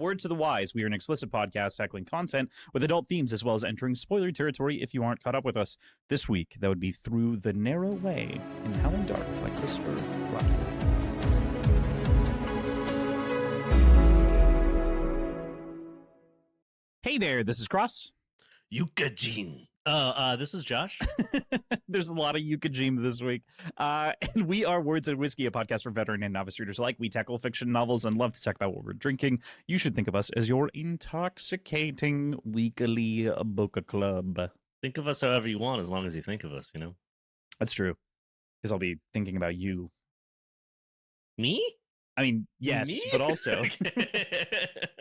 word to the wise, we are an explicit podcast tackling content with adult themes as well as entering spoiler territory if you aren't caught up with us. This week, that would be Through the Narrow Way in Howling Dark by Christopher Rocky. Hey there, this is Cross. Yukajin. This is Josh. There's a lot of Yukajim this week. And we are Words and Whiskey, a podcast for veteran and novice readers alike. We tackle fiction novels and love to talk about what we're drinking. You should think of us as your intoxicating weekly book club. Think of us however you want, as long as you think of us, you know? That's true. Because I'll be thinking about you. Me? I mean, yes, Me? but also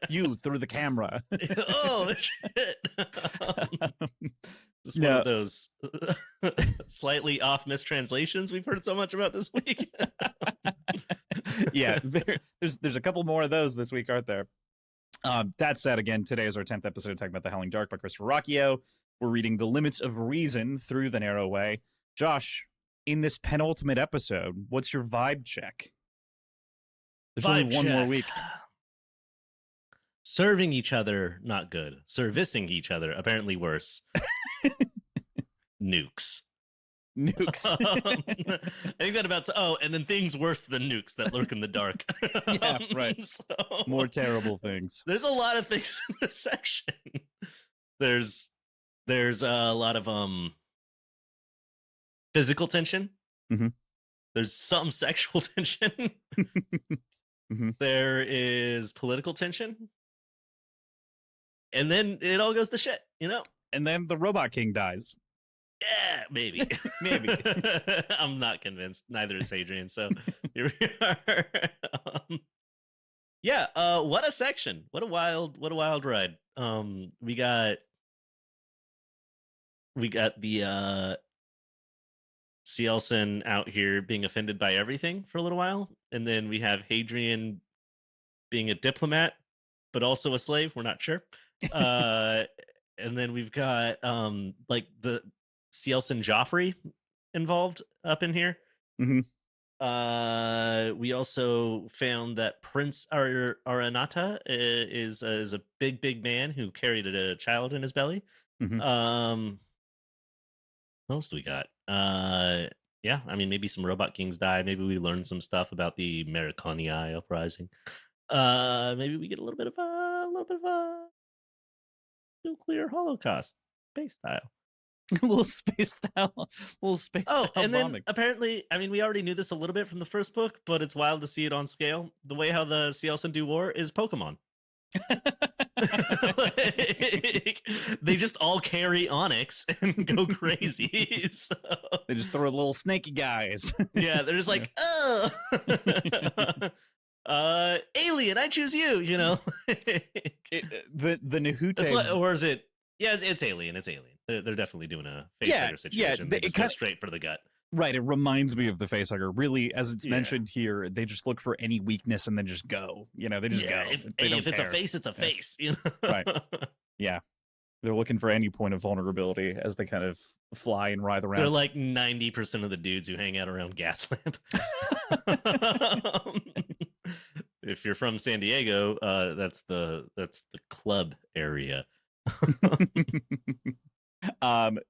you through the camera. Oh, shit. This is No. one of those slightly off mistranslations we've heard so much about this week. Yeah, there's a couple more of those this week, aren't there? That said, again, today is our 10th episode talking about The Howling Dark by Christopher Rocky. We're reading The Limits of Reason Through the Narrow Way. Josh, in this penultimate episode, what's your vibe check? There's only one more week. Serving each other, not good. Servicing each other, apparently worse. Nukes. Nukes. I think that about... Oh, and then things worse than nukes that lurk in the dark. Yeah, right. So, More terrible things. There's a lot of things in this section. There's a lot of physical tension. Mm-hmm. There's some sexual tension. Mm-hmm. There is political tension. And then it all goes to shit, you know? And then the Robot King dies. Yeah, maybe. Maybe. I'm not convinced. Neither is Hadrian. So here we are. What a section. What a wild ride. We got the Cielson out here being offended by everything for a little while, and then we have Hadrian being a diplomat but also a slave, we're not sure. And then we've got like the Cielson Joffrey involved up in here. Mm-hmm. We also found that Prince Aranata is a big man who carried a child in his belly. Mm-hmm. What else do we got? Yeah, I mean, maybe some Robot Kings die. Maybe we learn some stuff about the Mariconi uprising. Maybe we get a little bit of a nuclear holocaust, space style. A little space style. And then bombing. apparently, I mean, we already knew this a little bit from the first book, but it's wild to see it on scale. The way how the Cielson do war is Pokemon. Like, they just all carry Onyx and go crazy. So, they just throw little snaky guys. yeah, they're just like, oh, alien, I choose you. You know, the Nahute, or is it? Yeah, it's alien. It's alien. They're definitely doing a facehugger situation. They just go straight for the gut. Right, it reminds me of the facehugger. Really, as it's mentioned here, they just look for any weakness and then just go. You know, they just go. If it's a face, it's a face. You know? Right. Yeah. They're looking for any point of vulnerability as they kind of fly and writhe around. They're like 90% of the dudes who hang out around Gaslamp. If you're from San Diego, that's the club area.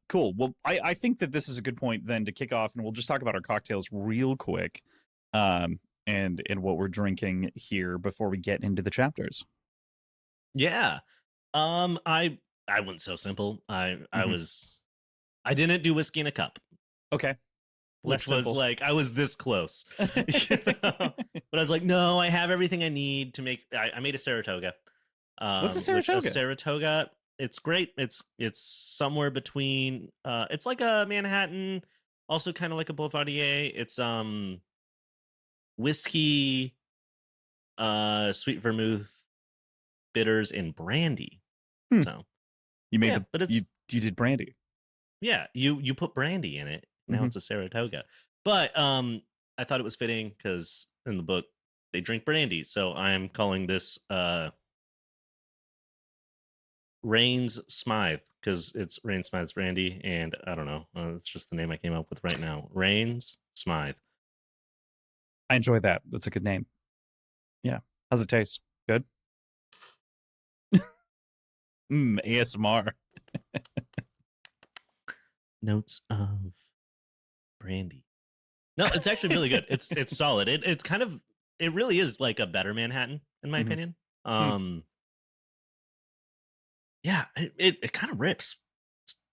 Cool. Well, I think that this is a good point then to kick off, and we'll just talk about our cocktails real quick, and what we're drinking here before we get into the chapters. Yeah. I went so simple. I didn't do whiskey in a cup. Okay. Which was like, I was this close. You know? But I was like, no, I have everything I need to make. I made a Saratoga. What's a Saratoga? A Saratoga. It's great. It's somewhere between. It's like a Manhattan, also kind of like a Boulevardier. It's whiskey, sweet vermouth, bitters, and brandy. So you made but it's you did brandy. Yeah, you put brandy in it. Now it's a Saratoga. But I thought it was fitting because in the book they drink brandy, so I'm calling this Rains Smythe because it's Rain Smythe's brandy, and I don't know, it's just the name I came up with right now. Rains Smythe. I enjoy that. That's a good name. Yeah. How's it taste? Good? ASMR. Notes of brandy. No, it's actually really good. It's solid. It's kind of, it really is like a better Manhattan in my Mhm. opinion. Yeah, it kind of rips.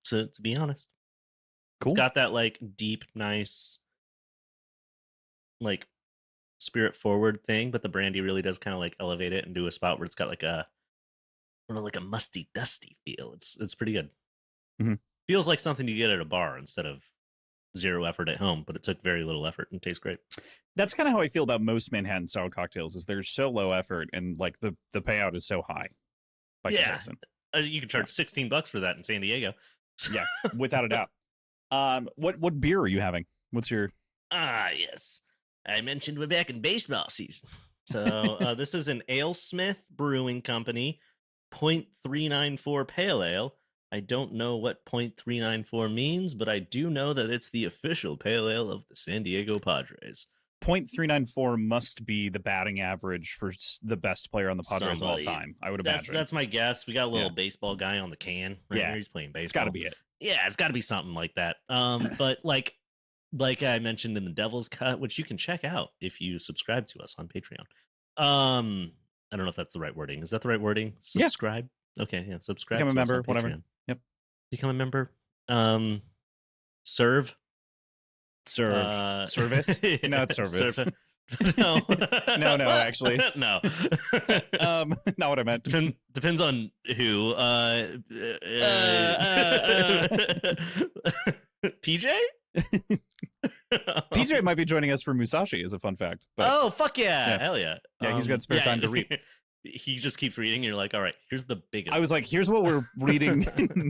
To be honest, it's Cool. got that like deep, nice, like spirit forward thing, but the brandy really does kind of like elevate it and do a spot where it's got like a, I don't know, like a musty, dusty feel. It's pretty good. Mhm. Feels like something you get at a bar instead of zero effort at home, but it took very little effort and tastes great. That's kind of how I feel about most Manhattan style cocktails. Is they're so low effort and like the payout is so high by Yeah, comparison. you can Yeah. charge $16 for that in San Diego. Yeah, without a doubt. What beer are you having? What's your Yes. I mentioned we're back in baseball season. So this is an AleSmith Brewing Company 0.394 Pale Ale. I don't know what 0.394 means, but I do know that it's the official Pale Ale of the San Diego Padres. 0.394 must be the batting average for the best player on the Padres of all time, I would imagine. That's my guess. We got a little Yeah. baseball guy on the can right Yeah. here. He's playing baseball. It's got to be it. Yeah, it's got to be something like that. But like I mentioned in the Devil's Cut, which you can check out if you subscribe to us on Patreon. I don't know if that's the right wording. Is that the right wording? Yeah. Subscribe. Okay, yeah. Subscribe. Become a to us member, on whatever. Patreon. Yep. Become a member. Serve. Service? Not service. No. No, actually. No. Not what I meant. Depends on who. PJ? PJ might be joining us for Musashi as a fun fact. But oh, fuck yeah. Yeah. Hell yeah. Yeah, he's got spare time to read. He just keeps reading. You're like, all right, here's the biggest. I was like, here's what we're reading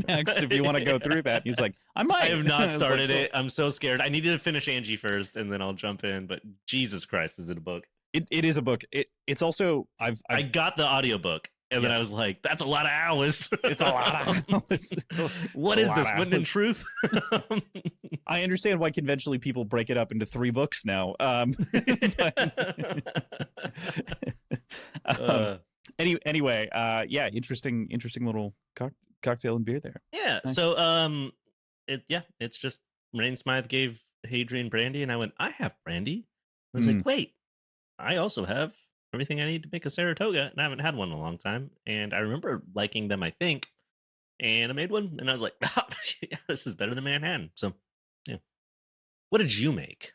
next if you want to go through that. He's like, I might. I have not started like, it. I'm so scared. I needed to finish Angie first and then I'll jump in. But Jesus Christ, is it a book? It is a book. It's also I got the audiobook and then I was like, that's a lot of hours. It's a lot of hours. What is this? Wouldn't in truth? I understand why conventionally people break it up into 3 books now. Anyway, yeah, interesting little cocktail and beer there. Yeah. Nice. So it's just Rain Smythe gave Hadrian brandy, and I went, I have brandy. I was like, wait, I also have everything I need to make a Saratoga, and I haven't had one in a long time. And I remember liking them, I think, and I made one, and I was like, yeah, this is better than Manhattan. So, yeah. What did you make?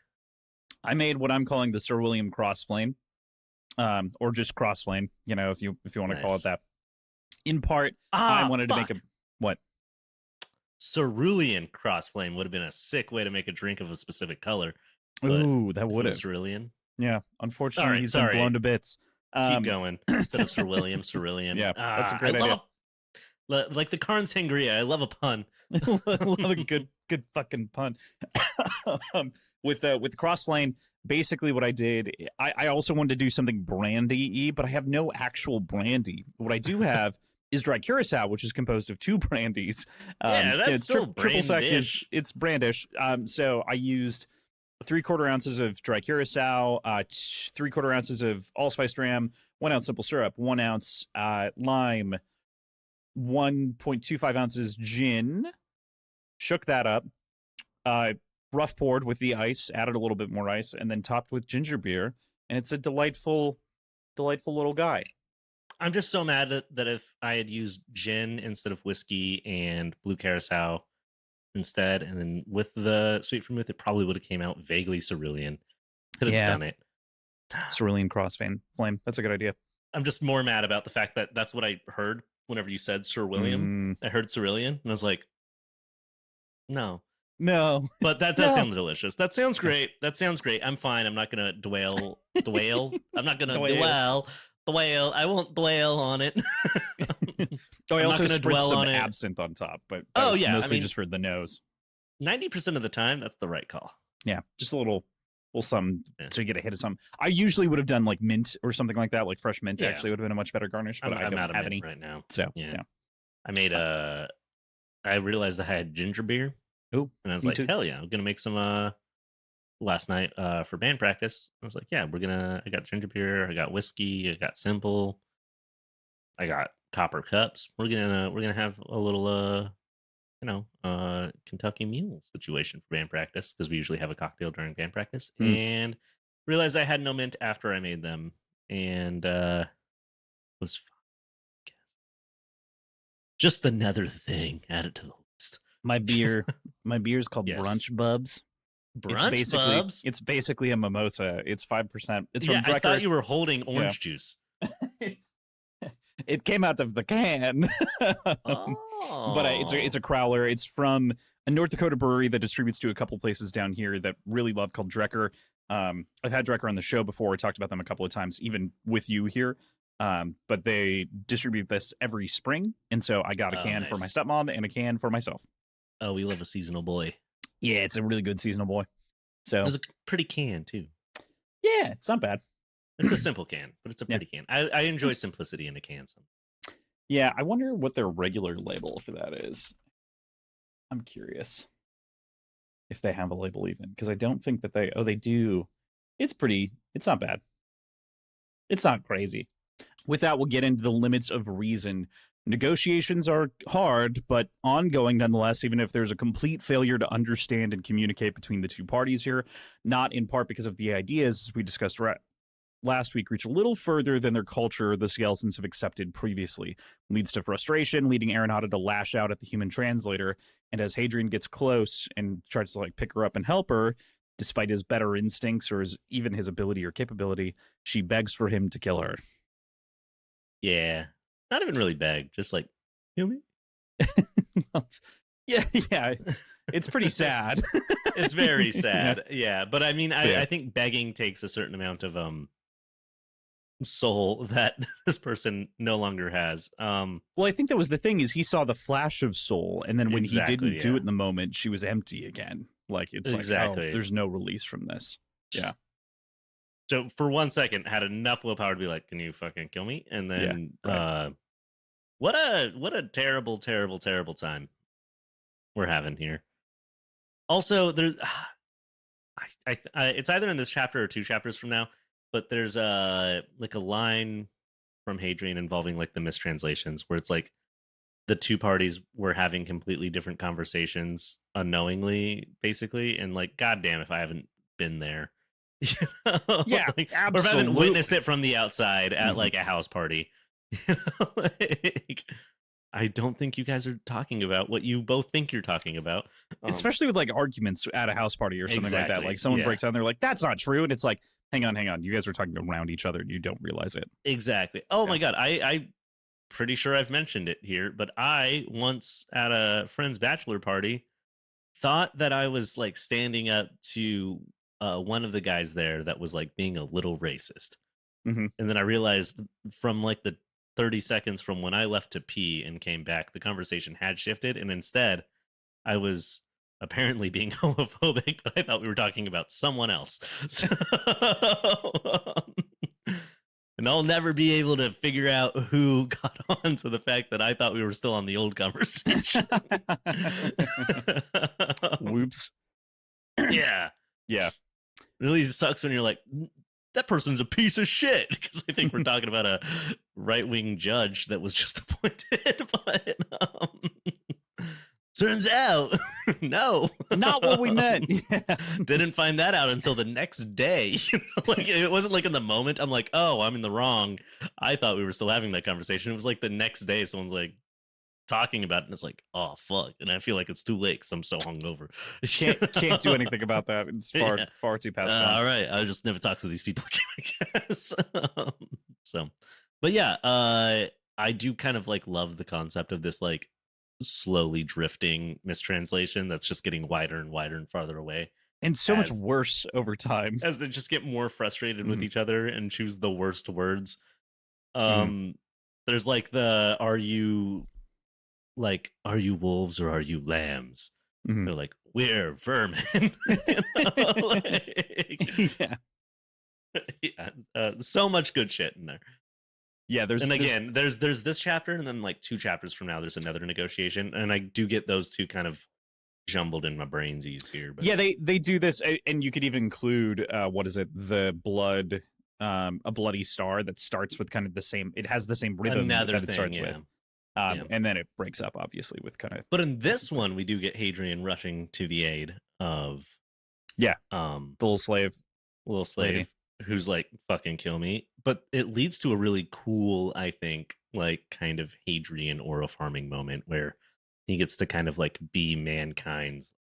I made what I'm calling the Sir William Cross Flame, or just Cross Flame, if you want to call it that. In part, I wanted to make a what? Cerulean Cross Flame would have been a sick way to make a drink of a specific color. Ooh, that would have. Cerulean. Yeah, unfortunately, he's been blown to bits. Keep going. Instead of Sir William, Cerulean. Yeah, that's a great idea. Like the Carn Sangria, I love a pun. Love a good fucking pun. With Cross Flame, basically what I did, I also wanted to do something brandy-y, but I have no actual brandy. What I do have is dry curacao, which is composed of 2 brandies. Yeah, that's still triple sec brandish. it's brandish. So I used 3/4 ounces of dry curacao, 3/4 ounces of allspice dram, 1 ounce simple syrup, 1 ounce lime, 1.25 ounces gin. Shook that up. Rough poured with the ice, added a little bit more ice, and then topped with ginger beer. And it's a delightful little guy. I'm just so mad that if I had used gin instead of whiskey and blue curacao instead, and then with the sweet vermouth, it probably would have came out vaguely cerulean. Could have done it. Cerulean Cross Flame. That's a good idea. I'm just more mad about the fact that that's what I heard whenever you said Sir William. I heard cerulean, and I was like, no. But that does sound delicious. That sounds great. I'm fine. I'm not gonna dwell. I'm not gonna dwell. I won't dwell on it. I also spritzed some absinthe on top, but mostly just for the nose. 90% of the time, that's the right call. Yeah, just a little some to get a hit of some. I usually would have done like mint or something like that, like fresh mint. Actually, would have been a much better garnish, but I don't have any right now. So yeah. I made I realized I had ginger beer. Oh, and I was like, hell yeah, I'm gonna make some last night for band practice. I was like, yeah, I got ginger beer, I got whiskey, I got simple, I got copper cups. We're gonna have a little Kentucky Mule situation for band practice because we usually have a cocktail during band practice. Mm. And realized I had no mint after I made them, and was fun, I guess. Just another thing added to the list. My beer, my beer is called Yes, Brunch Bubs. brunch bubs. It's basically a mimosa. It's 5%. It's Yeah, from I thought Drecker. you were holding Yeah. orange juice. It's, it came out of the can. But it's Oh, a crowler. It's from a North Dakota brewery that distributes to a couple places down here that really love, called Drecker. I've had Drecker on the show before. I talked about them a couple of times, even with you here. But they distribute this every spring, and so I got a oh, can for my nice. stepmom and a can for myself. Oh, we love a seasonal boy. Yeah, it's a really good seasonal boy. So It's a pretty can too. yeah, it's not bad. It's a simple can, but it's a Yeah. pretty can. I enjoy simplicity in a can. Yeah, I wonder what their regular label for that is. I'm curious if they have a label even, because I don't think that they do. It's not bad. It's not crazy. With that, we'll get into the limits of reason. Negotiations are hard, but ongoing nonetheless, even if there's a complete failure to understand and communicate between the two parties here, not in part because of the ideas we discussed last week reach a little further than their culture the Skelsons have accepted previously. Leads to frustration, leading Arenado to lash out at the human translator. And as Hadrian gets close and tries to like pick her up and help her, despite his better instincts or even his ability or capability, she begs for him to kill her. Yeah, not even really beg, just like kill me. yeah, it's pretty sad. It's very Yeah. sad. Yeah, but I mean, Yeah. I think begging takes a certain amount of soul that this person no longer has. Well, I think that was the thing, is he saw the flash of soul, and then when he Exactly, didn't do yeah. it in the moment, she was empty again. Like it's like, oh, Exactly. there's no release from this. Just- Yeah. So for 1 second, had enough willpower to be like, "Can you fucking kill me?" And then, right. what a terrible, terrible, terrible time we're having here. Also, there's, it's either in this chapter or 2 chapters from now, but there's like a line from Hadrian involving like the mistranslations where it's like the two parties were having completely different conversations unknowingly, basically, and like, goddamn, if I haven't been there. You know? Yeah, Like, or if I haven't absolutely. witnessed it from the outside at Mhm. like a house party. You know? Like, I don't think you guys are talking about what you both think you're talking about. Especially with like arguments at a house party or something like that. Exactly, Like someone yeah. breaks out and they're like, that's not true. And it's like, hang on. You guys are talking around each other and you don't realize it. Exactly. Oh my Yeah. god, I pretty sure I've mentioned it here, but I once at a friend's bachelor party thought that I was like standing up to one of the guys there that was like being a little racist. Mhm. And then I realized from like the 30 seconds from when I left to pee and came back, the conversation had shifted. And instead, I was apparently being homophobic, but I thought we were talking about someone else. So, and I'll never be able to figure out who got on to the fact that I thought we were still on the old conversation. Whoops. Yeah. Yeah. Really sucks when you're like, that person's a piece of shit. Because I think we're talking about a right wing judge that was just appointed. But turns out, no. Not what we meant. Yeah. Didn't find that out until the next day. You know, like it wasn't like in the moment. I'm like, oh, I'm in the wrong. I thought we were still having that conversation. It was like the next day, someone's like talking about it, and it's like, oh fuck. And I feel like it's too late because I'm so hungover. Can't do anything about that. It's far too past gone. All right, I'll just never talk to these people again, I guess. So, but yeah, I do kind of like love the concept of this like slowly drifting mistranslation that's just getting wider and wider and farther away, And so much as worse over time. as they just get more frustrated with Mhm. each other and choose the worst words. Mhm. There's like the are you wolves or are you lambs? Mhm. They're like, we're vermin. You know, like, Yeah. yeah, so much good shit in there. Yeah, And again, there's this chapter, and then like 2 chapters from now, there's another negotiation, and I do get those two kind of jumbled in my brainsies here. But yeah, they do this, and you could even include what is it, the blood a bloody star that starts with kind of the same. It has the same rhythm Another that it thing, starts yeah. with, Yeah. and then it breaks up obviously with kind of. But in this one, we do get Hadrian rushing to the aid of Yeah, um the little slave little lady. slave who's like, fucking kill me. But it leads to a really cool, I think, like kind of Hadrian aura farming moment where he gets to kind of like be mankind's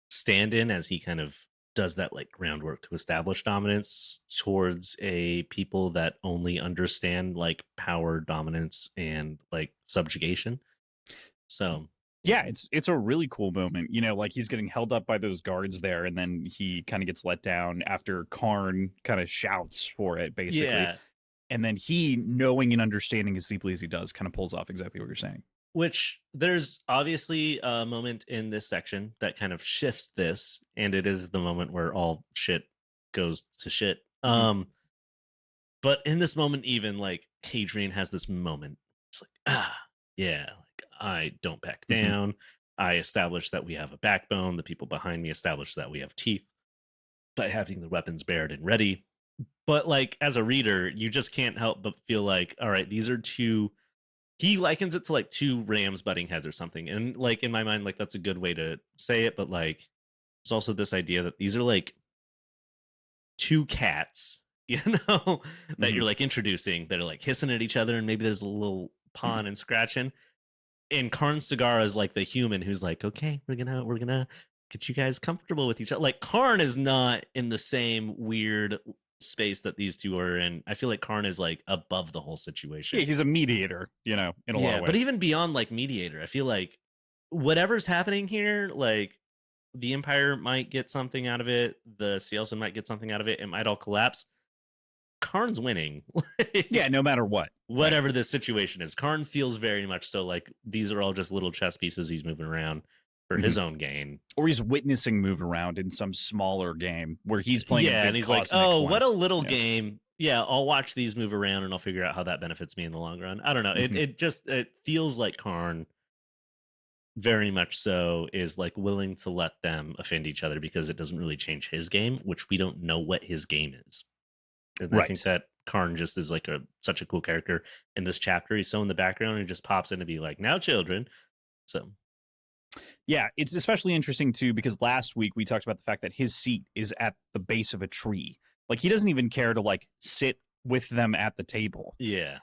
stand in as he kind of does that like groundwork to establish dominance towards a people that only understand like power, dominance, and like subjugation. So yeah. Yeah, it's a really cool moment. Like he's getting held up by those guards there, and then he kind of gets let down after Karn kind of shouts for it, basically. Yeah. And then he, knowing and understanding as deeply as he does, kind of pulls off exactly what you're saying. Which there's obviously a moment in this section that kind of shifts this, and it is the moment where all shit goes to shit. Mhm. But in this moment, even like Hadrian has this moment. It's like, yeah, like I don't back Mhm. down. I establish that we have a backbone. The people behind me establish that we have teeth by having the weapons bared and ready. But like as a reader, you just can't help but feel like, all right, these are two. He likens it to like two rams butting heads or something, and like in my mind, like that's a good way to say it. But like, there's also this idea that these are like two cats, you know, that Mhm. you're like introducing that are like hissing at each other, and maybe there's a little pawing and scratching. And Karn Sagara is like the human who's like, okay, we're gonna get you guys comfortable with each other. Like Karn is not in the same weird space that these two are in. I feel like Karn is like above the whole Yeah, situation. he's a mediator, in a lot Yeah, of but ways. even beyond like mediator, I feel like whatever's happening here, like the Empire might get something out of it, the Cielson might get something out of it, it might all collapse. Karn's winning. Yeah, Like, no matter what. Right. whatever this situation is, Karn feels very much so like these are all just little chess pieces he's moving around for Mhm. his own gain. Or he's witnessing move around in some smaller game where he's playing a Yeah, and big he's like, cosmic "Oh, what one. a little Yeah. game. Yeah, I'll watch these move around and I'll figure out how that benefits me in the long run." I don't know. It Mhm. it just it feels like Karn very much so is like willing to let them offend each other because it doesn't really change his game, which we don't know what his game is. And I think Right. that Karn just is like a such a cool character in this chapter. He's so in the background and just pops in to be like, now children. So Yeah, it's especially interesting too because last week we talked about the fact that his seat is at the base of a tree. Like he doesn't even care to like sit with them at the table. yeah.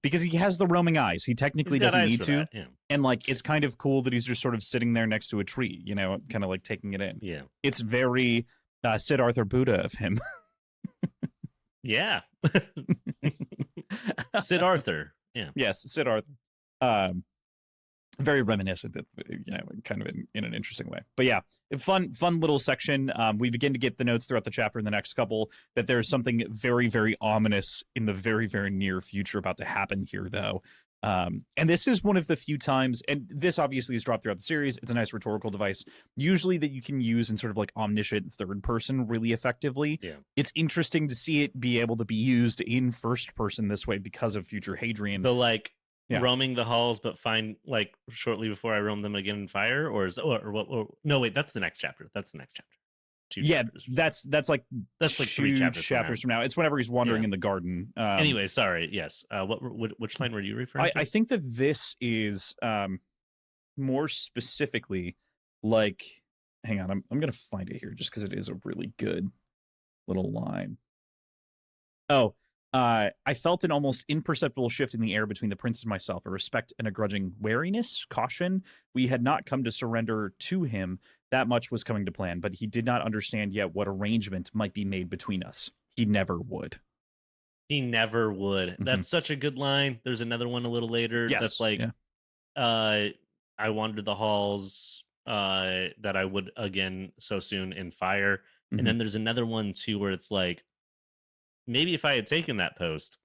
Because he has the roaming eyes. He He's technically got doesn't eyes need for to. that. Yeah. And like it's kind of cool that he's just sort of sitting there next to a tree, kind of like taking it in. Yeah. It's very Sid Arthur Buddha of him. Yeah. Sid Arthur. Yeah. Yes, Sid Arthur. Um, very reminiscent of, kind of in an interesting way. But yeah, fun little section. We begin to get the notes throughout the chapter in the next couple that there's something very, very ominous in the very, very near future about to happen here, though. And this is one of the few times, and this obviously is dropped throughout the series. It's a nice rhetorical device, usually that you can use in sort of like omniscient third person really effectively. Yeah. It's interesting to see it be able to be used in first person this way because of future Hadrian. The like Yeah. roaming the halls, but find like shortly before I roam them again in fire, or is or what? No, wait, that's the next chapter. That's the next chapter. Two Yeah, chapters. that's like That's like three two chapters from now. It's whenever he's wandering Yeah. in the garden. Anyway, sorry. Yes. Which line were you referring to? I think that this is more specifically like. Hang on, I'm gonna find it here just because it is a really good little line. Oh, I felt an almost imperceptible shift in the air between the prince and myself, a respect and a grudging wariness, caution. We had not come to surrender to him. That much was coming to plan, but he did not understand yet what arrangement might be made between us. He never would. He never would. Mm-hmm. That's such a good line. There's another one a little later that's Yes. like, Yeah. I wandered the halls that I would again so soon in fire. Mm-hmm. And then there's another one too where it's like, maybe if I had taken that post,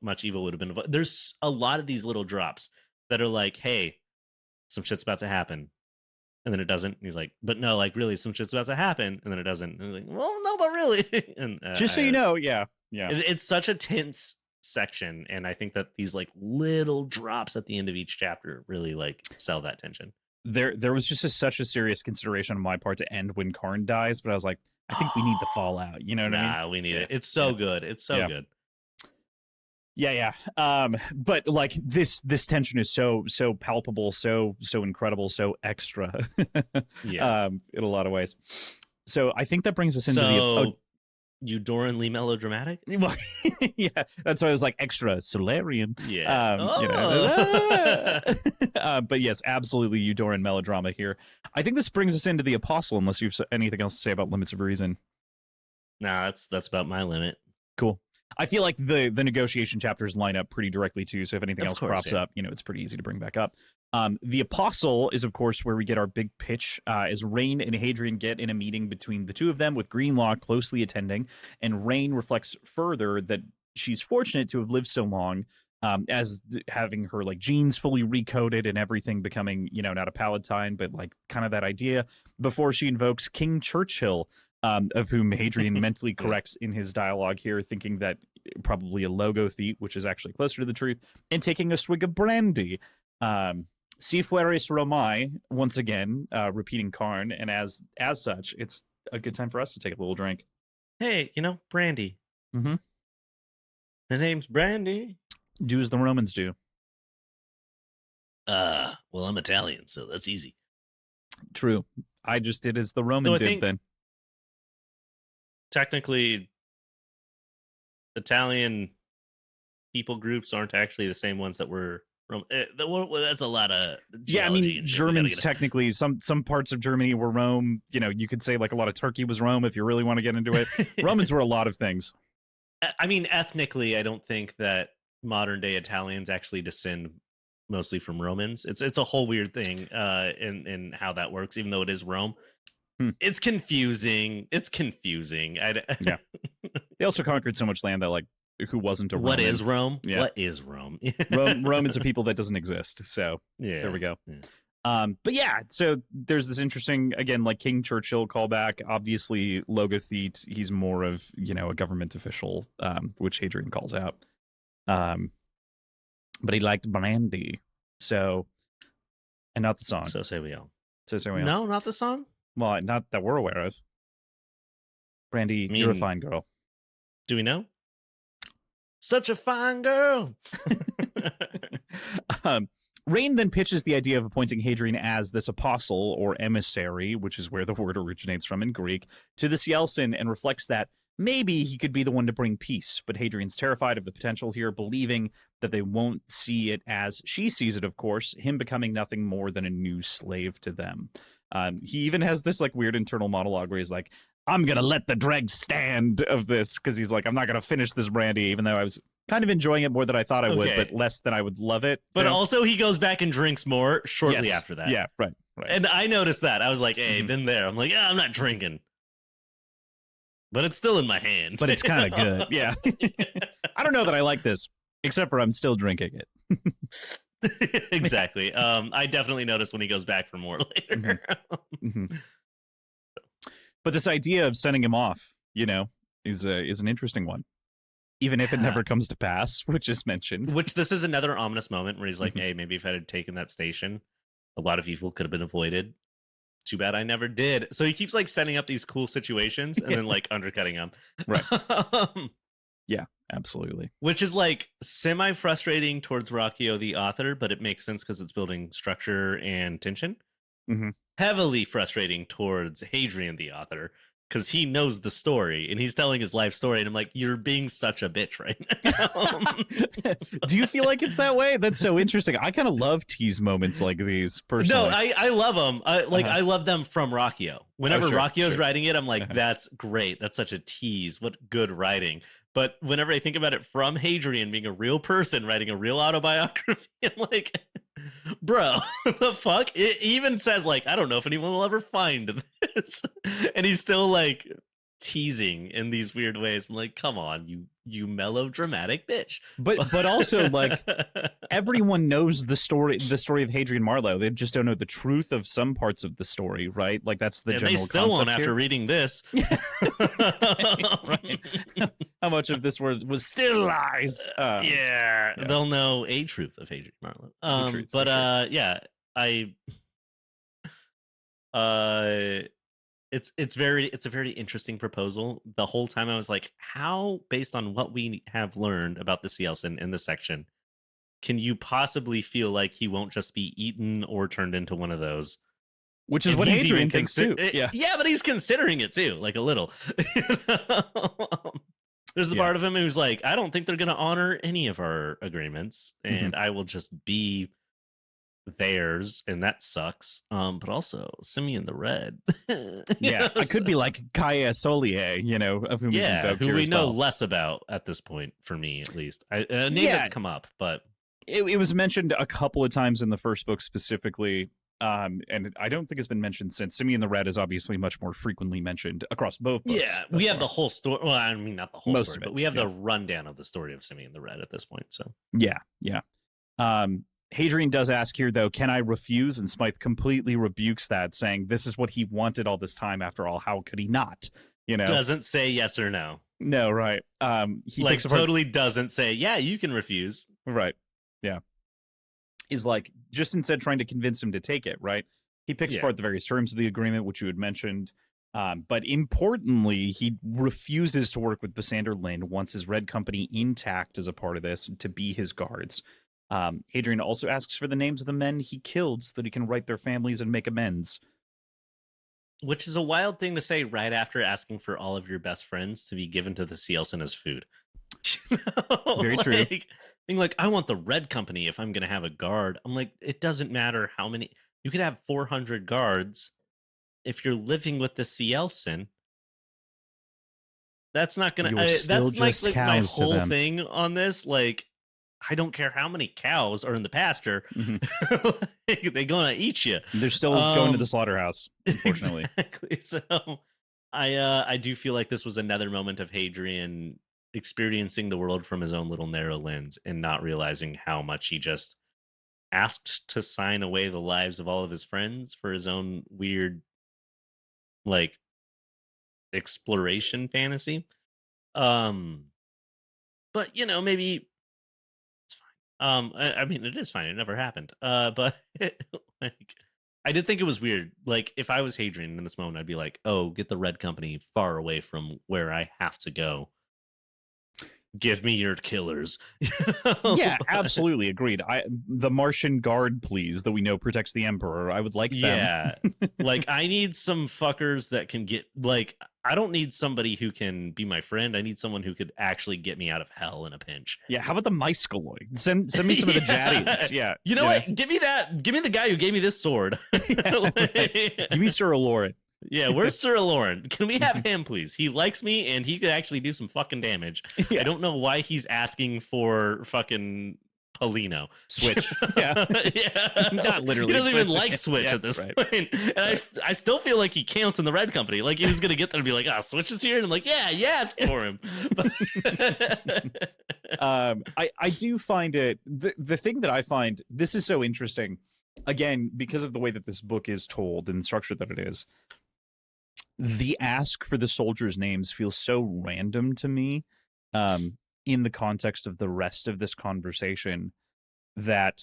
much evil would have been avoided. There's a lot of these little drops that are like, hey, some shit's about to happen. And then it doesn't. And he's like, but no, like really, some shit's about to happen. And then it doesn't. And I'm like, well, no, but really. And just so you know, yeah. it's such a tense section. And I think that these like little drops at the end of each chapter really like sell that tension. There was just such a serious consideration on my part to end when Karn dies, but I was like, I think we need the fallout. You know what I mean? Nah, we need Yeah. it. It's so good. It's so Yeah. good. Yeah. But like this tension is so palpable, so incredible, so extra. Yeah. In a lot of ways. So I think that brings us into So Eudoranly melodramatic? well, yeah, that's why I was like extra Solarian. Yeah. You know, Oh. but yes, absolutely Eudoran melodrama here. I think this brings us into the Apostle, unless you've anything else to say about Limits of Reason. Nah, that's about my limit. Cool. I feel like the negotiation chapters line up pretty directly too. So if anything else crops up, you know, it's pretty easy to bring back up. The Apostle is, of course, where we get our big pitch as Rain and Hadrian get in a meeting between the two of them with Greenlaw closely attending. And Rain reflects further that she's fortunate to have lived so long, as having her like genes fully recoded and everything becoming, you know, not a Palatine, but like kind of that idea before she invokes King Churchill, of whom Hadrian mentally corrects in his dialogue here, thinking that probably a logothete, which is actually closer to the truth, and taking a swig of brandy. Si fueris Romae, once again, repeating Karn, and as such, it's a good time for us to take a little drink. Hey, you know, Brandy. Mm-hmm. The name's Brandy. Do as the Romans do. Well, I'm Italian, so that's easy. True. I just did as the Roman did then. Technically, Italian people groups aren't actually the same ones that were Roman. That's a lot of yeah. I mean, Germans technically, some parts of Germany were Rome. You know, you could say like a lot of Turkey was Rome if you really want to get into it. Romans were a lot of things. I mean, ethnically, I don't think that modern day Italians actually descend mostly from Romans. It's a whole weird thing in how that works, even though it is Rome. It's confusing. Yeah. They also conquered so much land that like who wasn't a Roman? What is Rome? Yeah. What is Rome? Rome is a people that doesn't exist. So there we go. Yeah. But yeah, so there's this interesting, again, like King Churchill callback. Obviously, logothete, he's more of, you know, a government official, which Hadrian calls out. But he liked brandy. So, and not the song. So say we all. No, not the song? Well, not that we're aware of. Brandy, you're a fine girl. Do we know? Such a fine girl. Rain then pitches the idea of appointing Hadrian as this apostle or emissary, which is where the word originates from in Greek, to the Cielcin, and reflects that maybe he could be the one to bring peace. But Hadrian's terrified of the potential here, believing that they won't see it as she sees it, of course, him becoming nothing more than a new slave to them. He even has this like weird internal monologue where he's like, I'm going to let the dregs stand of this, because he's like, I'm not going to finish this brandy, even though I was kind of enjoying it more than I thought I would, but less than I would love it. But also he goes back and drinks more shortly after that. Yeah, right. And I noticed that. I was like, hey, been there. I'm like, yeah, I'm not drinking. But it's still in my hand. But it's kind of good. Yeah. I don't know that I like this, except for I'm still drinking it. Exactly. I definitely noticed when he goes back for more later. But this idea of sending him off, you know, is an interesting one, even if it never comes to pass, which is mentioned. Which this is another ominous moment where he's like, hey, maybe if I had taken that station, a lot of evil could have been avoided. Too bad I never did. So he keeps like setting up these cool situations and then like undercutting them. Right. Yeah, absolutely. Which is like semi-frustrating towards Rockio, the author, but it makes sense because it's building structure and tension. Heavily frustrating towards Hadrian, the author, because he knows the story and he's telling his life story. And I'm like, you're being such a bitch right now. Do you feel like it's that way? That's so interesting. I kind of love tease moments like these personally. No, I love them. I love them from Rockio. Whenever Rockio's writing it, I'm like, that's great. That's such a tease. What good writing. But whenever I think about it from Hadrian being a real person writing a real autobiography, I'm like, bro, the fuck? It even says like, I don't know if anyone will ever find this. And he's still like teasing in these weird ways. I'm like, come on, you melodramatic bitch. But also like everyone knows the story of Hadrian Marlowe. They just don't know the truth of some parts of the story, right? Like that's the general concept. They still won't after reading this. Right. How much of this was still lies? Yeah, they'll know a truth of Hadrian Marlowe. Yeah, it's a very interesting proposal. The whole time I was like, how, based on what we have learned about the Cielson in this section, can you possibly feel like he won't just be eaten or turned into one of those? Which is And what he's even Hadrian thinks too. Yeah. yeah, but he's considering it too, like a little. You know? There's the Yeah. part of him who's like, I don't think they're going to honor any of our agreements, Mhm. and I will just be theirs, and that sucks. But also Simeon the Red. You Yeah. know, I could so- be like Kaya Solier, of whom is yeah, invoked who here we as know well. less about at this point, for me at least. A name Yeah. that's come up, but It was mentioned a couple of times in the first book specifically. And I don't think it's been mentioned since. Simeon the Red is obviously much more frequently mentioned across both books. yeah, thus we have far. the whole story. Well, I mean, not the whole Most story, of it. but we have Yeah. the rundown of the story of Simeon the Red at this point. So Yeah. Yeah. Hadrian does ask here, though, can I refuse? And Smythe completely rebukes that, saying this is what he wanted all this time. After all, how could he not? doesn't say yes or no. No, right. He Like picks apart. totally doesn't say, yeah, you can refuse. Right. Yeah. Is like just instead trying to convince him to take it, right? He picks Yeah. apart the various terms of the agreement, which you had mentioned. But importantly, he refuses to work with Basander Lynn, wants his Red Company intact as a part of this, to be his guards. Hadrian also asks for the names of the men he killed so that he can write their families and make amends. Which is a wild thing to say right after asking for all of your best friends to be given to the Cielson as food. Very true. Being like, I want the Red Company if I'm going to have a guard. I'm like, it doesn't matter how many. You could have 400 guards. If you're living with the Cielson, that's not going You're to. still That's my, just like my cows to whole them. thing on this. Like, I don't care how many cows are in the pasture. Mhm. They're going to eat you. They're still going to the slaughterhouse, unfortunately. Exactly. So I do feel like this was another moment of Hadrian experiencing the world from his own little narrow lens and not realizing how much he just asked to sign away the lives of all of his friends for his own weird, like, exploration fantasy. Um but maybe it's fine. I mean, it is fine. It never happened. But like, I did think it was weird. Like, if I was Hadrian in this moment, I'd be like, "Oh, get the Red Company far away from where I have to go. Give me your killers." Yeah, But- absolutely agreed. The Martian guard, please, that we know protects the Emperor. I would like them. yeah. Like, I need some fuckers that can get, like, I don't need somebody who can be my friend. I need someone who could actually get me out of hell in a pinch. Yeah, how about the Myskoloid? Send me some of the Jadians. Yeah. You know what? Give me that. Give me the guy who gave me this sword. Yeah, right. Give me Sir Aloran. Yeah, where's Sir Lauren? Can we have him, please? He likes me, and he could actually do some fucking damage. Yeah. I don't know why he's asking for fucking Polino. Switch. Yeah. Yeah. Not literally. He doesn't even Switch. like Switch Yeah, at this right. point. And I still feel like he counts in the Red Company. Like, he was going to get there and be like, Switch is here. And I'm like, yeah, ask for him. I do find it, the thing that I find, this is so interesting, again, because of the way that this book is told and the structure that it is. The ask for the soldiers' names feels so random to me, in the context of the rest of this conversation, that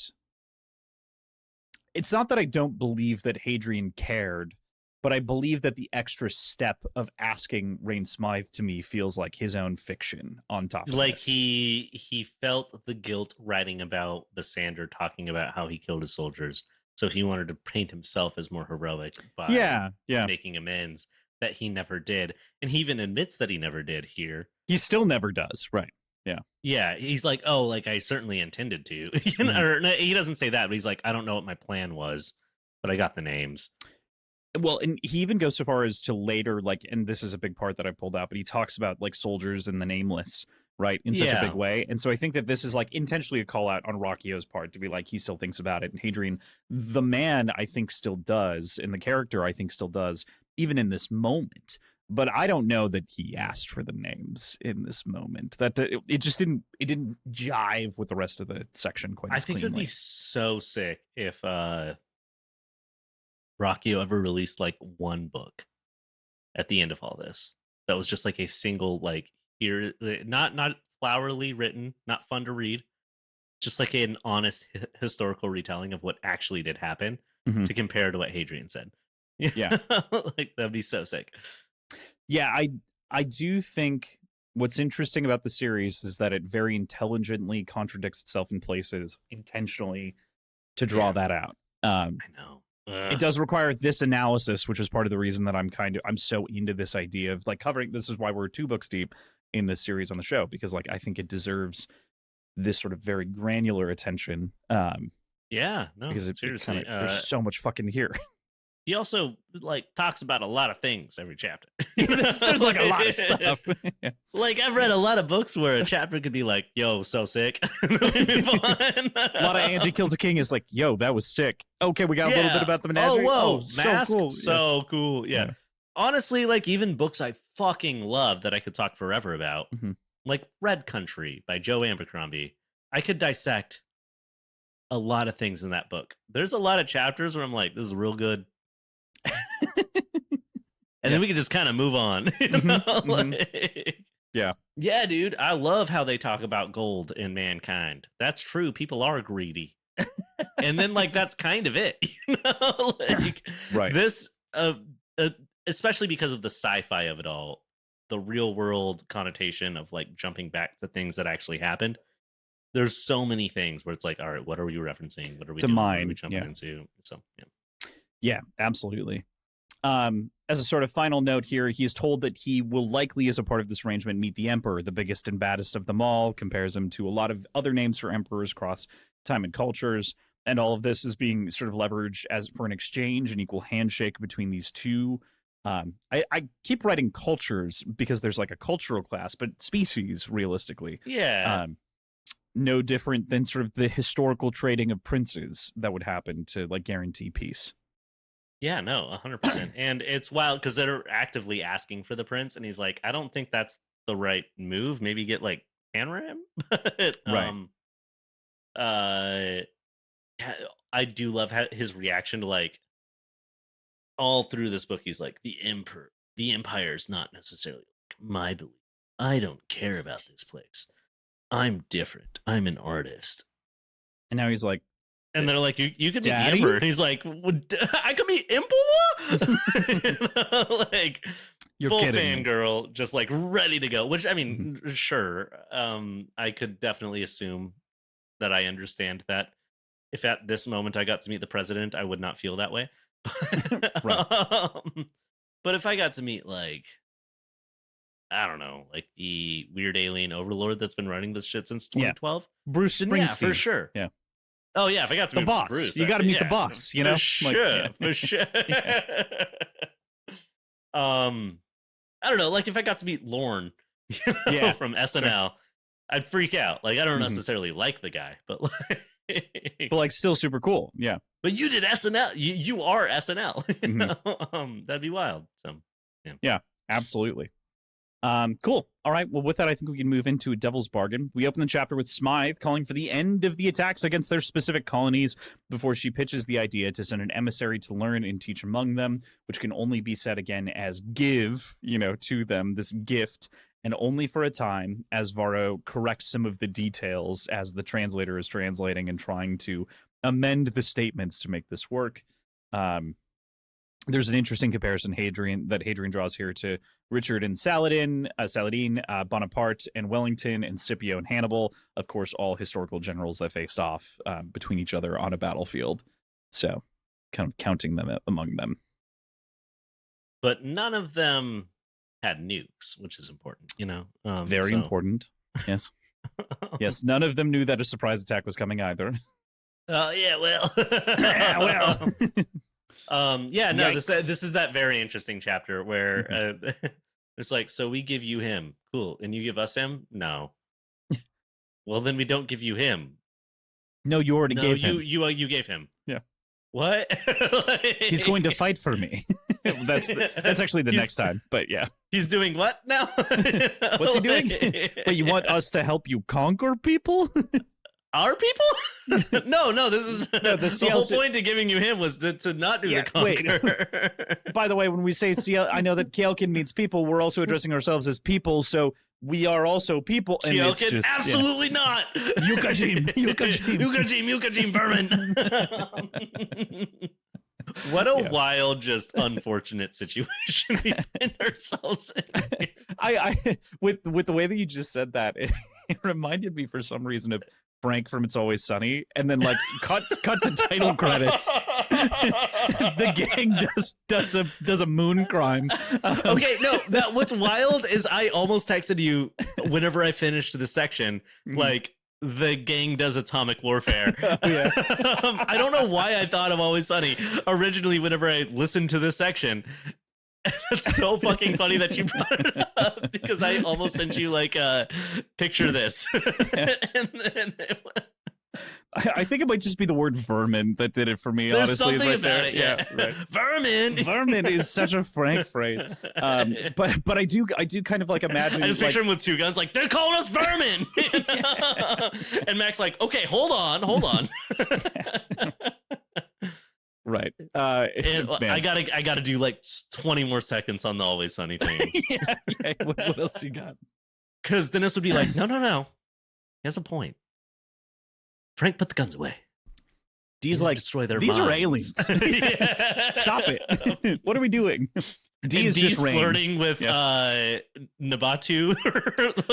it's not that I don't believe that Hadrian cared, but I believe that the extra step of asking Rain Smythe to me feels like his own fiction on top of like this. he felt the guilt writing about Basander talking about how he killed his soldiers. So he wanted to paint himself as more heroic by Yeah. making amends that he never did. And he even admits that he never did here. He still never does, right. Yeah, he's like, oh, like, I certainly intended to. Or no, he doesn't say that, but he's like, I don't know what my plan was, but I got the names. Well, and he even goes so far as to later, like, and this is a big part that I pulled out, but he talks about, like, soldiers and the nameless, right, in such a big way. And so I think that this is, like, intentionally a call out on Rockio's part to be like, he still thinks about it. And Hadrian, the man, I think still does, and the character, I think still does, even in this moment. But I don't know that he asked for the names in this moment. That it just didn't jive with the rest of the section quite as I think it would cleanly. be so sick if Rockio ever released like one book at the end of all this that was just like a single, like, here, not flowery written, not fun to read, just like an honest historical retelling of what actually did happen Mhm. to compare to what Hadrian said. Yeah. Like that'd be so sick. Yeah, I do think what's interesting about the series is that it very intelligently contradicts itself in places intentionally to draw that out. I know. It does require this analysis, which is part of the reason that I'm so into this idea of like covering. This is why we're 2 books deep in this series on the show, because like I think it deserves this sort of very granular attention. Yeah, no, because it seriously. kind of there's so much fucking here. He also like talks about a lot of things every chapter. there's like a lot of stuff. Like I've read a lot of books where a chapter could be like, "Yo, so sick." A lot of Angie Kills a King is like, "Yo, that was sick." Okay, we got a little bit about the menagerie. Oh, whoa, so cool. So cool. Yeah. Honestly, like even books I fucking love that I could talk forever about, like Red Country by Joe Abercrombie. I could dissect a lot of things in that book. There's a lot of chapters where I'm like, this is real good. And then we can just kind of move on. You know? Like, yeah, dude. I love how they talk about gold in Mankind. That's true. People are greedy. And then like that's kind of it. You know? Like right. This especially because of the sci-fi of it all, the real world connotation of like jumping back to things that actually happened. There's so many things where it's like, all right, what are we referencing? What are we doing? What are we jumping into? So yeah, absolutely. As a sort of final note here, he's told that he will likely, as a part of this arrangement, meet the Emperor, the biggest and baddest of them all, compares him to a lot of other names for emperors across time and cultures. And all of this is being sort of leveraged as for an exchange, an equal handshake between these two. I keep writing cultures because there's like a cultural class, but species, realistically. Yeah. No different than sort of the historical trading of princes that would happen to like guarantee peace. Yeah, no, 100%. And it's wild because they're actively asking for the prince, and he's like, I don't think that's the right move. Maybe get like Hanram. Right. I do love his reaction to like all through this book. He's like, the empire is not necessarily my belief. I don't care about this place. I'm different. I'm an artist. And now he's like, and they're like, you could be the Daddy? Emperor. And he's like, I could be Emperor? Like, you're full kidding fangirl, just like ready to go. Which, I mean, sure. I could definitely assume that I understand that. If at this moment I got to meet the president, I would not feel that way. Right. But if I got to meet, like, I don't know, like the weird alien overlord that's been running this shit since 2012. Bruce Springsteen. Yeah, for sure. Yeah. Oh, yeah, if I got to meet the boss. Bruce. You got to meet the boss, you know? For sure, for sure. I don't know, like if I got to meet Lorne, from SNL, sure. I'd freak out. Like, I don't necessarily like the guy, but like still super cool. Yeah. But you did SNL. You are SNL. You know? That'd be wild. So yeah, absolutely. Cool. All right. Well, with that, I think we can move into a Devil's Bargain. We open the chapter with Smythe calling for the end of the attacks against their specific colonies before she pitches the idea to send an emissary to learn and teach among them, which can only be said again as give, to them this gift, and only for a time, as Varro corrects some of the details as the translator is translating and trying to amend the statements to make this work. There's an interesting comparison Hadrian draws here to Richard and Saladin, Bonaparte and Wellington, and Scipio and Hannibal. Of course, all historical generals that faced off between each other on a battlefield. So, kind of counting them among them. But none of them had nukes, which is important, Very important. Yes. Yes. None of them knew that a surprise attack was coming either. Oh, yeah, well. This is that very interesting chapter where it's like, so we give you him, cool, and you give us him? No. Well, then we don't give you him. No, you already gave him. You gave him. Yeah. What? He's going to fight for me. That's actually the next time, but yeah. He's doing what now? What's he doing? Wait, you want us to help you conquer people? Our people? No, this is the whole point of giving you him was to not do the conquer. By the way, when we say I know that Kalekin means people, we're also addressing ourselves as people, so we are also people. And Kalekin, it's just, absolutely not. Yukajim, vermin. What a Yeah. wild, just unfortunate situation we find ourselves in here. I with the way that you just said that, it reminded me for some reason of Frank from It's Always Sunny, and then like cut to title credits. The gang does a moon crime. Okay, no, that what's wild is I almost texted you whenever I finished the section, like the gang does atomic warfare. Oh, yeah. I don't know why I thought of Always Sunny originally whenever I listened to this section. It's so fucking funny that you brought it up because I almost sent you like picture this. And then I think it might just be the word vermin that did it for me. there's Honestly, something right about there. it, yeah. Right. Vermin. Vermin is such a Frank phrase. But I do kind of like imagine. I just picture him with two guns, like they're calling us vermin. And Mac's like, okay, hold on. Right. And I gotta do like 20 more seconds on the Always Sunny thing. Yeah. What else you got? Because Dennis would be like, no. He has a point. Frank, put the guns away. D's like, destroy their these minds. are aliens. Stop it. What are we doing? D is D's just rain. flirting with Nabatu.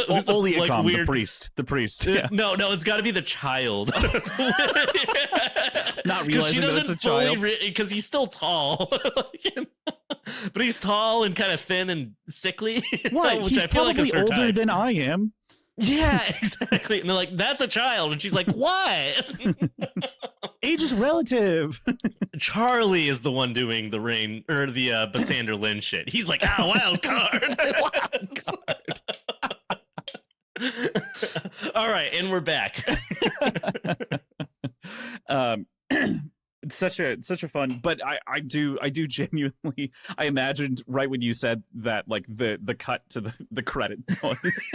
Oliacom, weird... the priest. Yeah. No, it's got to be the child. Not realizing that it's a child. Because he's still tall. But he's tall and kind of thin and sickly. What? Which He's I feel probably like is her older type. than I am. Yeah, exactly. And they're like, that's a child. And she's like, what? Age is relative. Charlie is the one doing the rain or the Basander Lynn shit. He's like, wild card. Wild card. All right, and we're back. It's such a fun, but I do genuinely, I imagined right when you said that, like the cut to the credit noise.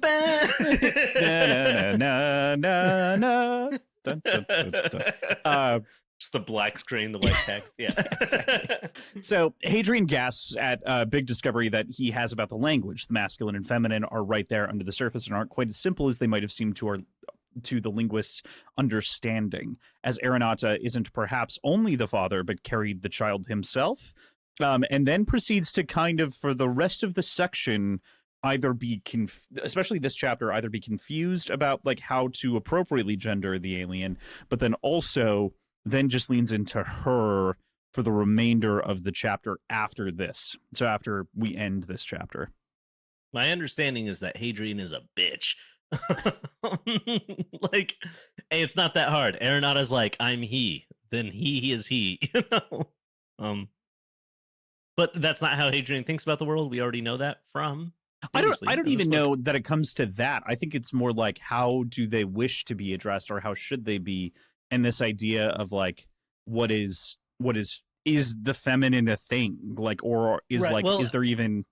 Na, na, na, na. Dun, dun, dun, dun. Just the black screen, the white text. Yeah. Exactly. So Hadrian gasps at a big discovery that he has about the language. The masculine and feminine are right there under the surface and aren't quite as simple as they might have seemed to the linguist's understanding, as Aranata isn't perhaps only the father, but carried the child himself, and then proceeds to kind of, for the rest of the section, either be especially this chapter, either be confused about like how to appropriately gender the alien, but then also then just leans into her for the remainder of the chapter after this. So after we end this chapter. My understanding is that Hadrian is a bitch. Like, hey, it's not that hard. Arenata's like, I'm he, then he is he. You know? But that's not how Hadrian thinks about the world. We already know that from I don't even know that it comes to that. I think it's more like, how do they wish to be addressed, or how should they be? And this idea of like, what is the feminine a thing? Like, or is right. like, well, is there even?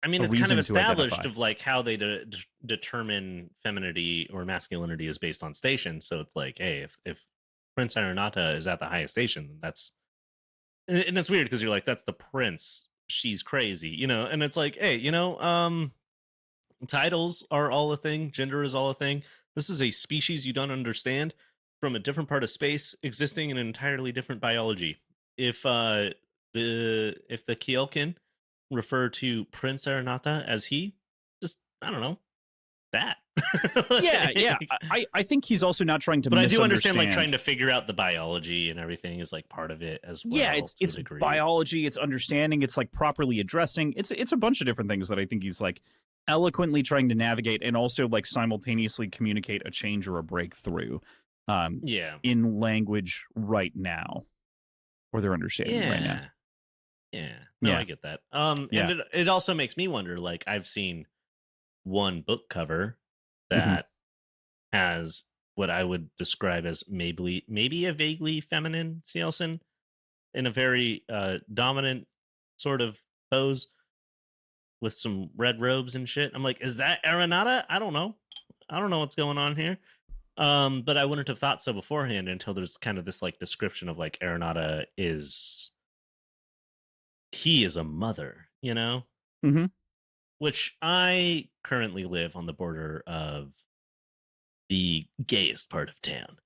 I mean, it's kind of established of like how they determine femininity or masculinity is based on station. So it's like, hey, if Prince Aranata is at the highest station, that's, and it's weird because you're like, that's the prince. She's crazy, you know. And it's like, hey, you know, titles are all a thing. Gender is all a thing. This is a species you don't understand from a different part of space, existing in an entirely different biology. If the Kyokin refer to Prince Aranata as he, just, I don't know, that. Yeah. I think he's also not trying to but I do understand, like, trying to figure out the biology and everything is like part of it as well. Yeah, it's biology, it's understanding, it's like properly addressing. It's a bunch of different things that I think he's like eloquently trying to navigate, and also like simultaneously communicate a change or a breakthrough in language right now, or their understanding right now. No, I get that. And it also makes me wonder, like, I've seen one book cover that has what I would describe as maybe a vaguely feminine Cielson in a very dominant sort of pose with some red robes and shit. I'm like, is that Aranata? I don't know what's going on here. But I wouldn't have thought so beforehand until there's kind of this like description of like Aranata is a mother, you know? Mm-hmm. Which I currently live on the border of the gayest part of town.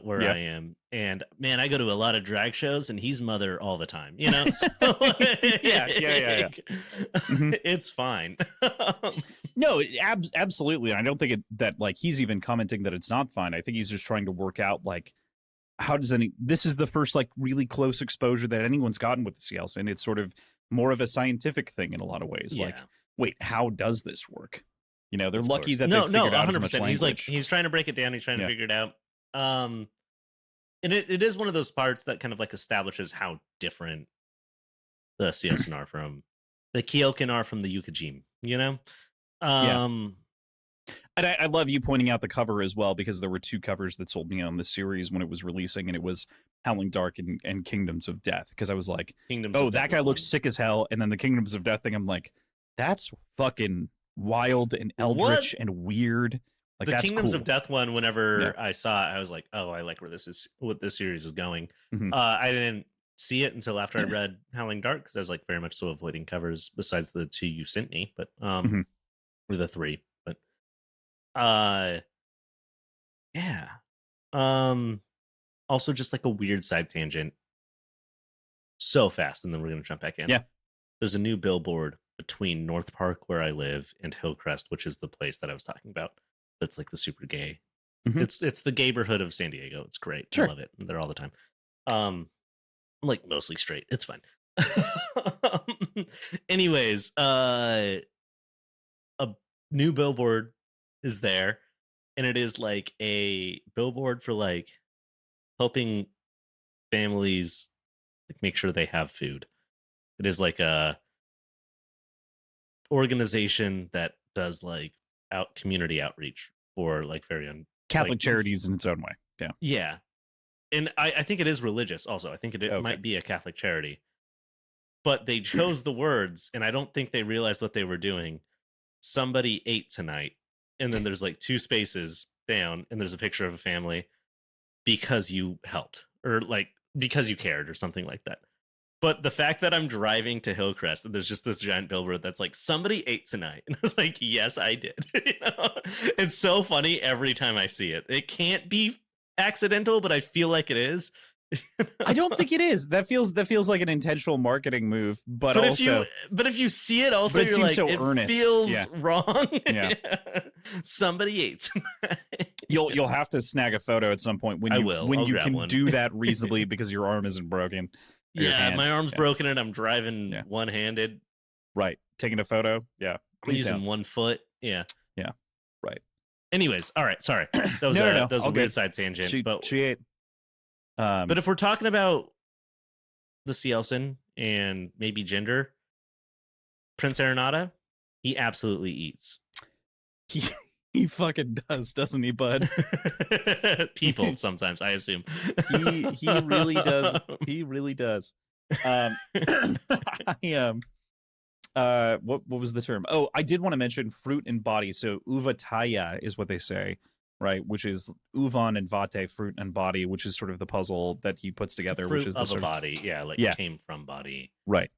where Yeah. I am. And man, I go to a lot of drag shows and he's mother all the time, you know? So Yeah. Hmm. it's fine. No, absolutely. I don't think that like he's even commenting that it's not fine. I think he's just trying to work out like how does any. This is the first like really close exposure that anyone's gotten with the CLs, and it's sort of more of a scientific thing in a lot of ways. Like, Yeah, wait, how does this work? You know, they're of lucky course. that they've No, figured out as much 100%. He's like, language. he's trying to break it down. He's trying to Yeah. figure it out. Um, and it is one of those parts that kind of like establishes how different the Seosin are from the Kyokin are from the Yukijim, you know? Yeah. Um, And I love you pointing out the cover as well because there were two covers that sold me on this series when it was releasing, and it was Howling Dark and Kingdoms of Death. Because I was like, Kingdoms oh, of Death that guy is looks one. sick as hell. And then the Kingdoms of Death thing, I'm like, that's fucking wild and What? eldritch and weird. Like, The that's Kingdoms of cool. Death one, Yeah. whenever I saw it, I was like, "Oh, I like what this series is going." Hmm. I didn't see it until after I read Howling Dark because I was like very much so avoiding covers besides the two you sent me, but Hmm. or the three, but uh, yeah. Um, also just like a weird side tangent, so fast, and then we're gonna jump back in. Yeah. There's a new billboard between North Park, where I live, and Hillcrest, which is the place that I was talking about. That's like the super gay. Hmm. It's the neighborhood of San Diego. It's great. I Sure. love it. I'm there all the time. I'm like mostly straight. It's fine. Anyways, a new billboard is there, and it is like a billboard for like helping families like make sure they have food. It is like a organization that does like out community outreach for like very like Catholic charities in its own way. Yeah. yeah. And I think it is religious also. I think it Okay. might be a Catholic charity. But they chose the words, and I don't think they realized what they were doing. Somebody ate tonight, and then there's like two spaces down, and there's a picture of a family because you helped, or like because you cared, or something like that. But the fact that I'm driving to Hillcrest and there's just this giant billboard that's like somebody ate tonight, and I was like, yes, I did. You know? It's so funny every time I see it. It can't be accidental, but I feel like it is. I don't think it is. That feels like an intentional marketing move, but But if you also, see it, also but it you're seems like, so it earnest. feels Yeah. wrong. Yeah. Somebody ate. You'll have to snag a photo at some point when I you will. when I'll you grab can one. do that reasonably because your arm isn't broken or your Yeah, my hand. arm's Yeah. broken and I'm driving Yeah. one handed. Right. Taking a photo. Yeah. I'm Please using don't. one foot. Yeah. Yeah. Right. Anyways, all right. Sorry, that was No. a All weird good. side tangent. She ate. But if we're talking about the Cielson and maybe gender, Prince Arenata, he absolutely eats he he fucking does, doesn't he, bud? people. Sometimes I assume He really does. He really does. I what was the term? Oh, I did want to mention fruit and body. So uvataya is what they say, right? Which is uvan and vate, fruit and body, which is sort of the puzzle that he puts together, which fruit is the of a sort of body. Yeah, like yeah, came from body, right,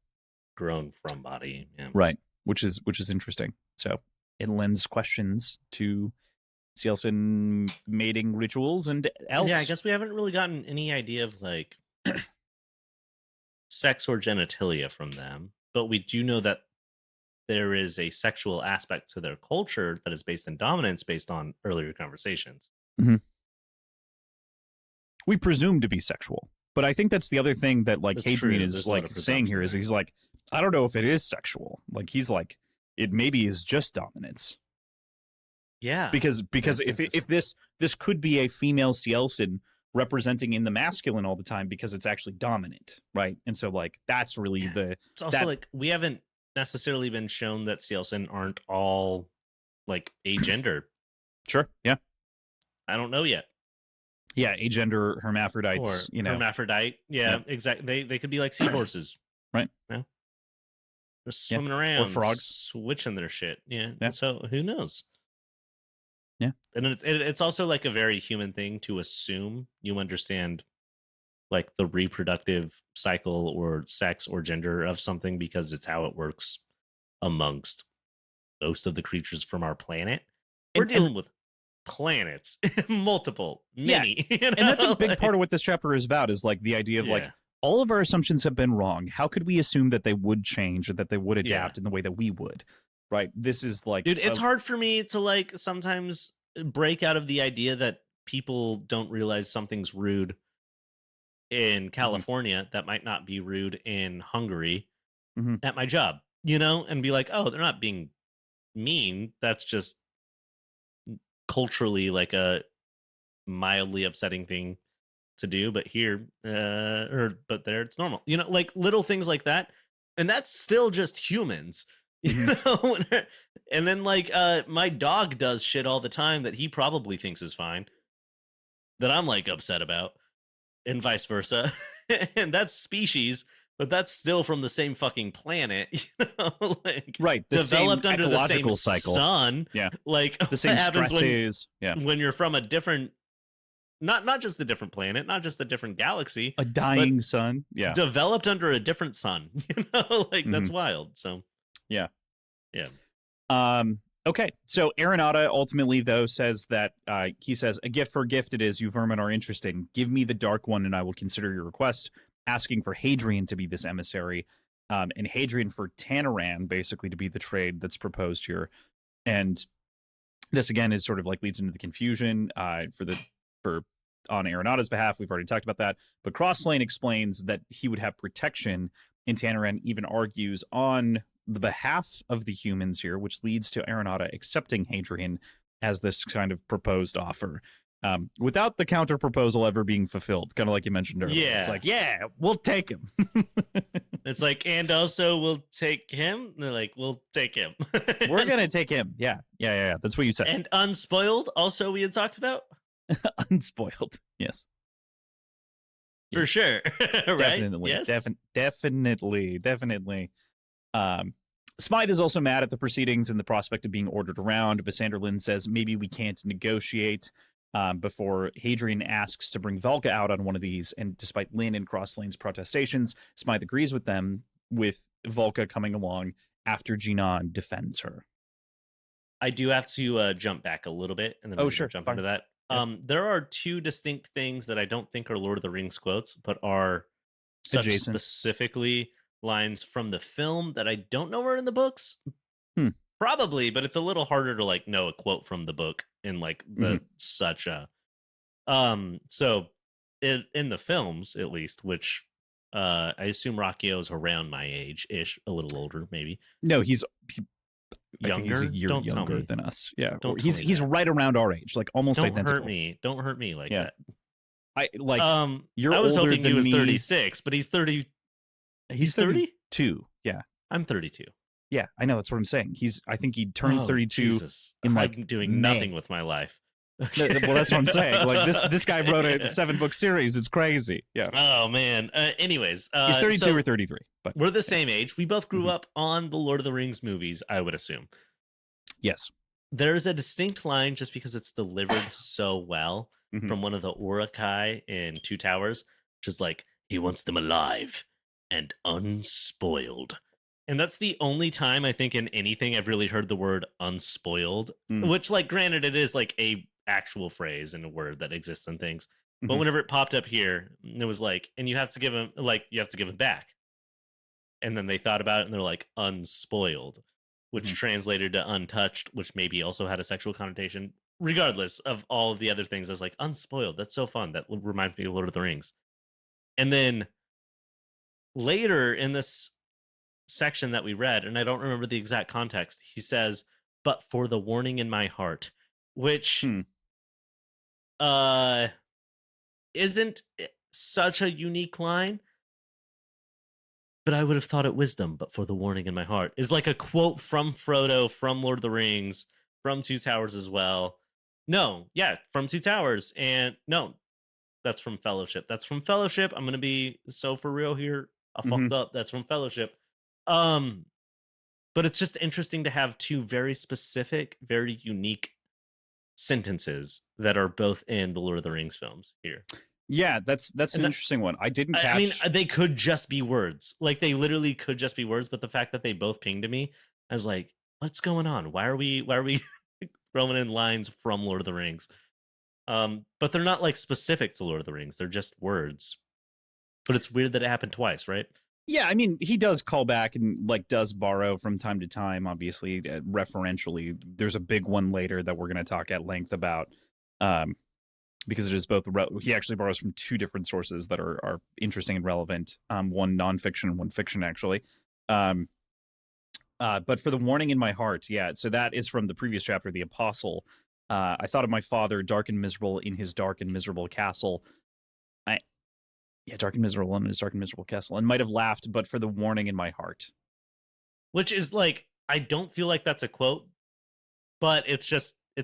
grown from body. Yeah. right, which is interesting. So it lends questions to Cielson mating rituals and else. Yeah, I guess we haven't really gotten any idea of like sex or genitalia from them, but we do know that there is a sexual aspect to their culture that is based in dominance based on earlier conversations. Mhm. We presume to be sexual, but I think that's the other thing that like That's Hadrian true. is There's a lot like of saying presumption here is there. he's like, I don't know if it is sexual. Like he's like, it maybe is just dominance. Yeah. Because That's if interesting. this could be a female Cielson representing in the masculine all the time because it's actually dominant, right? And so like that's really Yeah. the It's also that like we haven't necessarily been shown that Cielson aren't all like agender. sure, yeah. I don't know yet. Yeah, agender Or hermaphrodites, hermaphrodite. Yeah. Yeah, exactly. They could be like seahorses. right? Yeah. Just Yeah. swimming around, frogs. switching their shit. Yeah. Yeah. So who knows? Yeah. And it's also like a very human thing to assume you understand like the reproductive cycle or sex or gender of something because it's how it works amongst most of the creatures from our planet. We're And dealing with planets, multiple, Yeah, many. and that's a big part of what this chapter is about, is like the idea of like, Yeah. all of our assumptions have been wrong. How could we assume that they would change or that they would Yeah. adapt in the way that we would? Right. This is like Dude, it's hard for me to like sometimes break out of the idea that people don't realize something's rude in Mhm, California that might not be rude in Hungary mhm. at my job, you know, and be like, oh, they're not being mean. That's just culturally like a mildly upsetting thing to do. But here, but there, it's normal, you know, like little things like that. And that's still just humans, you Mhm. know? And then like my dog does shit all the time that he probably thinks is fine that I'm like upset about, and vice versa. And that's species, but that's still from the same fucking planet, you know, like Right. The same developed under the same ecological cycle. sun. Yeah. Like The what same happens stresses. Yeah. when you're from a different, not just a different planet, not just a different galaxy, A but dying sun. Yeah. developed under a different sun. You know, like Hmm. that's wild. So Yeah. yeah. Okay. So Arenata ultimately, though, says that he says, "A gift for a gift it is, you vermin are interesting. Give me the dark one and I will consider your request," asking for Hadrian to be this emissary, and Hadrian for Tanaran, basically, to be the trade that's proposed here. And this again is sort of like leads into the confusion for on Arenata's behalf. We've already talked about that, but Crosslane explains that he would have protection, and Tanaran even argues on the behalf of the humans here, which leads to Arenata accepting Hadrian as this kind of proposed offer. Without the counter proposal ever being fulfilled, kind of like you mentioned earlier. It's Yeah. like, yeah, we'll take him. It's like, and also we'll take him. And they're like, we'll take him. We're gonna take him. Yeah, yeah, yeah, yeah. That's what you said. And unspoiled, also we had talked about. Unspoiled. Yes. For Yes. sure. Right? Definitely. Yes. Definitely. Smythe is also mad at the proceedings and the prospect of being ordered around, but Sanderlin says maybe we can't negotiate, before Hadrian asks to bring Velka out on one of these. And despite Lynn and Crosslane's protestations, Smythe agrees with them, with Volka coming along after Jinan defends her. I do have to jump back a little bit and then Oh, sure. jump Fine. into that. Yeah. There are two distinct things that I don't think are Lord of the Rings quotes, but are such Adjacent. specifically lines from the film that I don't know are in the books. Hmm. Probably, but it's a little harder to like know a quote from the book in like the such a so in the films at least, which I assume Rocchio is around my age ish, a little older maybe. No, I think he's Younger? a year Don't tell younger me. than us. Yeah. Don't tell he's me he's that. right around our age, like almost Don't identical. hurt me. Don't hurt me like Yeah. that. I like you're I was older hoping he than was me. 36, but he's 30. He's 30? 32. Yeah. I'm 32. Yeah, I know, that's what I'm saying. I think he turns 32 Jesus. in like I'm doing May. nothing with my life. Well, that's what I'm saying. Like this guy wrote a 7-book series. It's crazy. Yeah. Oh man. Anyways, He's 32 so or 33, but we're the same age. We both grew Mhm. up on the Lord of the Rings movies, I would assume. yes. There's a distinct line just because it's delivered so well Mhm. from one of the Urukai in Two Towers, which is like, he wants them alive and unspoiled. And that's the only time I think in anything I've really heard the word unspoiled, Mm. which like granted it is like a actual phrase and a word that exists in things. But Mhm. whenever it popped up here, it was like, and you have to give him back. And then they thought about it and they're like unspoiled, which Mhm. translated to untouched, which maybe also had a sexual connotation. Regardless of all of the other things, I was like, unspoiled. That's so fun. That reminds me of Lord of the Rings. And then later in this section that we read, and I don't remember the exact context, he says, but for the warning in my heart, which Hmm. isn't such a unique line. But I would have thought it wisdom, but for the warning in my heart is like a quote from Frodo from Lord of the Rings, from Two Towers as well. No, yeah, from Two Towers. And no, that's from Fellowship. That's from Fellowship. I'm gonna be so for real here. I fucked Mhm. up. That's from Fellowship. Um, but it's just interesting to have two very specific, very unique sentences that are both in the Lord of the Rings films here. Yeah, that's an And interesting one. I didn't catch. I mean, they could just be words. Like they literally could just be words, but the fact that they both pinged to me, I was like, what's going on? Why are we throwing in lines from Lord of the Rings. But they're not like specific to Lord of the Rings. They're just words. But it's weird that it happened twice, right? Yeah, I mean, he does call back and like does borrow from time to time, obviously, referentially. There's a big one later that we're going to talk at length about, because it is both. He actually borrows from two different sources that are interesting and relevant. One nonfiction and one fiction, actually. But for the warning in my heart, yeah. So that is from the previous chapter, the Apostle. I thought of my father, dark and miserable in his dark and miserable castle. Yeah, dark and miserable in his dark and miserable castle, and might have laughed, but for the warning in my heart. Which is like, I don't feel like that's a quote, but it's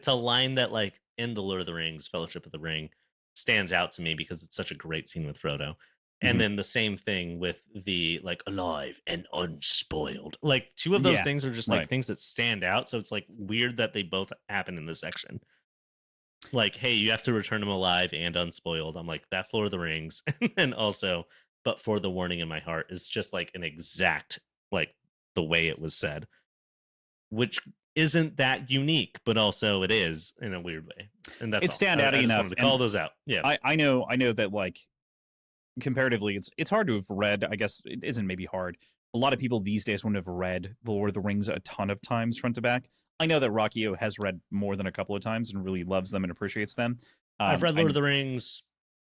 a line that like in the Lord of the Rings, Fellowship of the Ring, stands out to me because it's such a great scene with Frodo. And then the same thing with the like alive and unspoiled. Like two of those things are just like things that stand out. So it's like weird that they both happen in this section. Like, hey, you have to return him alive and unspoiled. I'm like, that's Lord of the Rings. And also, but for the warning in my heart is just like an exact, like the way it was said, which isn't that unique, but also it is in a weird way. And that's it's all. I just enough. wanted to call those out. Yeah. I know that like comparatively, it's hard to have read. I guess it isn't maybe hard. A lot of people these days wouldn't have read The Lord of the Rings a ton of times front to back. I know that Rockio has read more than a couple of times and really loves them and appreciates them. I've read Lord of the Rings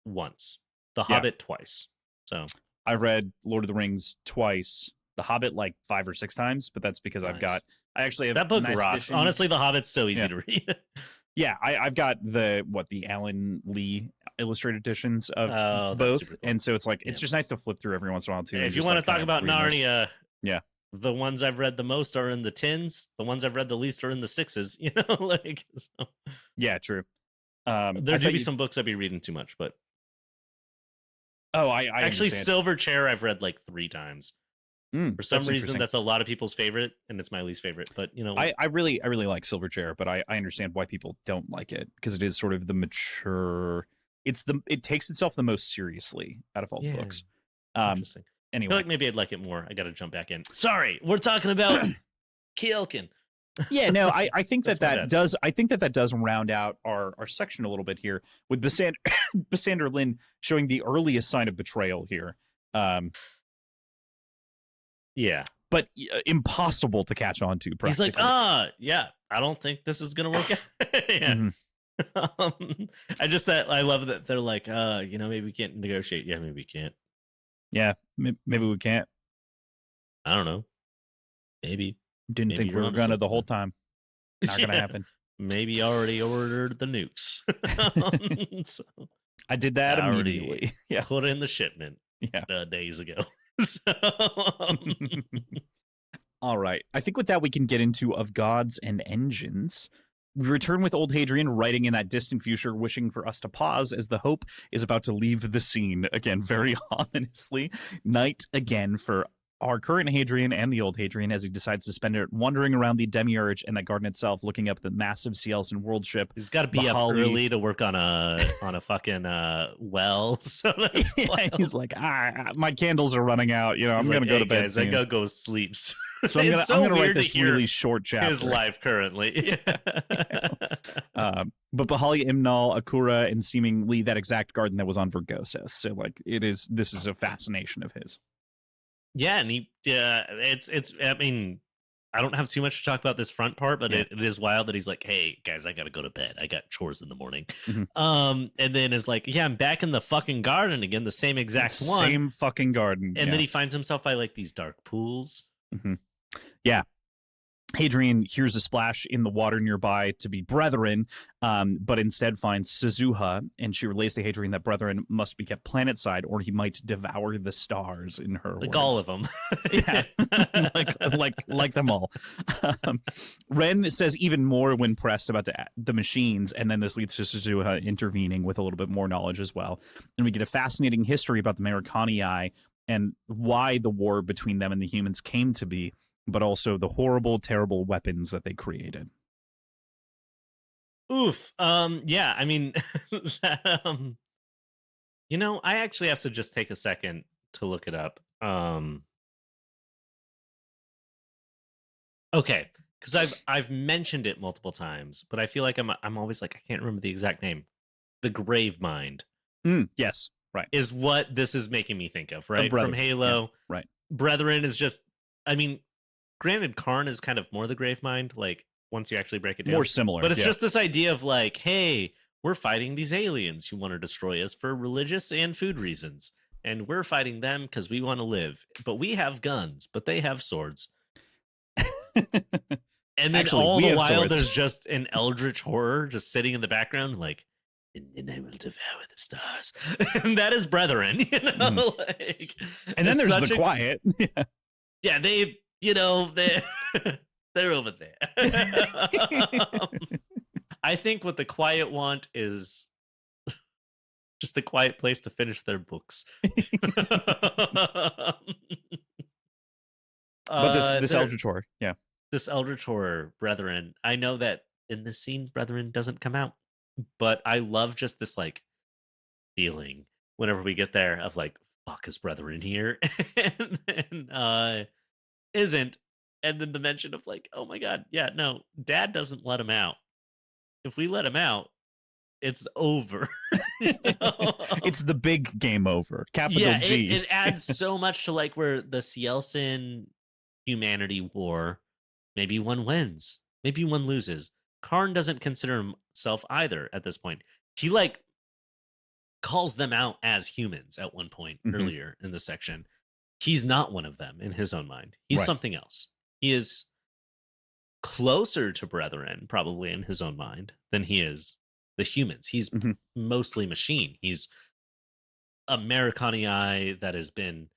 once, The Hobbit twice. So I've read Lord of the Rings twice, The Hobbit like 5 or 6 times, but that's because I actually have that book nice rocks. editions. Honestly, The Hobbit's so easy to read. Yeah, I've got the Alan Lee illustrated editions of both, cool. And so it's like it's just nice to flip through every once in a while too. If you want to talk about Narnia, yeah, the ones I've read the most are in the 10s. The ones I've read the least are in the 6s. You know, like so. Yeah, true. There'd be some books I'd be reading too much, but I actually understand. Silver Chair I've read like 3 times. For some reason, that's a lot of people's favorite, and it's my least favorite. But you know, I really like Silver Chair, but I understand why people don't like it because it is sort of the mature. It takes itself the most seriously out of all the books. Interesting. Anyway, I feel like maybe I'd like it more. I got to jump back in. Sorry, we're talking about Kielkin. Yeah, no, I think that does. I think that does round out our section a little bit here with Basander Lin showing the earliest sign of betrayal here. Yeah. But impossible to catch on to. He's like, yeah, I don't think this is gonna work out. Yeah. I love that they're like, maybe we can't negotiate. Yeah, maybe we can't. Yeah, maybe we can't. I don't know. Maybe didn't think we were gonna the whole time. Not gonna happen. Maybe already ordered the nukes. So, I did that immediately. Yeah, put in the shipment. Yeah, days ago. So, all right. I think with that we can get into Of Gods and Engines. We return with old Hadrian writing in that distant future, wishing for us to pause as the Hope is about to leave the scene. Again, very ominously. Night again for our current Hadrian and the old Hadrian as he decides to spend it wandering around the Demiurge and that garden itself, looking up the massive Cielson world ship. He's got to be up early to work on a fucking well. So that's he's like, my candles are running out. You know, I'm gonna go to bed. Guys, I gotta go sleep. So I'm gonna write this really short chapter. His life currently. But Bahalia Imnal, Akura, and seemingly that exact garden that was on Vergosis. So like this is a fascination of his. Yeah, and he it's I mean, I don't have too much to talk about this front part, but it is wild that he's like, hey guys, I gotta go to bed. I got chores in the morning. And then is like, yeah, I'm back in the fucking garden again, the same exact one. Same fucking garden. And then he finds himself by like these dark pools. Yeah. Hadrian hears a splash in the water nearby to be brethren, but instead finds Suzuha, and she relays to Hadrian that brethren must be kept planet-side or he might devour the stars, in her words. All of them. Yeah, like them all. Ren says even more when pressed about the machines, and then this leads to Suzuha intervening with a little bit more knowledge as well. And we get a fascinating history about the Americanii and why the war between them and the humans came to be, but also the horrible, terrible weapons that they created. Oof. Yeah, I mean, I actually have to just take a second to look it up. Okay, because I've mentioned it multiple times, but I feel like I'm always like I can't remember the exact name. The Grave Mind Yes, right. is what this is making me think of, A right? From brethren. Yeah, Halo, right. Brethren is just, I mean, granted, Karn is kind of more the Grave Mind, like once you actually break it More down, similar. but it's Yeah. just this idea of like, hey, we're fighting these aliens who want to destroy us for religious and food reasons, and we're fighting them because we want to live, but we have guns, but they have swords. And then Actually, all we the have while, swords. there's just an eldritch horror just sitting in the background, like, and then I will devour the stars. And that is Brethren, you know? Like, And then it's there's the such a quiet. Yeah. yeah, they, you know, they're over there. I think what the quiet want is just a quiet place to finish their books. But this There, Eldritch Horror, yeah. this Eldritch Horror, Brethren. I know that in this scene, Brethren doesn't come out, but I love just this like feeling whenever we get there of like, fuck, is Brethren here? And then isn't. And then the mention of like, oh my god, yeah, no, Dad doesn't let him out. If we let him out, it's over. You know? It's the big game over. Capital Yeah, G. it adds so much to like where the Cielson humanity war, maybe one wins, maybe one loses. Karn doesn't consider himself either at this point. He like calls them out as humans at one point Mhm. earlier in the section. He's not one of them in his own mind. He's Right. something else. He is closer to Brethren, probably in his own mind, than he is the humans. He's Mhm. mostly machine. He's Americani that has been,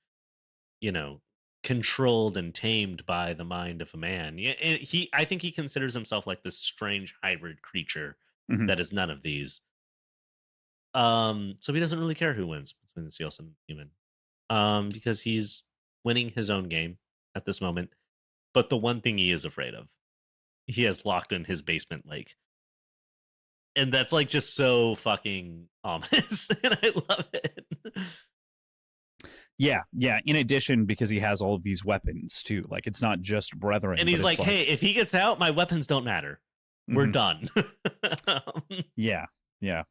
you know, controlled and tamed by the mind of a man. Yeah, and I think he considers himself like this strange hybrid creature Mhm. that is none of these. So he doesn't really care who wins between the Seals and the human. Because he's winning his own game at this moment. But the one thing he is afraid of, he has locked in his basement lake. And that's like just so fucking ominous. And I love it. Yeah, yeah. In addition, because he has all of these weapons too. Like it's not just brethren, And but he's it's like, hey, like, if he gets out, my weapons don't matter. We're mhm. done. Yeah, yeah.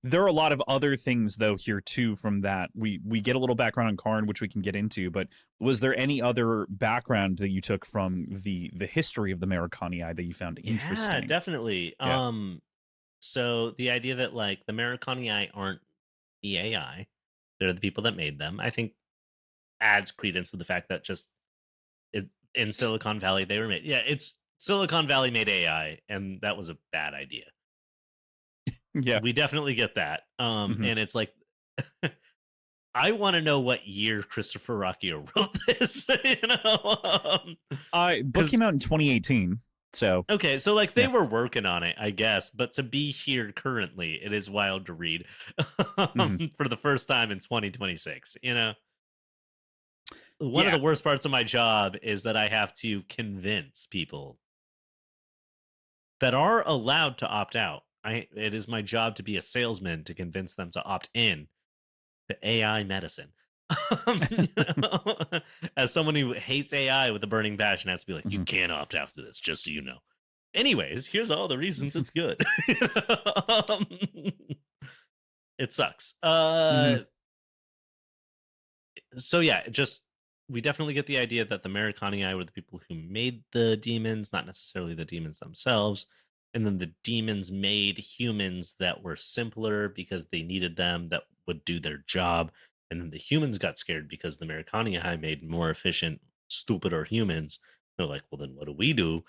There are a lot of other things though here too from that. We get a little background on Karn, which we can get into, but was there any other background that you took from the history of the Americanii that you found Yeah, interesting? definitely. Yeah. So the idea that like the Americanii aren't the AI, they're the people that made them, I think adds credence to the fact that just it, in Silicon Valley they were made. Yeah, it's Silicon Valley made AI, and that was a bad idea. Yeah. We definitely get that. Mhm. And it's like I want to know what year Christopher Rocchio wrote this, you know? Book Because came out in 2018. So, okay, so like they yeah. were working on it, I guess, but to be here currently, it is wild to read Mhm. for the first time in 2026. You know, one of Yeah. the worst parts of my job is that I have to convince people that are allowed to opt out. It is my job to be a salesman to convince them to opt in to AI medicine. You know? As someone who hates AI with a burning passion, I have to be like, you Mhm. can't opt out to this, just so you know. Anyways, here's all the reasons it's good. Um, it sucks. Mhm. So yeah, just we definitely get the idea that the Americanii were the people who made the demons, not necessarily the demons themselves. And then the demons made humans that were simpler because they needed them that would do their job. And then the humans got scared because the Americanii made more efficient, stupider humans. They're like, well, then what do we do?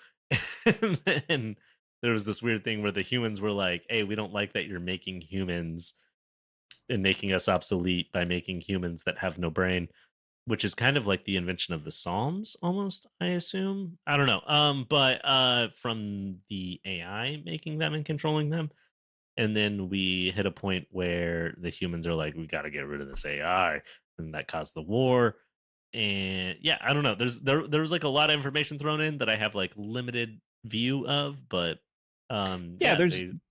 And then there was this weird thing where the humans were like, hey, we don't like that you're making humans and making us obsolete by making humans that have no brain, which is kind of like the invention of the Psalms almost, I assume. I don't know. But from the AI making them and controlling them. And then we hit a point where the humans are like, we got to get rid of this AI. And that caused the war. And yeah, I don't know. There was like a lot of information thrown in that I have like limited view of, but Yeah, yeah,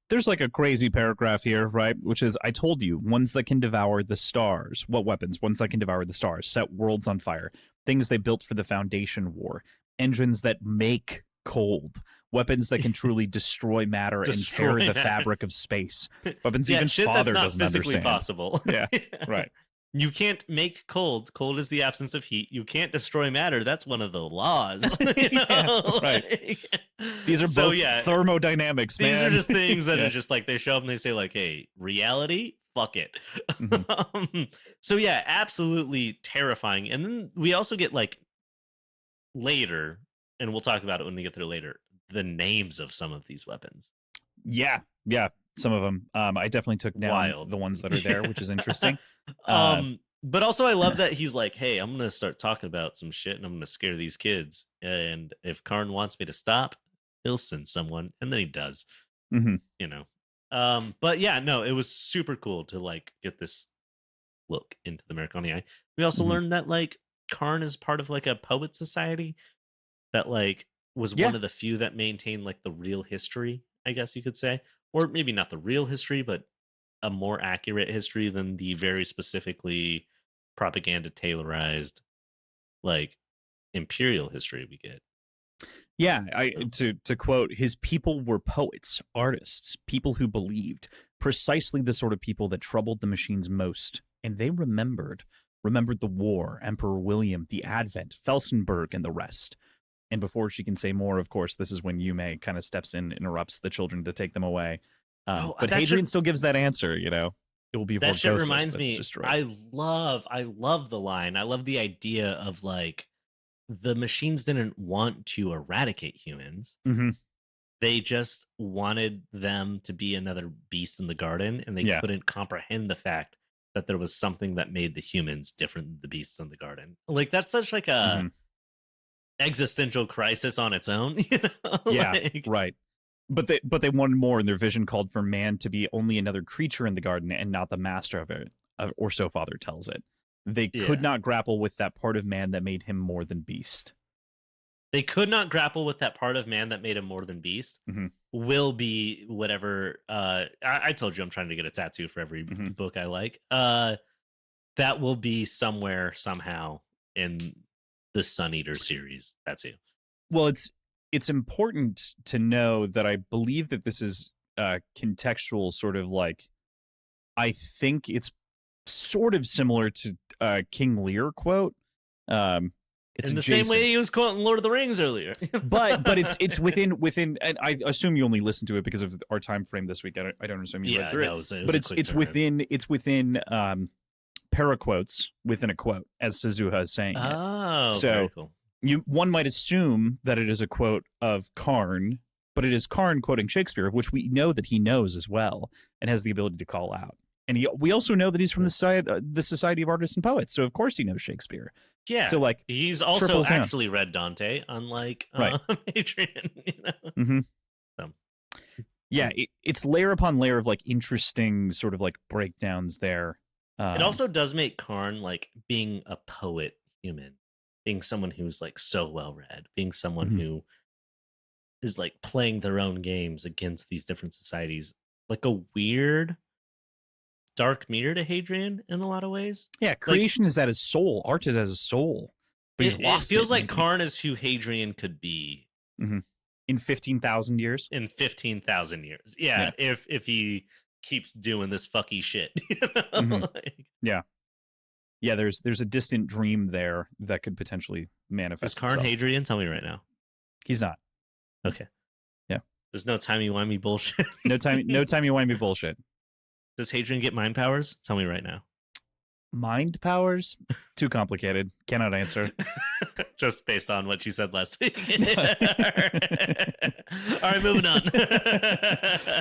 there's like a crazy paragraph here, right? Which is, I told you, ones that can devour the stars. What weapons? Ones that can devour the stars, set worlds on fire, things they built for the Foundation War, engines that make cold. Weapons that can truly destroy matter and tear the fabric of space. Weapons even shit Father that's not doesn't physically understand. possible. Yeah, right. You can't make cold. Cold is the absence of heat. You can't destroy matter. That's one of the laws. Yeah, right. These are both thermodynamics, man. These are just things that are just like, they show up and they say like, hey, reality, fuck it. So yeah, absolutely terrifying. And then we also get like later, and we'll talk about it when we get there later, the names of some of these weapons. Yeah, some of them. I definitely took down the ones that are there, which is interesting. But also I love that he's like, hey, I'm gonna start talking about some shit and I'm gonna scare these kids, and if Karn wants me to stop, he'll send someone, and then he does. You know. But yeah, no, it was super cool to like get this look into the Americani. We also learned that like Karn is part of like a poet society that like was one of the few that maintained like the real history, I guess you could say. Or maybe not the real history, but a more accurate history than the very specifically propaganda tailorized like imperial history we get. Yeah, to quote, his people were poets, artists, people who believed, precisely the sort of people that troubled the machines most. And they remembered the war, Emperor William, the Advent, Felsenburg, and the rest. And before she can say more, of course, this is when Yume kind of steps in, interrupts the children to take them away. But Hadrian still gives that answer, you know. It will be that shit Vorgosus reminds me. Destroyed. I love the line. I love the idea of like the machines didn't want to eradicate humans. They just wanted them to be another beast in the garden, and they couldn't comprehend the fact that there was something that made the humans different than the beasts in the garden. Like that's such like a existential crisis on its own, you know? Yeah, right. But they wanted more, and their vision called for man to be only another creature in the garden and not the master of it, or so Father tells it. They could not grapple with that part of man that made him more than beast. They could not grapple with that part of man that made him more than beast. Will be whatever. I told you I'm trying to get a tattoo for every book I like. That will be somewhere, somehow in the Sun Eater series. That's you. Well, it's important to know that I believe that this is contextual, sort of like, I think it's sort of similar to King Lear quote. It's in the adjacent. Same way he was quoting Lord of the Rings earlier. but it's within, and I assume you only listened to it because of our time frame this week. I don't assume you read through it. But it's within paraquotes within a quote, as Suzuha is saying it. Oh, so very cool. One might assume that it is a quote of Karn, but it is Karn quoting Shakespeare, of which we know that he knows as well and has the ability to call out. And we also know that he's from the Society of Artists and Poets, so of course he knows Shakespeare. Yeah, so like he's also actually read Dante, unlike Hadrian. You know? So. Yeah, it's layer upon layer of like interesting sort of like breakdowns there. It also does make Karn like being a poet human, being someone who's like so well read, being someone who is like playing their own games against these different societies, like a weird dark mirror to Hadrian in a lot of ways. Yeah, creation is at his soul, art is at his soul, but he's lost. It feels like Karn is who Hadrian could be in 15,000 years. In 15,000 years, yeah. If he keeps doing this fucky shit, you know? Like, yeah. There's a distant dream there that could potentially manifest. Is Karn Hadrian? Tell me right now. He's not. Okay. Yeah. There's no timey-wimey bullshit. No timey-wimey bullshit. Does Hadrian get mind powers? Tell me right now. Mind powers? Too complicated. Cannot answer. Just based on what you said last week. All right, moving on.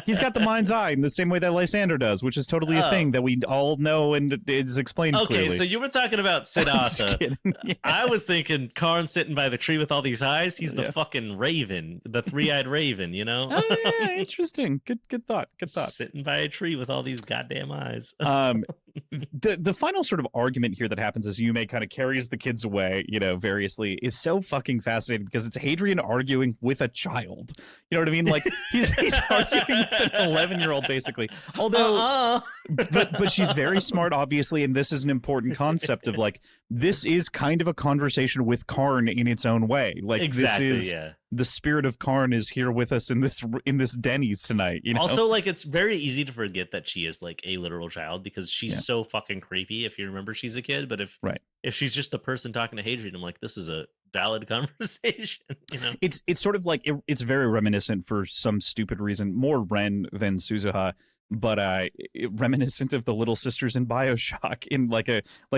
He's got the mind's eye in the same way that Lysander does, which is totally a thing that we all know and is explained clearly. Okay, so you were talking about Siddhartha. Yeah. I was thinking Karn sitting by the tree with all these eyes. He's the fucking raven, the three-eyed raven, you know? Oh, yeah, interesting. Good thought. Sitting by a tree with all these goddamn eyes. The final sort of argument here that happens as Yume kind of carries the kids away, you know, variously, is so fucking fascinating because it's Hadrian arguing with a child. You know what I mean? Like he's arguing with an 11-year-old basically. Although, but she's very smart, obviously, and this is an important concept of like this is kind of a conversation with Karn in its own way. Like Exactly, this is yeah. the spirit of Karn is here with us in this Denny's tonight. You know, Also, like, it's very easy to forget that she is like a literal child because she's Yeah. so fucking creepy if you remember she's a kid. But right? if she's just a person talking to Hadrian, I'm like, this is a valid conversation, you know? It's sort of like it's very reminiscent for some stupid reason, more Ren than Suzuha, but reminiscent of the little sisters in BioShock in like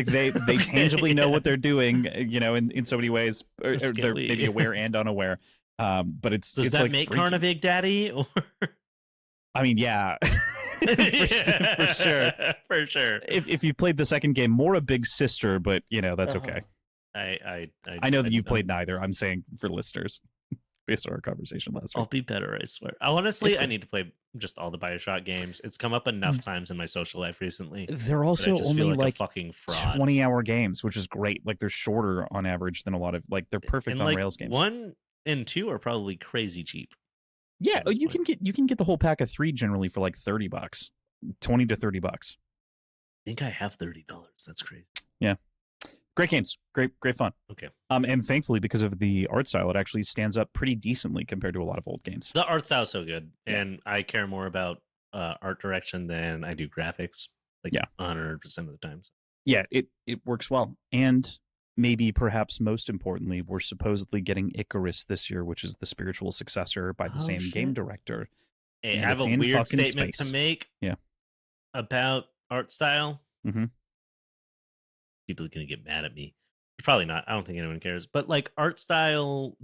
they tangibly know what they're doing, you know, in so many ways, or they're maybe aware and unaware. But Does it's that like make freaky. Karn a big daddy? Or I mean, yeah, for sure. For sure. If you played the second game, more a big sister, but you know that's okay. I know that you've played neither. I'm saying for listeners, based on our conversation last week. I'll be better, I swear. Honestly, I need to play just all the BioShock games. It's come up enough times in my social life recently. They're also only like fucking fraud. 20-hour games, which is great. Like they're shorter on average than a lot of they're perfect on Rails games. 1 and 2 are probably crazy cheap. Yeah, you can get the whole pack of 3 generally for like $30, $20 to $30. I think I have $30. That's crazy. Yeah. Great games, great fun. Okay. And thankfully, because of the art style, it actually stands up pretty decently compared to a lot of old games. The art style's so good, and I care more about art direction than I do graphics. Like 100% of the times. Yeah, it works well, and maybe perhaps most importantly, we're supposedly getting Icarus this year, which is the spiritual successor by the same game director. Hey, I have a weird statement to make. Yeah. About art style. Mm-hmm. People are gonna get mad at me. Probably not. I don't think anyone cares. But like art style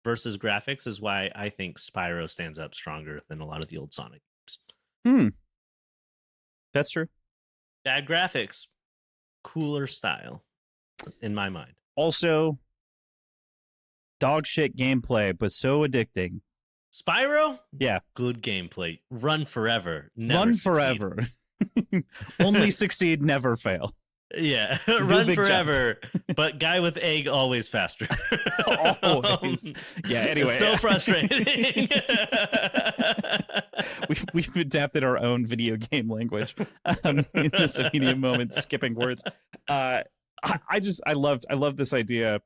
versus graphics is why I think Spyro stands up stronger than a lot of the old Sonic games. That's true. Bad graphics, cooler style, in my mind. Also, dog shit gameplay, but so addicting. Spyro? Yeah. Good gameplay. Run forever. Never Run succeed. forever. Only succeed, never fail. Yeah, run forever, but guy with egg always faster. Always. Yeah, anyway. It's so frustrating. We've adapted our own video game language in this immediate moment, skipping words. I love this idea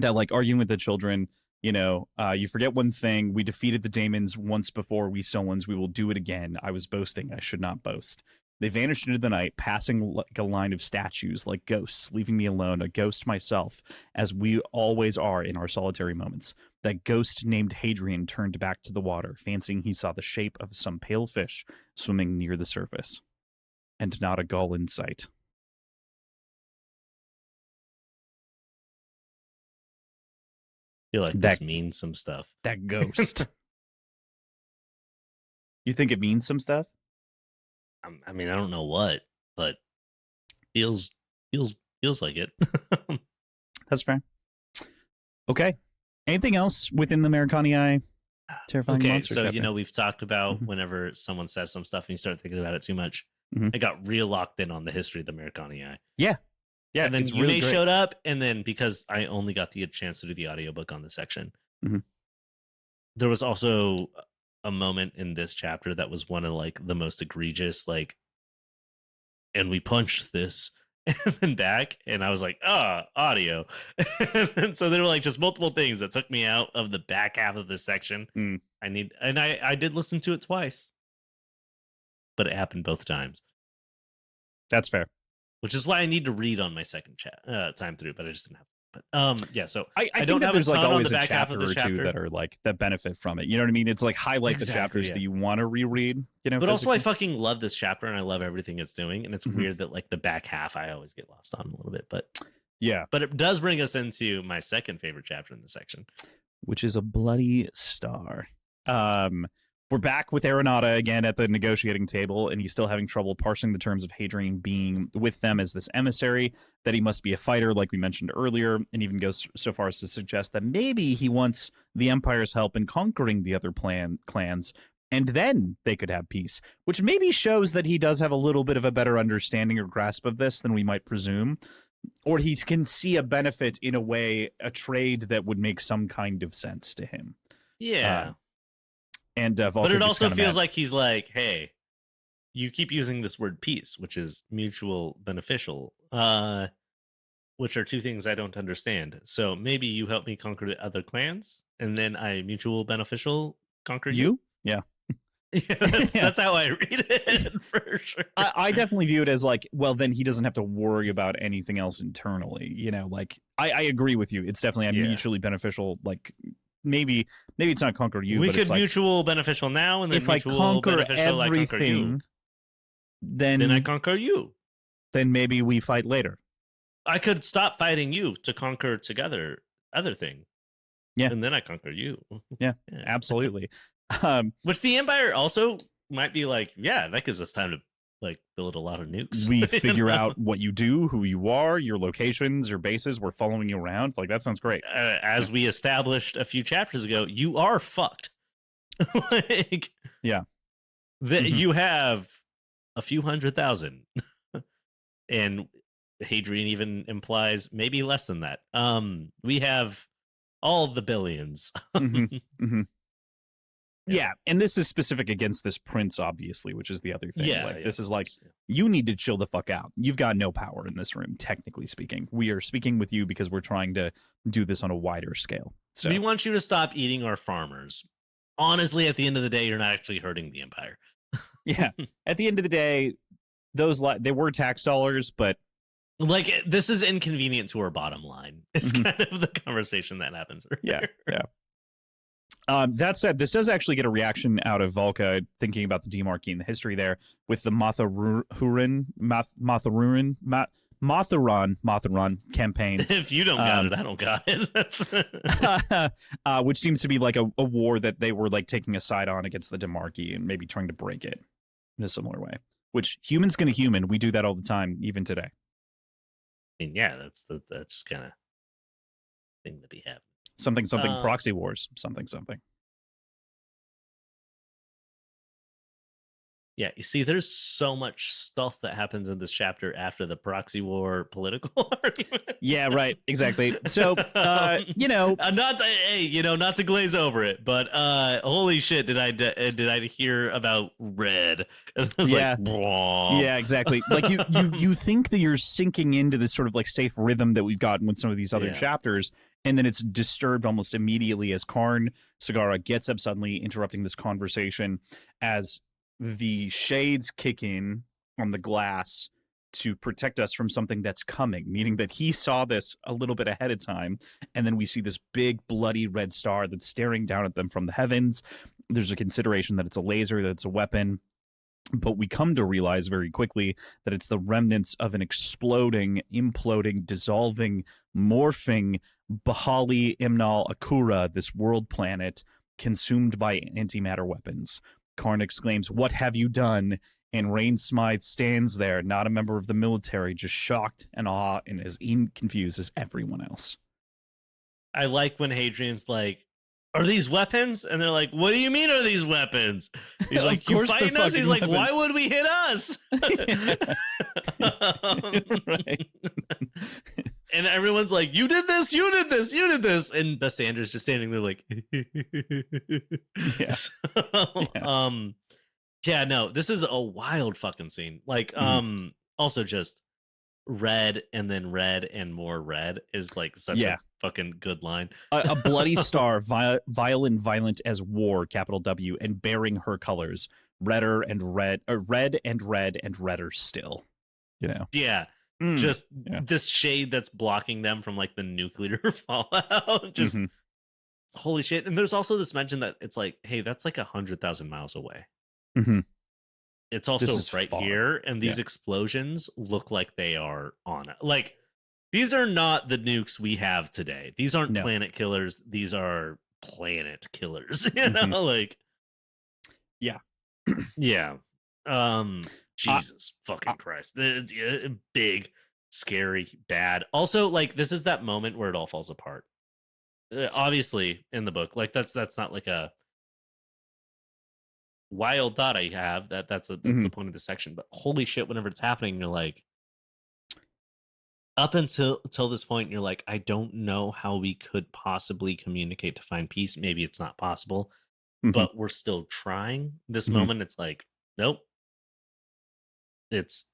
that like arguing with the children, you know, you forget one thing. We defeated the daemons once before, we Solons. We will do it again. I was boasting. I should not boast. They vanished into the night, passing like a line of statues, like ghosts, leaving me alone, a ghost myself, as we always are in our solitary moments. That ghost named Hadrian turned back to the water, fancying he saw the shape of some pale fish swimming near the surface, and not a gull in sight. I feel like this means some stuff. That ghost. You think it means some stuff? I mean, I don't know what, but feels like it. That's fair. Okay. Anything else within the Americanii terrifying monster so chapter? You know, we've talked about whenever someone says some stuff and you start thinking about it too much. I got real locked in on the history of the Americanii. Yeah. And then you really showed up, and then because I only got the chance to do the audiobook on this section, there was also a moment in this chapter that was one of like the most egregious, like, and we punched this and then back, and I was like, audio. And so there were like just multiple things that took me out of the back half of this section. I did listen to it twice, but it happened both times. That's fair. Which is why I need to read on my second time through, but I just didn't have. But yeah, so I don't think that have there's like always a a chapter or two that are like that benefit from it. You know what I mean? It's like highlight the chapters that you want to reread. You know, but also I fucking love this chapter and I love everything it's doing. And it's weird that like the back half I always get lost on a little bit, but yeah. But it does bring us into my second favorite chapter in the section, which is a bloody star. We're back with Arenata again at the negotiating table, and he's still having trouble parsing the terms of Hadrian being with them as this emissary, that he must be a fighter, like we mentioned earlier, and even goes so far as to suggest that maybe he wants the Empire's help in conquering the other clans, and then they could have peace, which maybe shows that he does have a little bit of a better understanding or grasp of this than we might presume, or he can see a benefit in a way, a trade that would make some kind of sense to him. Yeah. And but it also feels like he's like, hey, you keep using this word peace, which is mutual beneficial. which are two things I don't understand. So maybe you help me conquer the other clans, and then I mutual beneficial conquer you. You? Yeah. Yeah, Yeah. that's how I read it for sure. I definitely view it as like, well, then he doesn't have to worry about anything else internally. Like I agree with you. It's definitely a Yeah. mutually beneficial, like maybe it's not conquer you, We but it's could like mutual beneficial now, and then if I mutual conquer beneficial I conquer you. everything, Then I then conquer you. maybe we fight later. I could stop fighting you to conquer together other thing, Yeah. and then I conquer you. Yeah. Yeah. Absolutely. Which the Empire also might be like, yeah, that gives us time to like build a lot of nukes. We You figure know? out what you do, who you are, your locations, your bases. We're following you around. Like that sounds great. As we established a few chapters ago, you are fucked. Like, Yeah. Mhm. you have a few 100,000, and Hadrian even implies maybe less than that. We have all the billions. Mhm. Mhm. Yeah. Yeah, and this is specific against this prince, obviously, which is the other thing. Yeah, Like, yeah, this of is like, course. Yeah. you need to chill the fuck out. You've got no power in this room, technically speaking. We are speaking with you because we're trying to do this on a wider scale. So, We want you to stop eating our farmers. Honestly, at the end of the day, you're not actually hurting the Empire. yeah, at the end of the day, they were tax dollars, but Like, this is inconvenient to our bottom line. It's Mhm. kind of the conversation that happens. Yeah, yeah. That said, this does actually get a reaction out of Volca thinking about the demarchy and the history there with the Mathuran campaigns. If you don't got it, I don't got it. Which seems to be like a war that they were like taking a side on against the demarchy and maybe trying to break it in a similar way. Which humans gonna human, we do that all the time, even today. I mean, yeah, that's kind of thing that we have. Something proxy wars, something. Yeah, you see, there's so much stuff that happens in this chapter after the proxy war political argument. Yeah, right, exactly. So, not to, hey, not to glaze over it, but holy shit, did I hear about red? And I was yeah, like, Blom. yeah, exactly. Like you think that you're sinking into this sort of like safe rhythm that we've gotten with some of these other Yeah. chapters, and then it's disturbed almost immediately as Karn Sagara gets up suddenly, interrupting this conversation as the shades kick in on the glass to protect us from something that's coming, meaning that he saw this a little bit ahead of time. And then we see this big bloody red star that's staring down at them from the heavens. There's a consideration that it's a laser, that it's a weapon. But we come to realize very quickly that it's the remnants of an exploding, imploding, dissolving, morphing Bahali Imnal Akura, this world planet, consumed by antimatter weapons. Karn exclaims, "What have you done?" And Rain Smythe stands there, not a member of the military, just shocked and awe and as confused as everyone else. I like when Hadrian's like, "Are these weapons?" And they're like, "What do you mean are these weapons?" He's like, "You fighting us?" He's like, "Why would we hit us?" Right. And everyone's like, "You did this, you did this, you did this," and Bassandra's just standing there like, Yeah. So, Yeah. yeah, no, this is a wild fucking scene. Like, also just red and then red and more red is like such a fucking good line. A bloody star, violent as war, capital W, and bearing her colors, redder and red, red and red and redder still. Yeah. Just this shade that's blocking them from like the nuclear fallout. Just holy shit. And there's also this mention that it's like, hey, that's like 100,000 miles away. It's also right far. here, and these explosions look like they are on it. Like, these are not the nukes we have today. These aren't planet killers. These are planet killers. You know, like, yeah. Yeah. Jesus fucking Christ. Big, scary, bad. Also, like, this is that moment where it all falls apart. Obviously, in the book, like that's not like a wild thought I have. That's the point of the section. But holy shit, whenever it's happening, you're like, up until this point, you're like, I don't know how we could possibly communicate to find peace. Maybe it's not possible, but we're still trying. This moment, it's like, nope. It's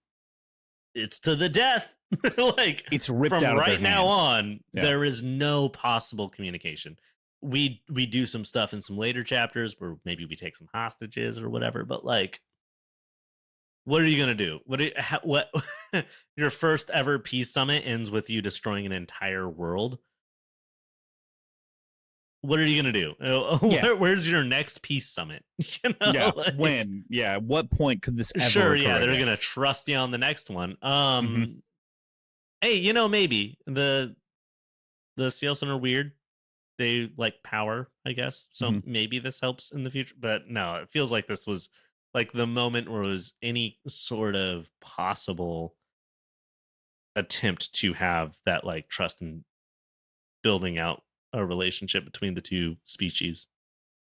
to the death. Like It's ripped from out of their right now hands. on, Yeah. there is no possible communication. We do some stuff in some later chapters where maybe we take some hostages or whatever, but like, what are you gonna do? What your first ever peace summit ends with you destroying an entire world? What are you gonna do? Yeah. Where's your next peace summit? You know, Yeah. like, When? Yeah. At what point could this ever sure, occur yeah, they're again? gonna trust you on the next one. Hmm. Hey, you know, maybe the Sealson are weird. They like power, I guess. So Hmm. maybe this helps in the future. But no, it feels like this was like the moment where it was any sort of possible attempt to have that like trust and building out a relationship between the two species.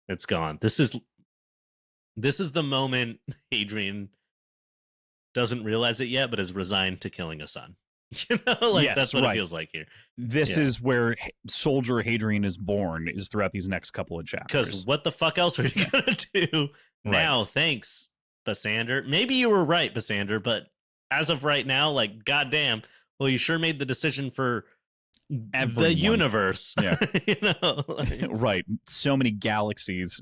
It's gone. This is the moment Hadrian doesn't realize it yet, but is resigned to killing a son. You know, like Yes. that's what it Right. feels like here. This Yeah. is where Soldier Hadrian is born, is throughout these next couple of Because chapters. what the fuck else are you gonna do Right. now? Thanks, Basander. Maybe you were right, Basander, but as of right now, like, goddamn, well, you sure made the decision for the Everyone. universe. Yeah. You know, like, Right. So many galaxies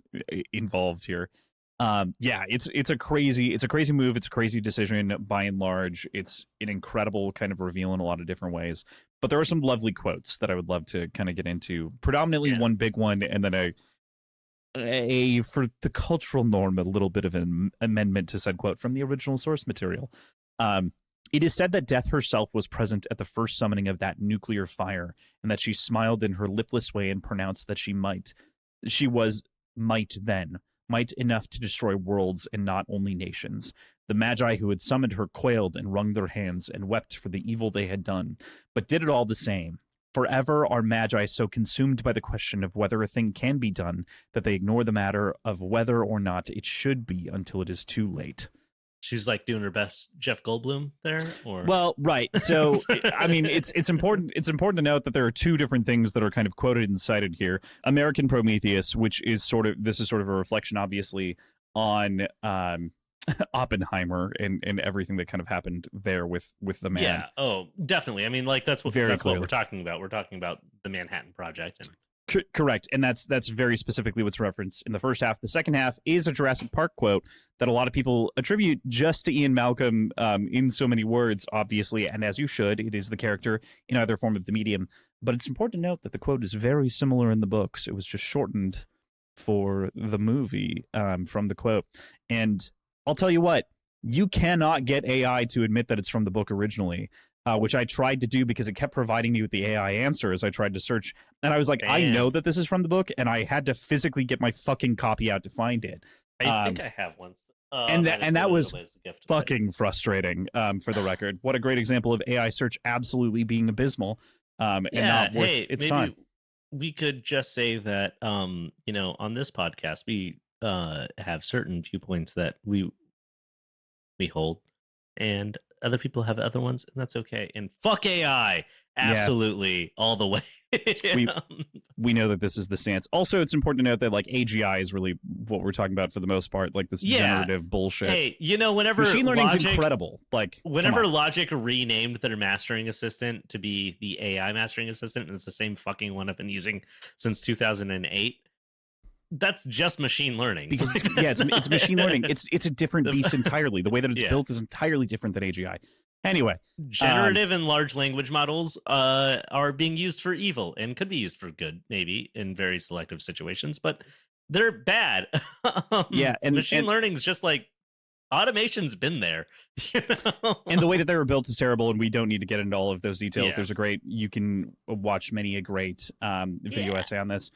involved here. Yeah, it's a crazy move. It's a crazy decision by and large. It's an incredible kind of reveal in a lot of different ways. But there are some lovely quotes that I would love to kind of get into. Predominantly yeah. one big one, and then a for the cultural norm, a little bit of an amendment to said quote from the original source material. Um, it is said that Death herself was present at the first summoning of that nuclear fire, and that she smiled in her lipless way and pronounced that she was might then, might enough to destroy worlds and not only nations. The Magi who had summoned her quailed and wrung their hands and wept for the evil they had done, but did it all the same. Forever are Magi so consumed by the question of whether a thing can be done that they ignore the matter of whether or not it should be until it is too late. She's like doing her best Jeff Goldblum there, or Well, right. So, I mean, it's important. It's important to note that there are two different things that are kind of quoted and cited here. American Prometheus, which is sort of a reflection, obviously, on Oppenheimer and everything that kind of happened there with the man. yeah, oh, definitely. I mean, like that's what Very what clearly. we're talking about. We're talking about the Manhattan Project, and Correct, and that's very specifically what's referenced in the first half. The second half is a Jurassic Park quote that a lot of people attribute just to Ian Malcolm in so many words, obviously, and as you should, it is the character in either form of the medium. But it's important to note that the quote is very similar in the books. It was just shortened for the movie from the quote. And I'll tell you what, you cannot get AI to admit that it's from the book originally. Which I tried to do because it kept providing me with the AI answers. I tried to search, and I was like, I know that this is from the book, and I had to physically get my fucking copy out to find it. I think I have one. And that was fucking frustrating. For the record, what a great example of AI search absolutely being abysmal, and not worth its time. We could just say that, you know, on this podcast, we have certain viewpoints that we hold, and other people have other ones, and that's okay. And fuck AI, absolutely, all the way. We know that this is the stance. Also, it's important to note that like AGI is really what we're talking about for the most part, like this generative bullshit. Hey, you know, whenever machine learning's incredible, like whenever Logic renamed their mastering assistant to be the AI mastering assistant, and it's the same fucking one I've been using since 2008. That's just machine learning. Because it's machine learning. It's a different beast entirely. The way that it's built is entirely different than AGI. Anyway, generative and large language models are being used for evil and could be used for good, maybe in very selective situations, but they're bad. And machine learning is just like automation's been there. You know? And the way that they were built is terrible, and we don't need to get into all of those details. There's you can watch many a great video essay on this.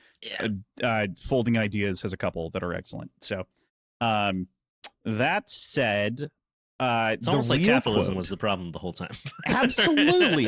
Folding Ideas has a couple that are excellent. So that said, it's almost like capitalism was the problem the whole time. Absolutely.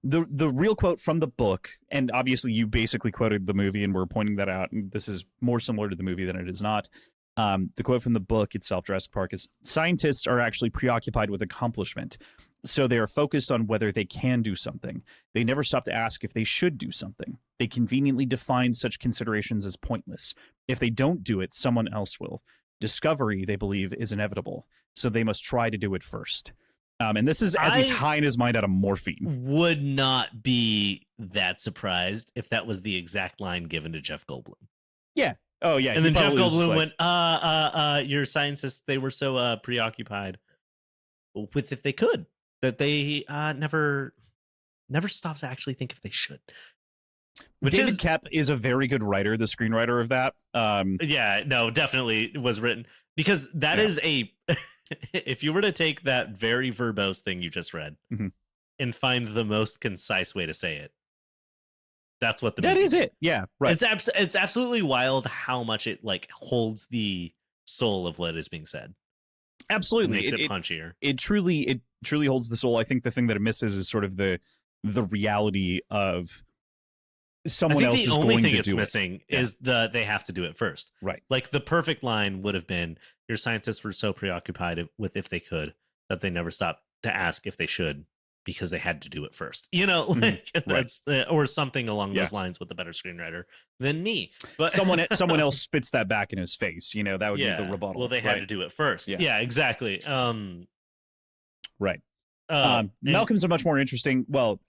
The real quote from the book, and obviously you basically quoted the movie, and we're pointing that out, and this is more similar to the movie than it is not. The quote from the book itself, Jurassic Park, is scientists are actually preoccupied with accomplishment. So they are focused on whether they can do something. They never stop to ask if they should do something. They conveniently define such considerations as pointless. If they don't do it, someone else will. Discovery, they believe, is inevitable. So they must try to do it first. And this is as he's I high in his mind out of morphine. would not be that surprised if that was the exact line given to Jeff Goldblum. Yeah. Oh yeah. And then Jeff probably was just Goldblum like, went, your scientists, they were so preoccupied with if they could that they never stopped to actually think if they should. Which David Koepp is a very good writer, the screenwriter of that. Yeah, no, definitely was written because that is a if you were to take that very verbose thing you just read Mhm. and find the most concise way to say it, that's what that is it. Yeah, right. It's absolutely wild how much it like holds the soul of what is being said. Absolutely, It makes it punchier. It truly holds the soul. I think the thing that it misses is sort of the reality of someone else is going to do it. The only thing it's missing is they have to do it first. Right. Like the perfect line would have been, your scientists were so preoccupied with if they could that they never stopped to ask if they should because they had to do it first. You know, like that's or something along those lines with a better screenwriter than me. But someone else spits that back in his face. You know, that would be the rebuttal. Well, they had to do it first. Yeah, exactly. Right. Malcolm's a much more interesting. Well,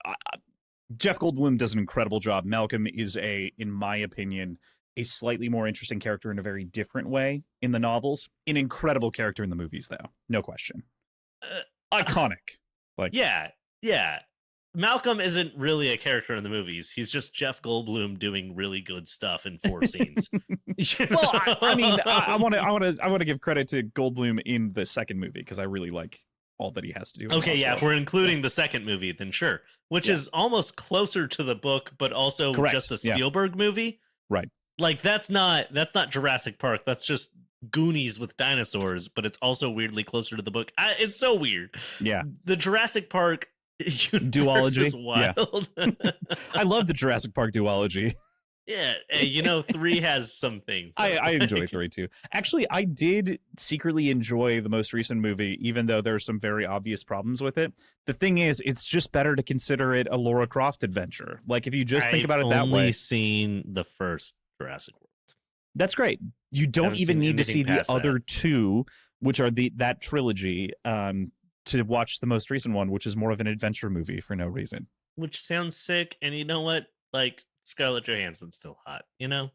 Jeff Goldblum does an incredible job. Malcolm is in my opinion, a slightly more interesting character in a very different way in the novels. An incredible character in the movies, though, no question. Iconic. Like, yeah. Malcolm isn't really a character in the movies. He's just Jeff Goldblum doing really good stuff in 4 scenes. Well, I mean, I want to give credit to Goldblum in the second movie because I really like all that he has to do. Okay, yeah, if we're including the second movie, then sure. Which is almost closer to the book, but also just a Spielberg movie. Right. Like that's not Jurassic Park. That's just Goonies with dinosaurs, but it's also weirdly closer to the book. It's so weird. Yeah. The Jurassic Park duology is wild. Yeah. I love the Jurassic Park duology. Yeah, 3 has some things. I enjoy 3 too. Actually, I did secretly enjoy the most recent movie, even though there are some very obvious problems with it. The thing is, it's just better to consider it a Lara Croft adventure. Like, if you just think about it that way. I've only seen the first Jurassic World. That's great. You don't even need to see the other 2, which are that trilogy, to watch the most recent one, which is more of an adventure movie for no reason. Which sounds sick, and you know what? Like, Scarlett Johansson's still hot, you know?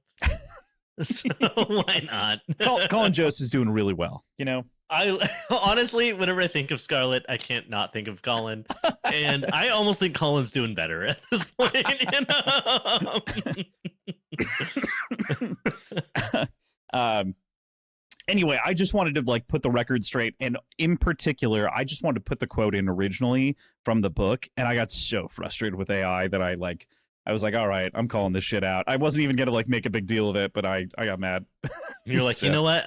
So why not? Colin Jost is doing really well, you know? I honestly, whenever I think of Scarlett, I can't not think of Colin. And I almost think Colin's doing better at this point, you know? Anyway, I just wanted to put the record straight, and in particular, I just wanted to put the quote in originally from the book, and I got so frustrated with AI that I was like, all right, I'm calling this shit out. I wasn't even gonna make a big deal of it, but I got mad. You're like, you know what?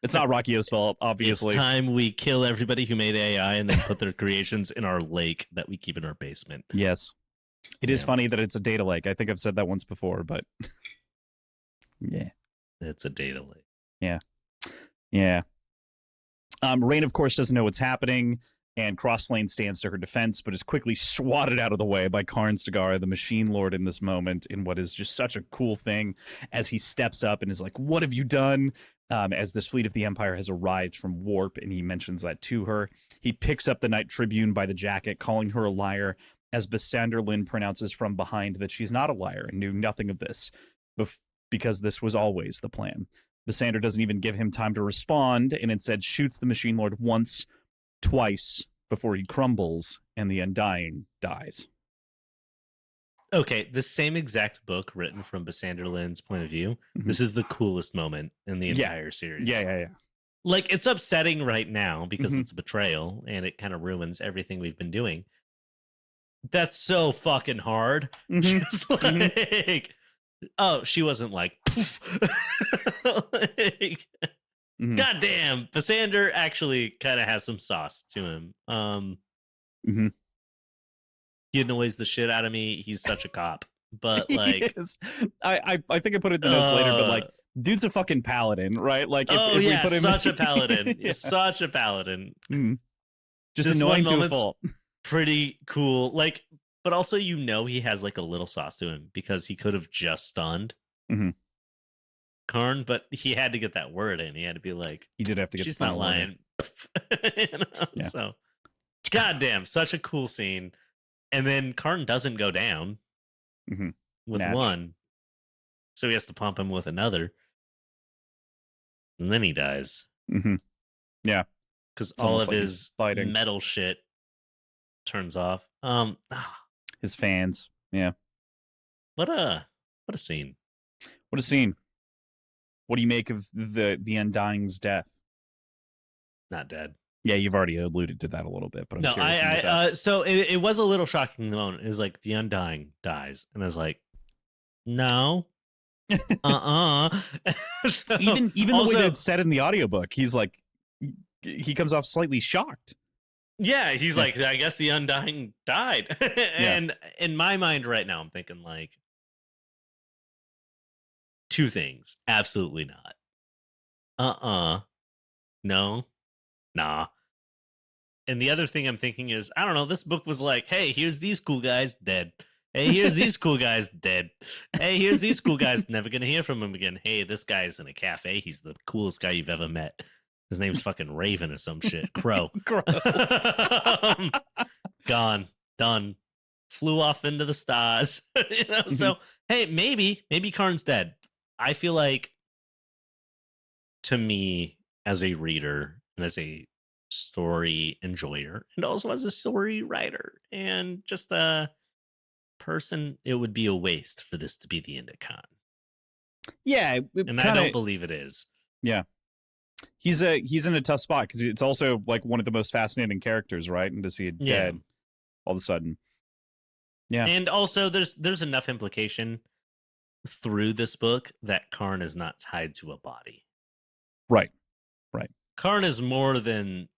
It's not Rocchio's fault, obviously. It's time we kill everybody who made AI and then put their creations in our lake that we keep in our basement. Yes. It is funny that it's a data lake. I think I've said that once before, but yeah. It's a data lake. Yeah. Yeah. Rain, of course, doesn't know what's happening, and Crossflame stands to her defense, but is quickly swatted out of the way by Karn Cigar, the Machine Lord, in this moment, in what is just such a cool thing, as he steps up and is like, what have you done? As this fleet of the Empire has arrived from Warp, and he mentions that to her. He picks up the Night Tribune by the jacket, calling her a liar, as Basander Lin pronounces from behind that she's not a liar and knew nothing of this, because this was always the plan. Basander doesn't even give him time to respond, and instead shoots the Machine Lord once, twice, before he crumbles, and the Undying dies. Okay, the same exact book written from Basander Lin's point of view. Mm-hmm. This is the coolest moment in the entire series. Yeah. Like, it's upsetting right now because it's a betrayal, and it kind of ruins everything we've been doing. That's so fucking hard. Just oh, she wasn't like, poof. Goddamn, Basander actually kind of has some sauce to him. He annoys the shit out of me. He's such a cop. But like, I think I put it in the notes later, but dude's a fucking paladin, right? Like, if we put him such a paladin. Such a paladin. Just annoying to a fault. Pretty cool. Like, but also, he has like a little sauce to him because he could have just stunned Karn, but he had to get that word in. He had to be like, he did have to get. She's not lying. So goddamn, such a cool scene. And then Karn doesn't go down Mm-hmm. with Natch. one, so he has to pump him with another, and then he dies Mm-hmm. Yeah, because it's all almost of like he's his fighting metal shit turns off. his fans. Yeah, What a scene. what a scene. What do you make of the Undying's death? Not dead. Yeah, you've already alluded to that a little bit, but I'm No, curious on your thoughts. so it was a little shocking in the moment. It was like the Undying dies, and I was like, no, So, even the way also, that it's said in the audiobook, he's like, he comes off slightly shocked. yeah, he's Yeah. like, I guess the Undying died. And in my mind right now, I'm thinking like two things. Absolutely not. No, nah. And the other thing I'm thinking is, I don't know, this book was like, hey, here's these cool guys dead. Hey, here's these cool guys dead. Hey, here's these cool guys, never gonna hear from him again. Hey, this guy's in a cafe. He's the coolest guy you've ever met. His name's fucking Raven or some shit. Crow. Gone. Done. Flew off into the stars. So hey, maybe Karn's dead. I feel like, to me, as a reader and as a story enjoyer, and also as a story writer, and just a person, it would be a waste for this to be the end of Khan. Yeah, And I don't believe it is. Yeah, he's in a tough spot because it's also like one of the most fascinating characters, right? And to see it dead all of a sudden. Yeah. And also there's enough implication through this book that Karn is not tied to a body. Right. Karn is more than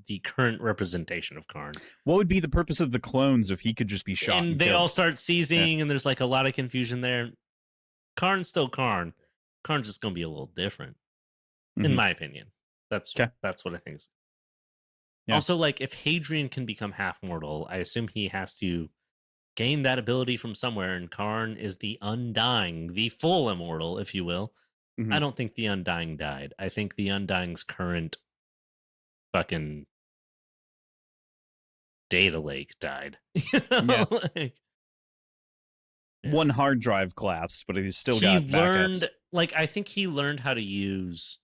the current representation of Karn. What would be the purpose of the clones if he could just be shot? And they killed? all start seizing, and there's like a lot of confusion there. Karn's still Karn. Karn's just gonna be a little different, in my opinion. That's what I think. Yeah. Also, like, if Hadrian can become half mortal, I assume he has to gain that ability from somewhere, and Karn is the Undying, the full immortal, if you will. I don't think the Undying died. I think the Undying's current fucking data lake died. Yeah. Like, one hard drive collapsed, but he's still got backups. I think he learned how to use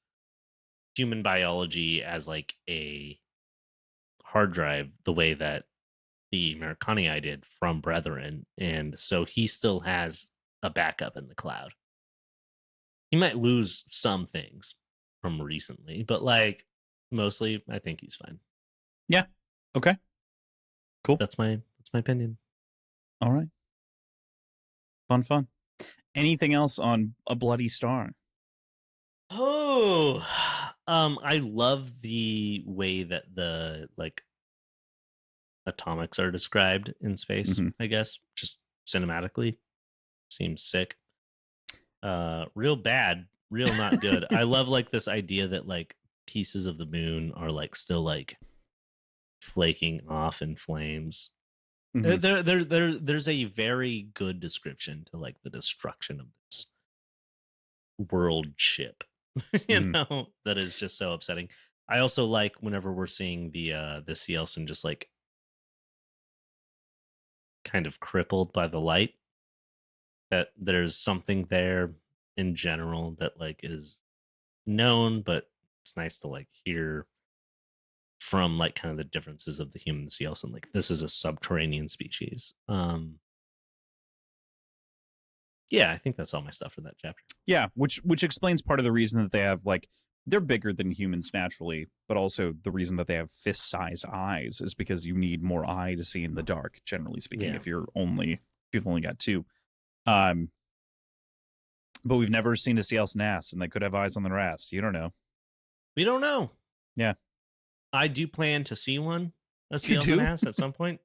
human biology as like a hard drive the way that the Americani did from Brethren, and so he still has a backup in the cloud. He might lose some things from recently, but like mostly, I think he's fine. Yeah. Okay. Cool. That's my opinion. All right. Fun. Anything else on A Bloody Star? Oh, I love the way that the like atomics are described in space. I guess just cinematically seems sick. Real bad, real not good. I love like this idea that like pieces of the moon are like still like flaking off in flames. There's a very good description to like the destruction of this world ship. That is just so upsetting. I also like whenever we're seeing the Cielson just like kind of crippled by the light, that there's something there in general that like is known, but it's nice to like hear from like kind of the differences of the human Cielson. Like, this is a subterranean species. Yeah, I think that's all my stuff for that chapter. Yeah, which explains part of the reason that they have like, they're bigger than humans naturally, but also the reason that they have fist-sized eyes is because you need more eye to see in the dark, generally speaking, if you've only got two. But we've never seen a Cielson ass, and they could have eyes on their ass. You don't know. We don't know. Yeah. I do plan to see one, a Cielson ass, at some point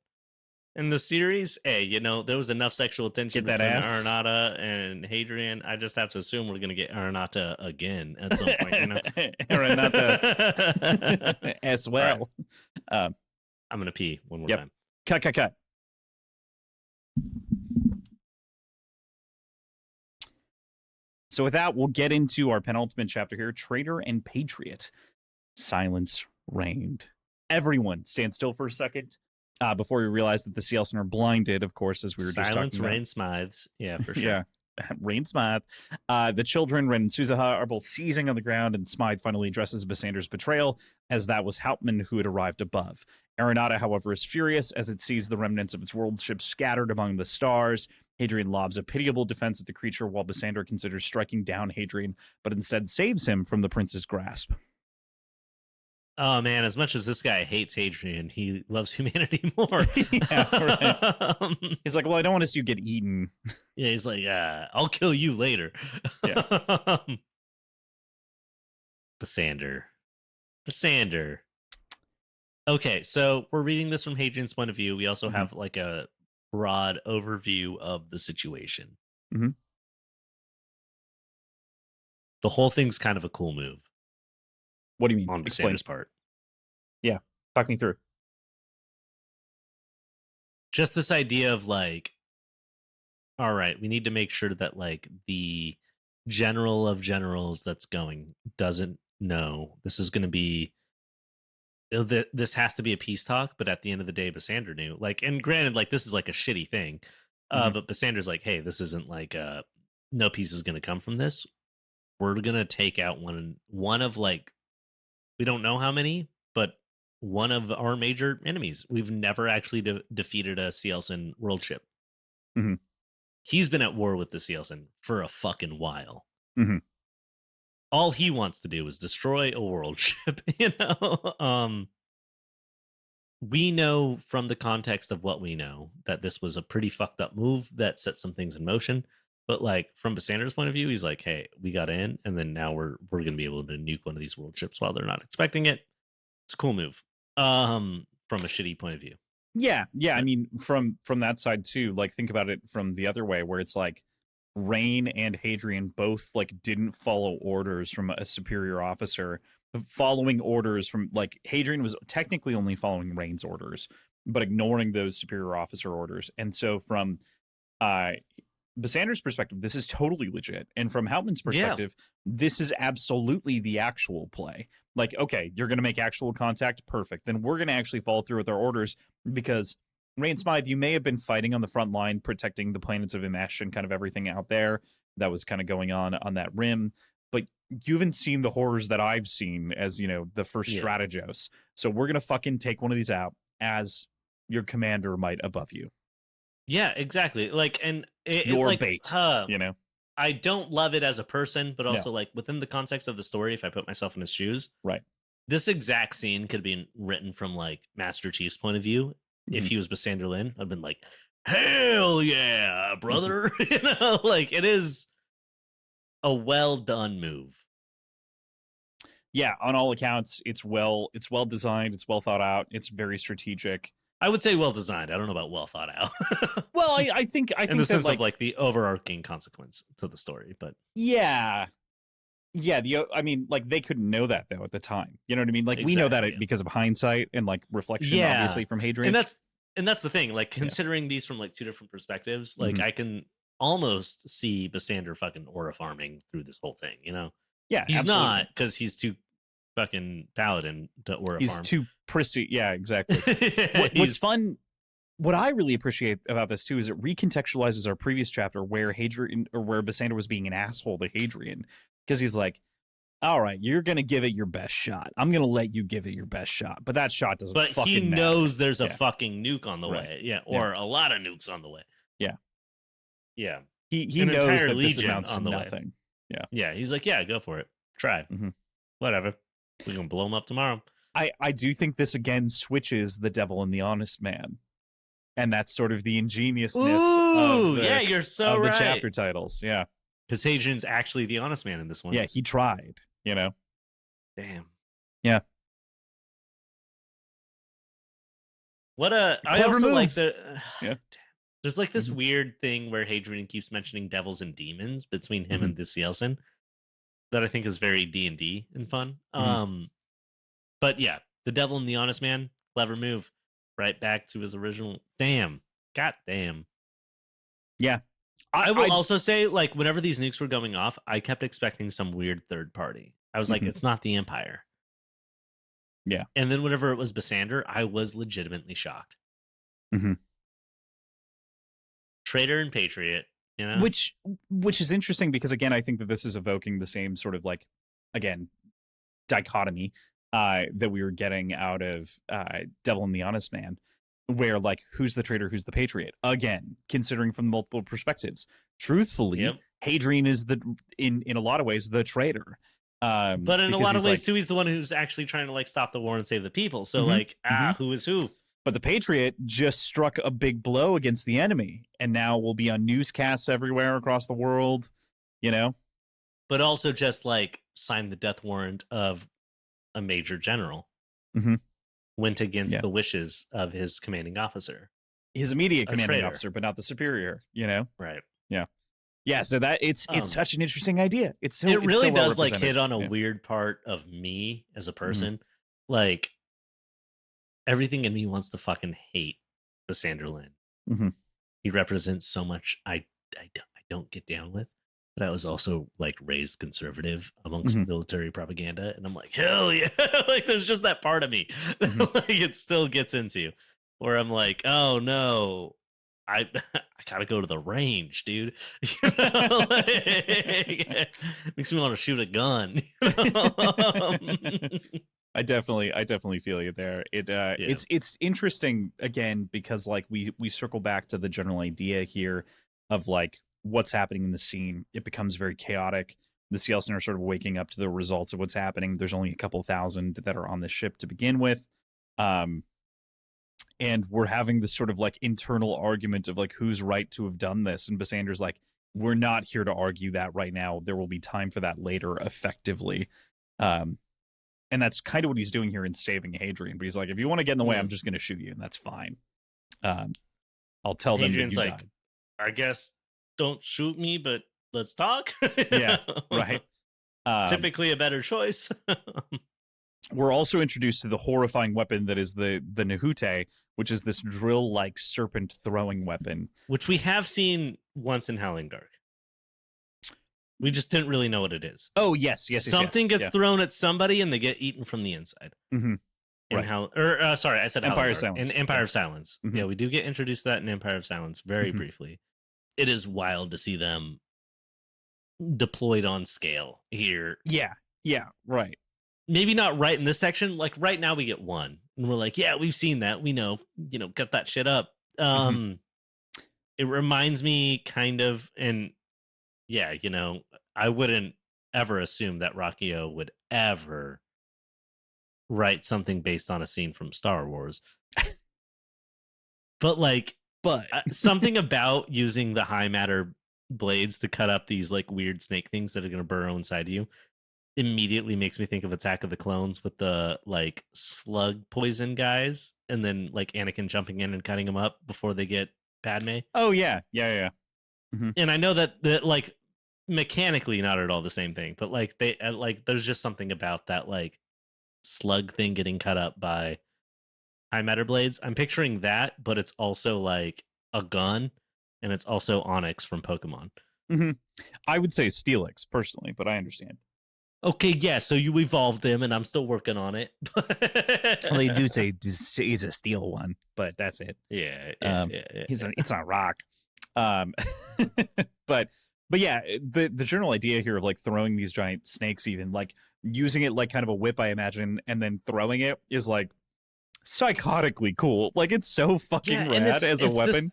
in the series. Hey, there was enough sexual tension between Aranata and Hadrian. I just have to assume we're going to get Aranata again at some point. Aranata as well. Right. I'm going to pee one more time. Cut. So with that, we'll get into our penultimate chapter here, Traitor and Patriot. Silence reigned. everyone stands still for a second before we realize that the Cielson are blinded, of course, as we were just Silence talking about. Rain Smythes. Yeah, for sure. Yeah. Rain Smythe. The children, Ren and Suzuha, are both seizing on the ground, and Smythe finally addresses Basander's betrayal, as that was Hauptmann who had arrived above. Arenata, however, is furious as it sees the remnants of its world ship scattered among the stars. Hadrian lobs a pitiable defense at the creature, while Basander considers striking down Hadrian, but instead saves him from the prince's grasp. Oh man, as much as this guy hates Hadrian, he loves humanity more. Yeah, right. He's like, well, I don't want to see you get eaten. Yeah, he's like, I'll kill you later. Yeah. Basander. Okay, so we're reading this from Hadrian's point of view. We also have like a broad overview of the situation. Mm-hmm. The whole thing's kind of a cool move. What do you mean? On Basander's part. Yeah, talk me through. Just this idea of like, all right, we need to make sure that like the general of generals that's going doesn't know this is going to be, this has to be a peace talk, but at the end of the day, Basander knew. Like, and granted, like this is like a shitty thing, but Basander's like, hey, this isn't like no peace is going to come from this. We're going to take out one of like, we don't know how many, but one of our major enemies. We've never actually defeated a Cielson world ship. Mm-hmm. He's been at war with the Cielson for a fucking while. Mm-hmm. All he wants to do is destroy a world ship, you know? We know from the context of what we know that this was a pretty fucked up move that set some things in motion. But like from Basander's point of view, he's like, hey, we got in, and then now we're gonna be able to nuke one of these world ships while they're not expecting it. It's a cool move. From a shitty point of view. Yeah. I mean, from that side too, like think about it from the other way, where it's like Rain and Hadrian both like didn't follow orders from a superior officer. Following orders from like Hadrian was technically only following Rain's orders, but ignoring those superior officer orders. And so from Basander's perspective, this is totally legit. And from Hauptmann's perspective, this is absolutely the actual play. Like, okay, you're going to make actual contact. Perfect. Then we're going to actually follow through with our orders, because Rain Smythe, you may have been fighting on the front line, protecting the planets of Imesh and kind of everything out there that was kind of going on that rim. But you haven't seen the horrors that I've seen as, you know, the first strategos. So we're going to fucking take one of these out as your commander might above you. Yeah, exactly. Like, and your like, bait, you know? I don't love it as a person, but also like within the context of the story, if I put myself in his shoes, right? This exact scene could be written from like Master Chief's point of view. If he was Basander Lin, I'd been like, hell yeah, brother. You know, like it is a well done move. Yeah, on all accounts, it's well designed, it's well thought out, it's very strategic. I would say well designed. I don't know about well thought out. Well, I think in the sense of like the overarching consequence to the story, but yeah, I mean, like they couldn't know that though at the time. You know what I mean? Like we know that because of hindsight and like reflection, obviously from Hadrian. And that's the thing. Like considering these from like two different perspectives, like I can almost see Basander fucking aura farming through this whole thing. You know? Yeah, he's absolutely. not, because he's too fucking paladin to aura farm. He's too prissy. Yeah, exactly. What's fun, what I really appreciate about this too, is it recontextualizes our previous chapter where Hadrian, or where Basander was being an asshole to Hadrian, because he's like, all right, you're gonna give it your best shot. I'm gonna let you give it your best shot, but that shot doesn't. But fucking he knows matter. There's a fucking nuke on the way, or a lot of nukes on the way. Yeah. He knows that this amounts to nothing. Yeah. He's like, yeah, go for it. Try. Whatever. We're gonna blow him up tomorrow. I do think this again switches the devil and the honest man, and that's sort of the ingeniousness. Of the, you're so right. The chapter titles, because Hadrian's actually the honest man in this one. Yeah, he tried. You know. Damn. Yeah. What a I also move. like the. There's like this weird thing where Hadrian keeps mentioning devils and demons between him and the Cielson that I think is very D&D and fun. But yeah, the devil and the honest man, clever move. Right back to his original. Damn. God damn. Yeah. I will also say, like, whenever these nukes were going off, I kept expecting some weird third party. I was like, it's not the Empire. Yeah. And then whenever it was Basander, I was legitimately shocked. Hmm. Traitor and patriot, you know? Which which is interesting because again, I think that this is evoking the same sort of like again dichotomy that we were getting out of Devil and the Honest Man, where like who's the traitor, who's the patriot? Again, considering from multiple perspectives. Truthfully, Yep. Hadrian is the in a lot of ways the traitor. But in a Because lot of he's ways like, too, he's the one who's actually trying to like stop the war and save the people. So mhm, like, mhm. who is who? But the patriot just struck a big blow against the enemy, and now will be on newscasts everywhere across the world. You know, But also just like signed the death warrant of a major general. hmm, Went against yeah, the wishes of his commanding officer. his immediate A commanding traitor. officer, but not the superior. You know, Right. yeah. Yeah, so that it's Um, such an interesting idea. it It's so really well does like represented. hit on a Yeah. weird part of me as a Hmm. person. Like everything in me wants to fucking hate the Sanderlin. Hmm. He represents so much I don't get down with. But I was also like raised conservative amongst Hmm. military propaganda, and I'm like, hell yeah! Like, there's just that part of me Hmm. that like it still gets into, where I'm like, oh no, I I gotta go to the range, dude. You know, like, makes me want to shoot a gun. You know? I definitely feel you there. Yeah. It's interesting again because like we circle back to the general idea here of like what's happening in the scene. It becomes very chaotic. The Sealson are sort of waking up to the results of what's happening. There's only a couple thousand that are on this ship to begin with. Um, and we're having this sort of like internal argument of like who's right to have done this, and Bassander's like, we're not here to argue that right now, there will be time for that later effectively. um and that's kind of what he's doing here in saving Hadrian, but he's like, if you want to get in the way, I'm Mm. just going to shoot you, and that's fine. um I'll tell them that Hadrian's you like, died. I guess don't shoot me, but let's talk. Yeah, right. um Typically a better choice. we're also introduced to the horrifying weapon that is the Nahute, which is this drill like serpent throwing weapon. Which we have seen once in Howling Dark. We just didn't really know what it is. Oh yes, yes, yes, yes, Something gets yeah. thrown at somebody and they get eaten from the inside. Hmm. In Right. How, or sorry, I said Howling Empire of Dark. In Silence, Empire yeah. of Silence. Hmm. Yeah, we do get introduced to that in Empire of Silence very Hmm. briefly. It is wild to see them deployed on scale here. Yeah, yeah, right. Maybe not right in this section. Like right now we get one. And we're like, yeah, we've seen that. We know, cut that shit up. Hmm. It reminds me kind of, and yeah, I wouldn't ever assume that Rockio would ever write something based on a scene from Star Wars. But like But something about using the high matter blades to cut up these like weird snake things that are going to burrow inside you immediately makes me think of Attack of the Clones with the like slug poison guys, and then like Anakin jumping in and cutting them up before they get Padme. oh yeah, yeah, yeah. Hmm. And I know that like mechanically not at all the same thing, but like they like there's just something about that like slug thing getting cut up by high matter blades. I'm picturing that, but it's also like a gun, and it's also Onyx from Pokemon. Hmm. I would say Steelix personally, but I understand. Okay, yeah, so you evolved them, and I'm still working on it. Well, they do say he's a steel one, but that's it. Yeah, yeah, Um, yeah, yeah, yeah. it's not rock. Um, but but yeah, the general idea here of like throwing these giant snakes, even like using it like kind of a whip, I imagine, and then throwing it is like psychotically cool. Like it's so fucking Yeah, and rad as a weapon.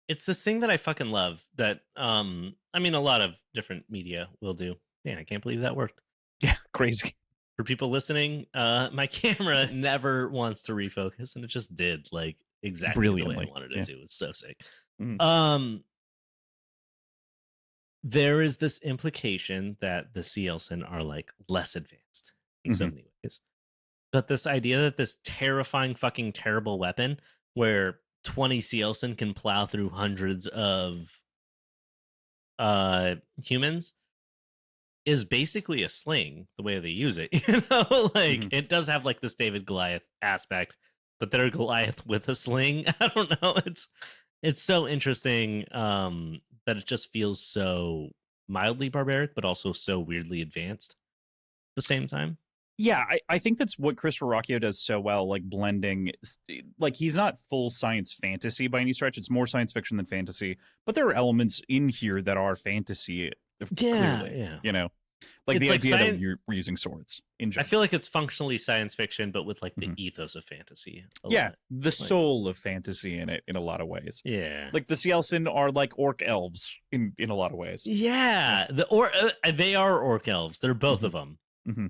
it's this thing that I fucking love that I mean a lot of different media will do. Man, I can't believe that worked. Yeah, crazy. For people listening, my camera never wants to refocus, and it just did like exactly the way I Brilliantly. wanted it Yeah. to. It's so sick. Mhm. Um there is this implication that the Cielsen are like less advanced in so Mhm. many ways. But this idea that this terrifying, fucking terrible weapon where 20 Cielsen can plow through hundreds of humans is basically a sling the way they use it. Like Mhm. it does have like this David Goliath aspect, but they're Goliath with a sling. I don't know. It's so interesting that it just feels so mildly barbaric, but also so weirdly advanced at the same time. Yeah, I think that's what Chris Verrocchio does so well, like blending, like he's not full science fantasy by any stretch. It's more science fiction than fantasy, but there are elements in here that are fantasy, Yeah, clearly, yeah. like It's the like idea that science. we're using swords in I general. feel like it's functionally science fiction, but with like the Mhm. ethos of fantasy a Yeah, lot. the Like, soul of fantasy in it in a lot of ways. yeah, Like the Cielsen are like orc elves in a lot of ways. Yeah. yeah. They are orc elves. They're both hmm of them, hmm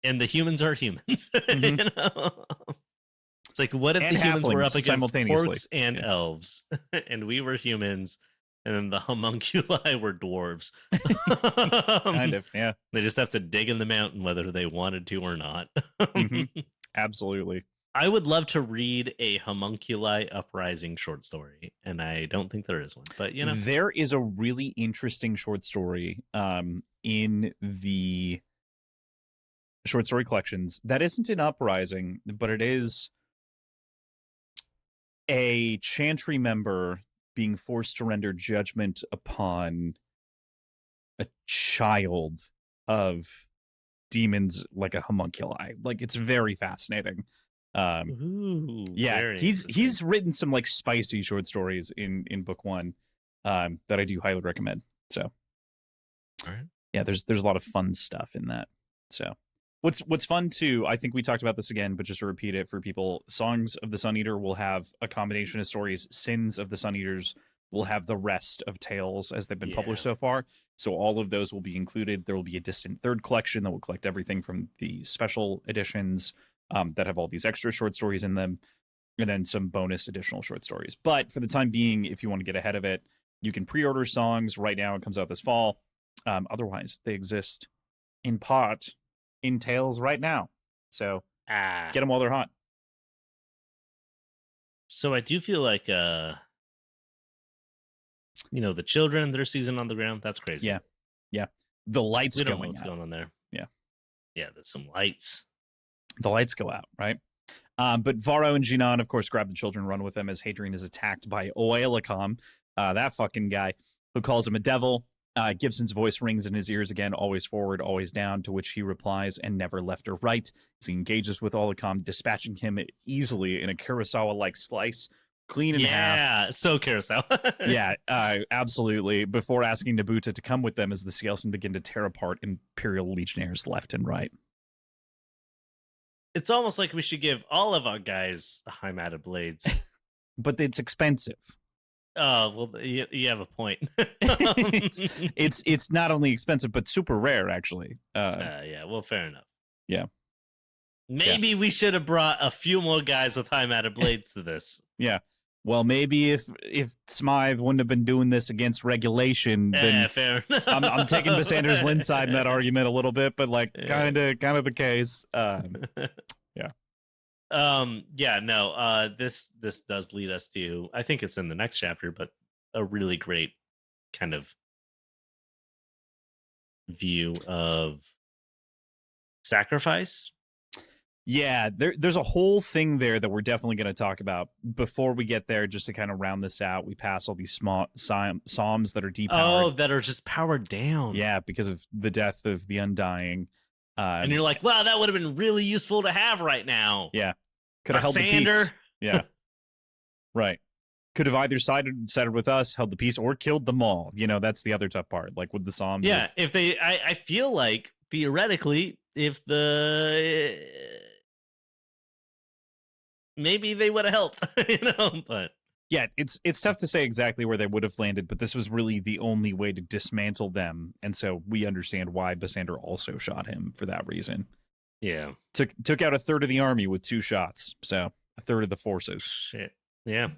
and the humans are humans. hmm you know, it's like, what if the And humans were halflings up against simultaneously. orcs and Yeah, elves, and we were humans, and then the homunculi were dwarves? kind of. Yeah. They just have to dig in the mountain whether they wanted to or not. hmm Absolutely. I would love to read a homunculi uprising short story, and I don't think there is one. But There is a really interesting short story in the short story collections that isn't an uprising, but it is a chantry member being forced to render judgment upon a child of demons like a homunculi. Like it's very fascinating. Um ooh, yeah, very interesting. he's written some like spicy short stories in book one that I do highly recommend. So All right. yeah, there's a lot of fun stuff in that. So what's fun too, I think we talked about this again, but just to repeat it for people, Songs of the Sun Eater will have a combination of stories. Sins of the Sun Eaters will have the rest of tales as they've been Yeah. published so far. So all of those will be included. There will be a distant third collection that will collect everything from the special editions that have all these extra short stories in them, and then some bonus additional short stories. But for the time being, if you want to get ahead of it, you can pre-order Songs right now. It comes out this fall. Otherwise, they exist in pot in Tales right now. So Ah. get them while they're hot. So I do feel like the children, their season on the ground, that's crazy. Yeah. Yeah. The lights We don't know going what's out. going on there. Yeah. Yeah, there's some lights. The lights go out, right? But Varro and Jinan, of course, grab the children, run with them as Hadrian is attacked by Oelacom, that fucking guy, who calls him a devil. Gibson's voice rings in his ears again, always forward, always down, to which he replies, and never left or right, as he engages with Oelacom, dispatching him easily in a Kurosawa-like slice, clean in half. Yeah, so Kurosawa. Yeah, absolutely. Before asking Nabuta to come with them as the Scalesen begin to tear apart Imperial Legionnaires left and right. It's almost like we should give all of our guys High-Matted blades. But it's expensive. Oh, well, you have a point. it's not only expensive but super rare, actually. Yeah, well, fair enough. Yeah, Maybe we should have brought a few more guys with high-matted blades to this. yeah. Well, maybe if Smythe wouldn't have been doing this against regulation, then Fair enough. I'm taking Bassander's Lynn side in that argument a little bit, but like kind of the case. Yeah. Yeah, no, this does lead us to, I think it's in the next chapter, but a really great kind of view of sacrifice. Yeah, there's a whole thing there that we're definitely going to talk about. Before we get there, just to kind of round this out, we pass all these small psalms that are depowered. Oh, that are just powered down. Yeah, because of the death of the Undying. And you're like, wow, that would have been really useful to have right now. Yeah, could have held the peace. Yeah, right. Could have either sided with us, held the peace, or killed them all. That's the other tough part. Like with the psalms. Yeah, if they, I feel like theoretically, if the maybe they would have helped, but yeah, it's tough to say exactly where they would have landed, but this was really the only way to dismantle them, and so we understand why Bassander also shot him for that reason. Yeah, took out a third of the army with 2 shots, so a third of the forces. Shit. Yeah,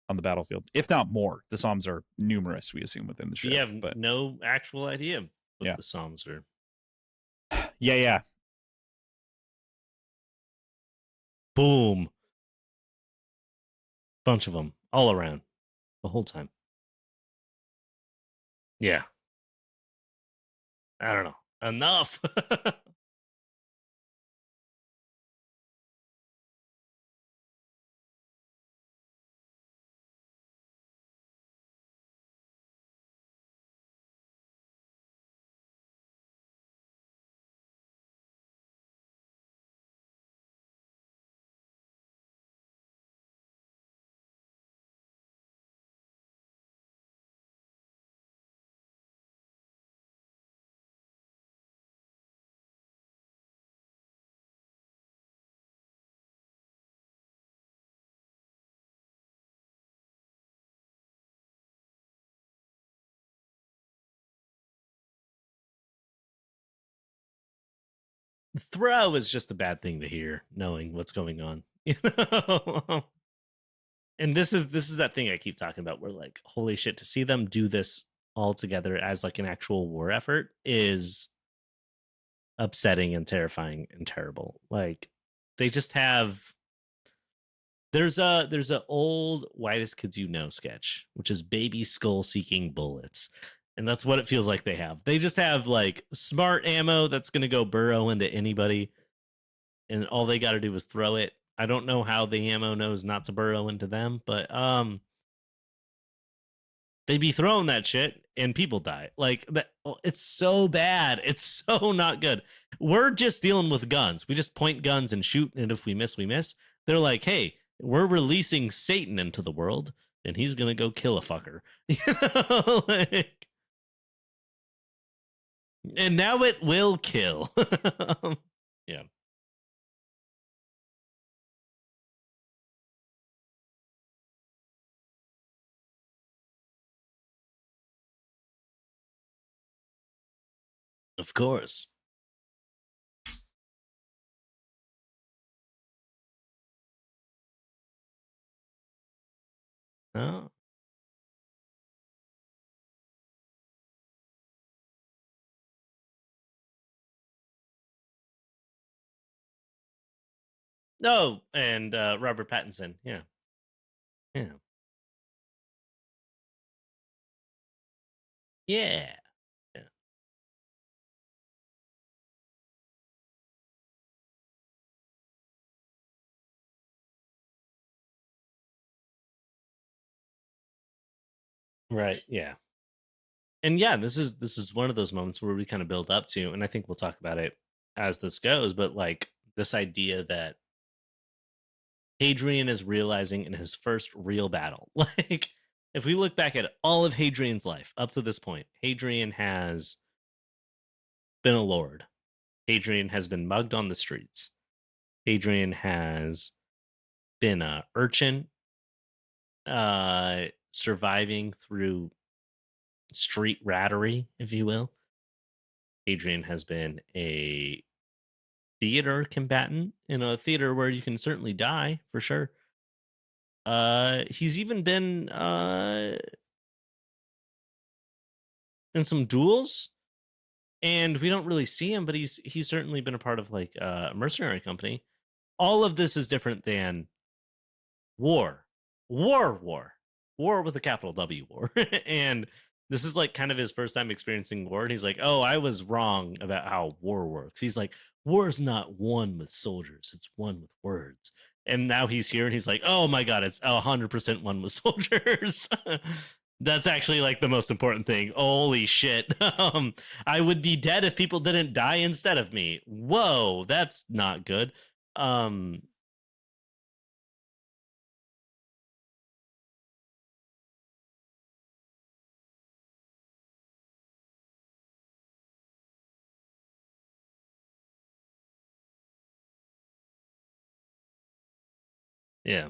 on the battlefield, if not more. The Psalms are numerous, we assume, within the ship. We have but no actual idea what the Psalms are. Yeah. Boom. Bunch of them all around the whole time. Yeah. I don't know. Enough. throw is just a bad thing to hear, knowing what's going on. You know? And this is that thing I keep talking about where like, holy shit, to see them do this all together as like an actual war effort is upsetting and terrifying and terrible. Like they just have there's a old Whitest Kids You Know sketch, which is Baby Skull Seeking Bullets. And that's what it feels like they have. They just have like smart ammo that's gonna go burrow into anybody, and all they gotta do is throw it. I don't know how the ammo knows not to burrow into them, but they be throwing that shit and people die. Like that, it's so bad. It's so not good. We're just dealing with guns. We just point guns and shoot, and if we miss, we miss. They're like, hey, we're releasing Satan into the world, and he's gonna go kill a fucker. You know, like, and now it will kill. Yeah, of course. Oh, no, and Robert Pattinson. Yeah, yeah, yeah. Yeah. Right. Yeah. And yeah, this is one of those moments where we kind of build up to, and I think we'll talk about it as this goes, but like this idea that Hadrian is realizing in his first real battle. Like, if we look back at all of Hadrian's life up to this point, Hadrian has been a lord. Hadrian has been mugged on the streets. Hadrian has been a urchin, surviving through street rattery, if you will. Hadrian has been a theater combatant in a theater where you can certainly die for sure. He's even been in some duels, and we don't really see him, but he's certainly been a part of like a mercenary company. All of this is different than war, war, war with a capital W, war, and this is like kind of his first time experiencing war. And he's like, "Oh, I was wrong about how war works." He's like, "War is not won with soldiers; it's won with words." And now he's here, and he's like, "Oh my god, it's 100% won with soldiers." That's actually like the most important thing. Holy shit. I would be dead if people didn't die instead of me. Whoa, that's not good. Um, yeah.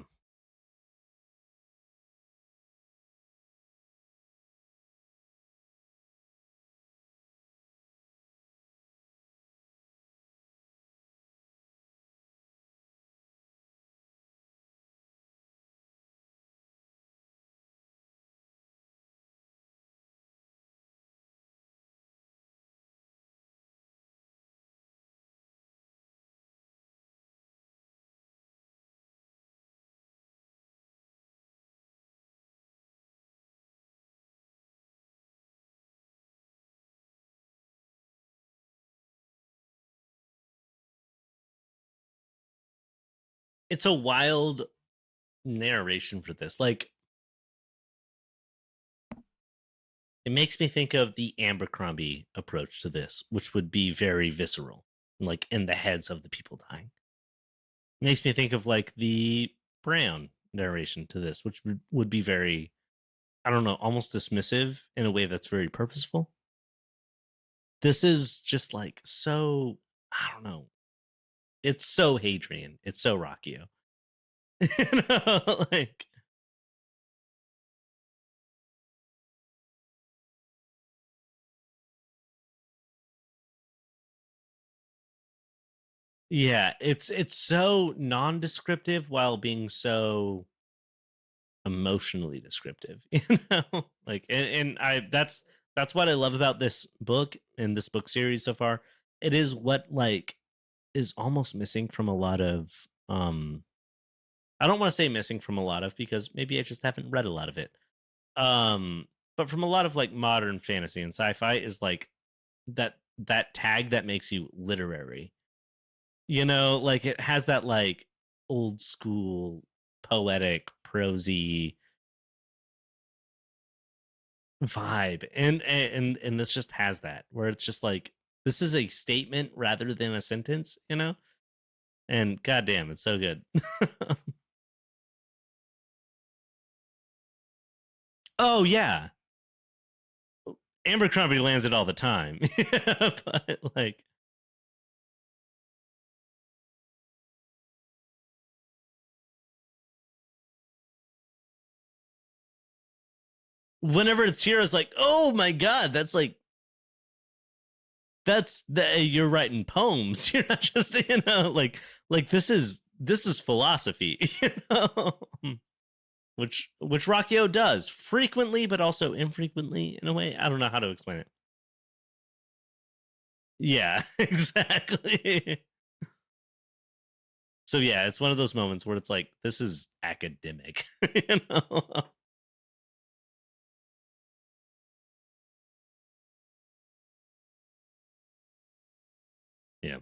It's a wild narration for this. Like, it makes me think of the Abercrombie approach to this, which would be very visceral, like in the heads of the people dying. It makes me think of like the Brown narration to this, which would be very, I don't know, almost dismissive in a way that's very purposeful. This is just like so, I don't know. It's so Hadrian. It's so Rockio. You know, like, Yeah, it's so non-descriptive while being so emotionally descriptive, you know? Like and I that's what I love about this book and this book series so far. It is what like is almost missing from a lot of I don't want to say missing from a lot of because maybe I just haven't read a lot of it. Um but from a lot of like modern fantasy and sci-fi is like that tag that makes you literary. You know, like it has that like old school poetic prosy vibe and this just has that where it's just like this is a statement rather than a sentence, you know? And goddamn, it's so good. Oh yeah. Abercrombie lands it all the time. But like whenever it's here, it's like, oh my god, that's like that's the you're writing poems. You're not just, you know, like this is philosophy, you know? Which Rockio does frequently, but also infrequently in a way. I don't know how to explain it. Yeah, exactly. So yeah, it's one of those moments where it's like, this is academic, you know? Yeah.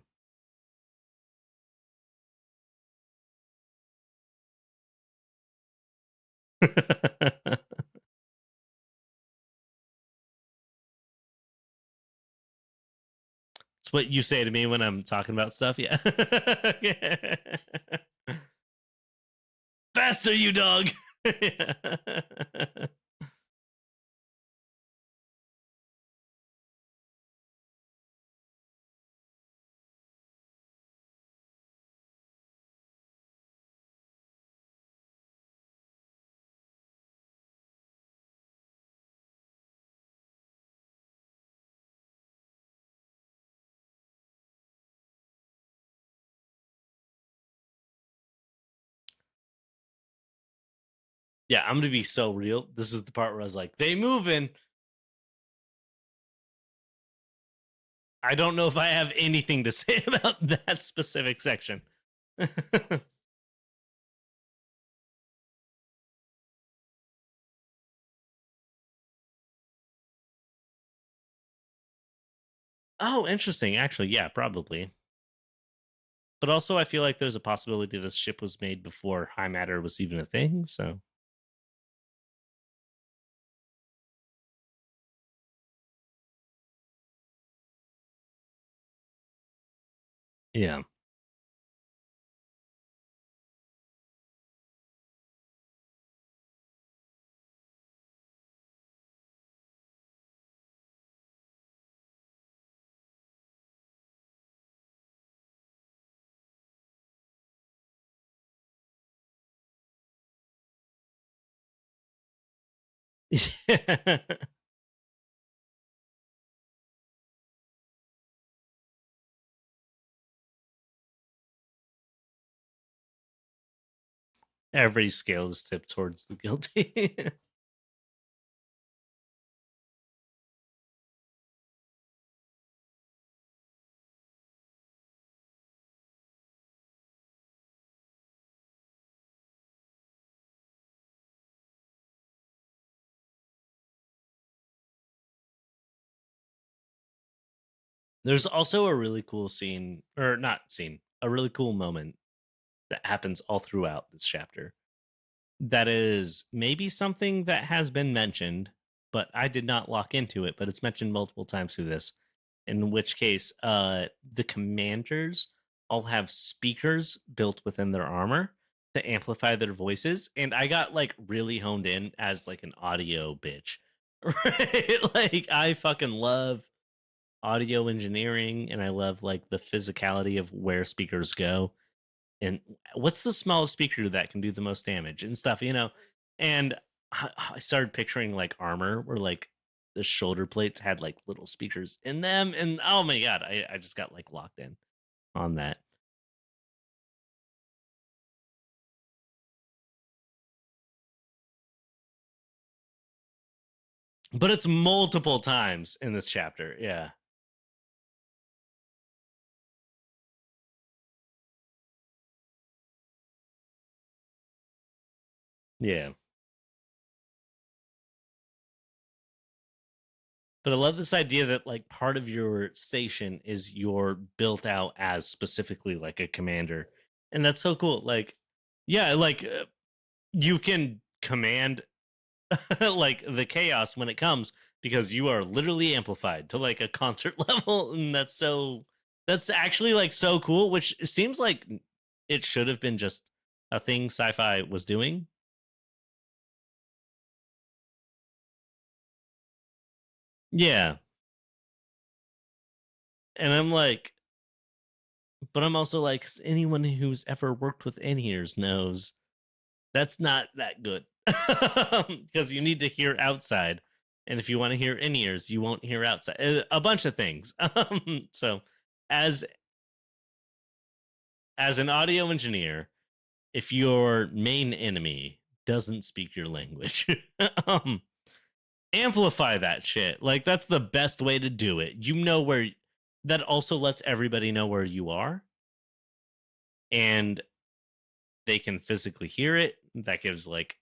It's what you say to me when I'm talking about stuff. Yeah. Faster, you dog. Yeah. Yeah, I'm gonna be so real. This is the part where I was like, they moving. I don't know if I have anything to say about that specific section. Oh, interesting. Actually, yeah, probably. But also, I feel like there's a possibility this ship was made before high matter was even a thing. So, yeah. Every scale is tipped towards the guilty. There's also a really cool scene, or not scene, a really cool moment that happens all throughout this chapter. That is maybe something that has been mentioned, but I did not lock into it, but it's mentioned multiple times through this. In which case, the commanders all have speakers built within their armor to amplify their voices, and I got like really honed in as like an audio bitch. Right? Like I fucking love audio engineering and I love like the physicality of where speakers go and what's the smallest speaker that can do the most damage and stuff, you know? And I started picturing like armor where like the shoulder plates had like little speakers in them. And oh my God, I just got like locked in on that. But it's multiple times in this chapter. Yeah. Yeah. But I love this idea that like part of your station is you're built out as specifically like a commander. And that's so cool. Like, yeah, like you can command like the chaos when it comes because you are literally amplified to like a concert level. And that's actually like so cool, which seems like it should have been just a thing sci-fi was doing. Yeah. And I'm like, but I'm also like, anyone who's ever worked with in-ears knows that's not that good because you need to hear outside. And if you want to hear in-ears, you won't hear outside. A bunch of things. So as as an audio engineer, if your main enemy doesn't speak your language, um, amplify that shit. Like that's the best way to do it. You know where that also lets everybody know where you are and they can physically hear it. That gives like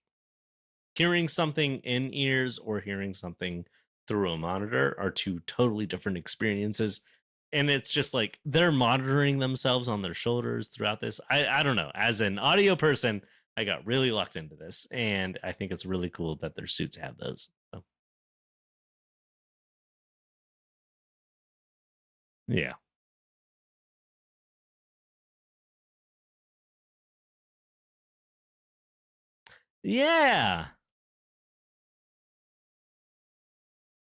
hearing something in ears or hearing something through a monitor are two totally different experiences. And it's just like they're monitoring themselves on their shoulders throughout this. I don't know. As an audio person, I got really locked into this. And I think it's really cool that their suits have those. So, yeah. Yeah.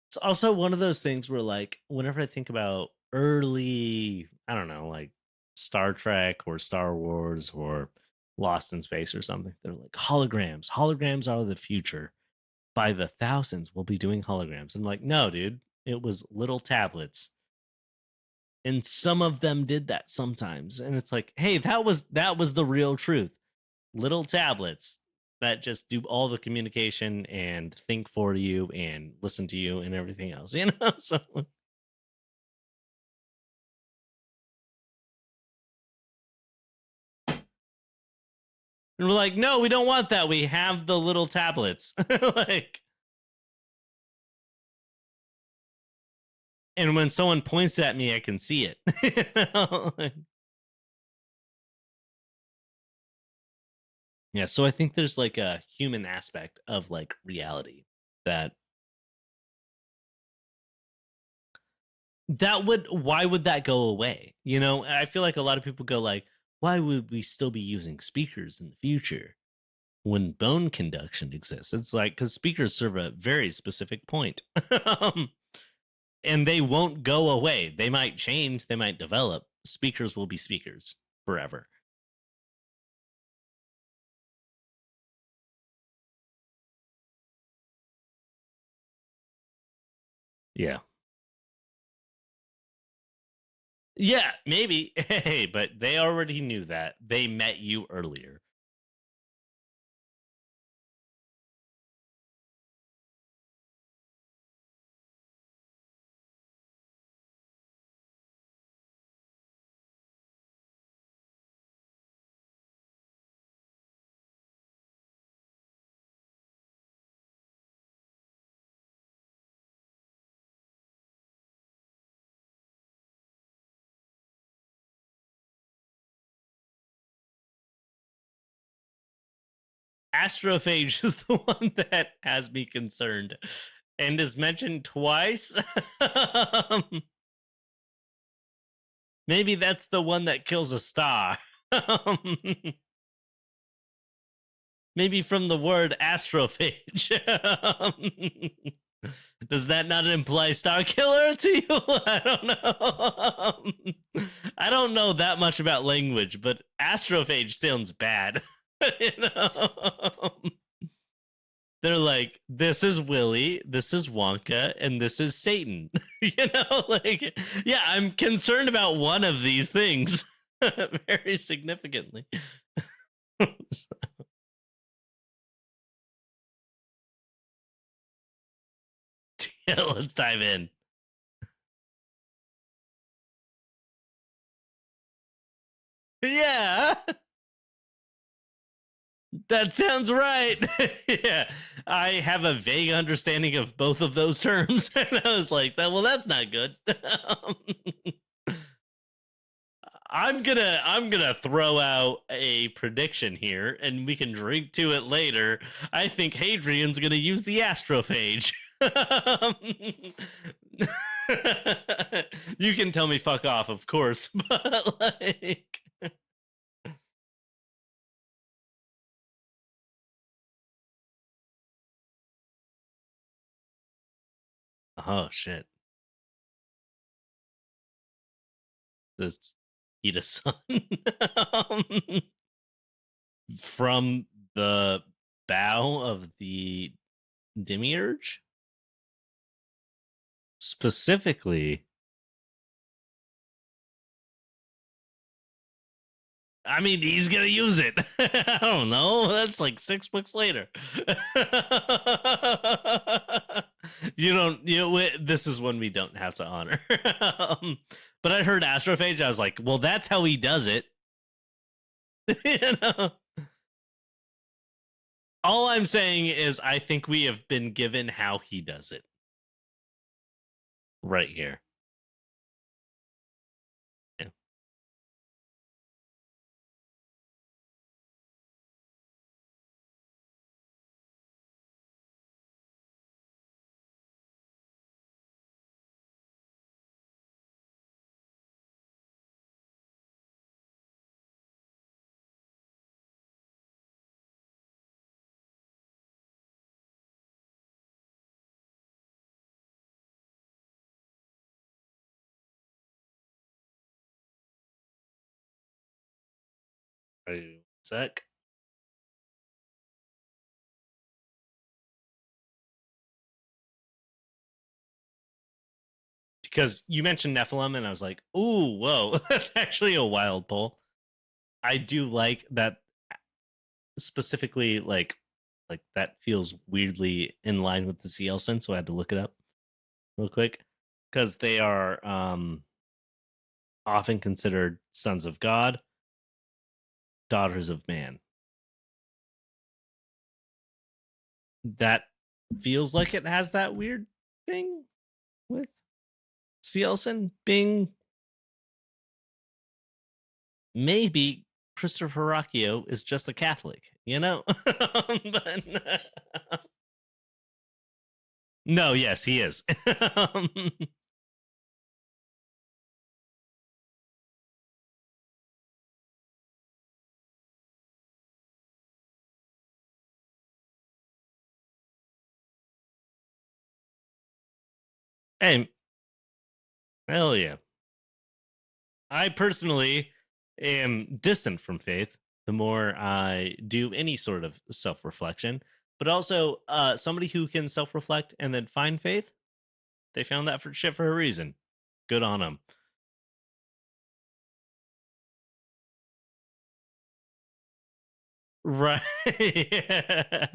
It's also one of those things where, like, whenever I think about early, I don't know, like Star Trek or Star Wars or Lost in Space or something, they're like holograms. Holograms are the future. By the thousands, we'll be doing holograms. I'm like, no, dude, it was little tablets, and some of them did that sometimes. And it's like, hey, that was the real truth. Little tablets that just do all the communication and think for you and listen to you and everything else, you know? So and we're like, no, we don't want that. We have the little tablets. Like, and when someone points at me, I can see it. You know? Like, yeah. So I think there's like a human aspect of like reality that why would that go away? You know, I feel like a lot of people go like, why would we still be using speakers in the future when bone conduction exists? It's like because speakers serve a very specific point. And they won't go away. They might change, they might develop. Speakers will be speakers forever. Yeah. Yeah, maybe. Hey, but they already knew that. They met you earlier. Astrophage is the one that has me concerned and is mentioned twice. Maybe that's the one that kills a star. Maybe from the word astrophage. Does that not imply star killer to you? I don't know. I don't know that much about language, but astrophage sounds bad. You know? They're like, this is Willy, this is Wonka, and this is Satan. You know, like, yeah, I'm concerned about one of these things very significantly. Yeah, let's dive in. Yeah, that sounds right. Yeah, I have a vague understanding of both of those terms, and I was like, "Well, that's not good." I'm gonna throw out a prediction here, and we can drink to it later. I think Hadrian's gonna use the astrophage. You can tell me fuck off, of course, but like, oh shit, this eat a sun from the bow of the demiurge, specifically. I mean, he's gonna use it. I don't know. That's like 6 books later. You don't. You know, this is one we don't have to honor. But I heard astrophage. I was like, well, that's how he does it. You know. All I'm saying is, I think we have been given how he does it right here. Yeah. Sec. Because you mentioned Nephilim, and I was like, "Ooh, whoa, that's actually a wild pull." I do like that, specifically, like that feels weirdly in line with the CL so I had to look it up real quick, because they are often considered sons of God, daughters of man. That feels like it has that weird thing with CL being, maybe Christopher Rocchio is just a Catholic, you know? But, no, yes, he is. Hey, hell yeah. I personally am distant from faith the more I do any sort of self reflection, but also somebody who can self reflect and then find faith. They found that for shit for a reason. Good on them. Right. Yeah.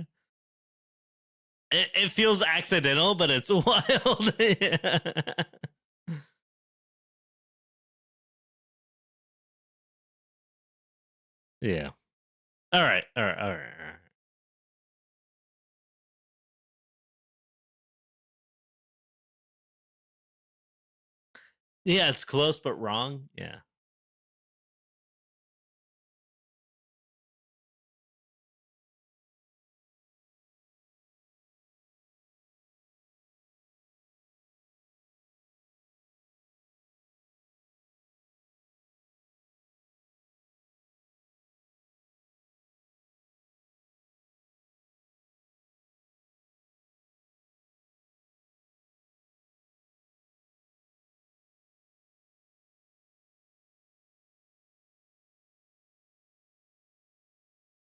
It feels accidental, but it's wild. Yeah. Yeah. All right. All right. All right. All right. Yeah, it's close but wrong. Yeah.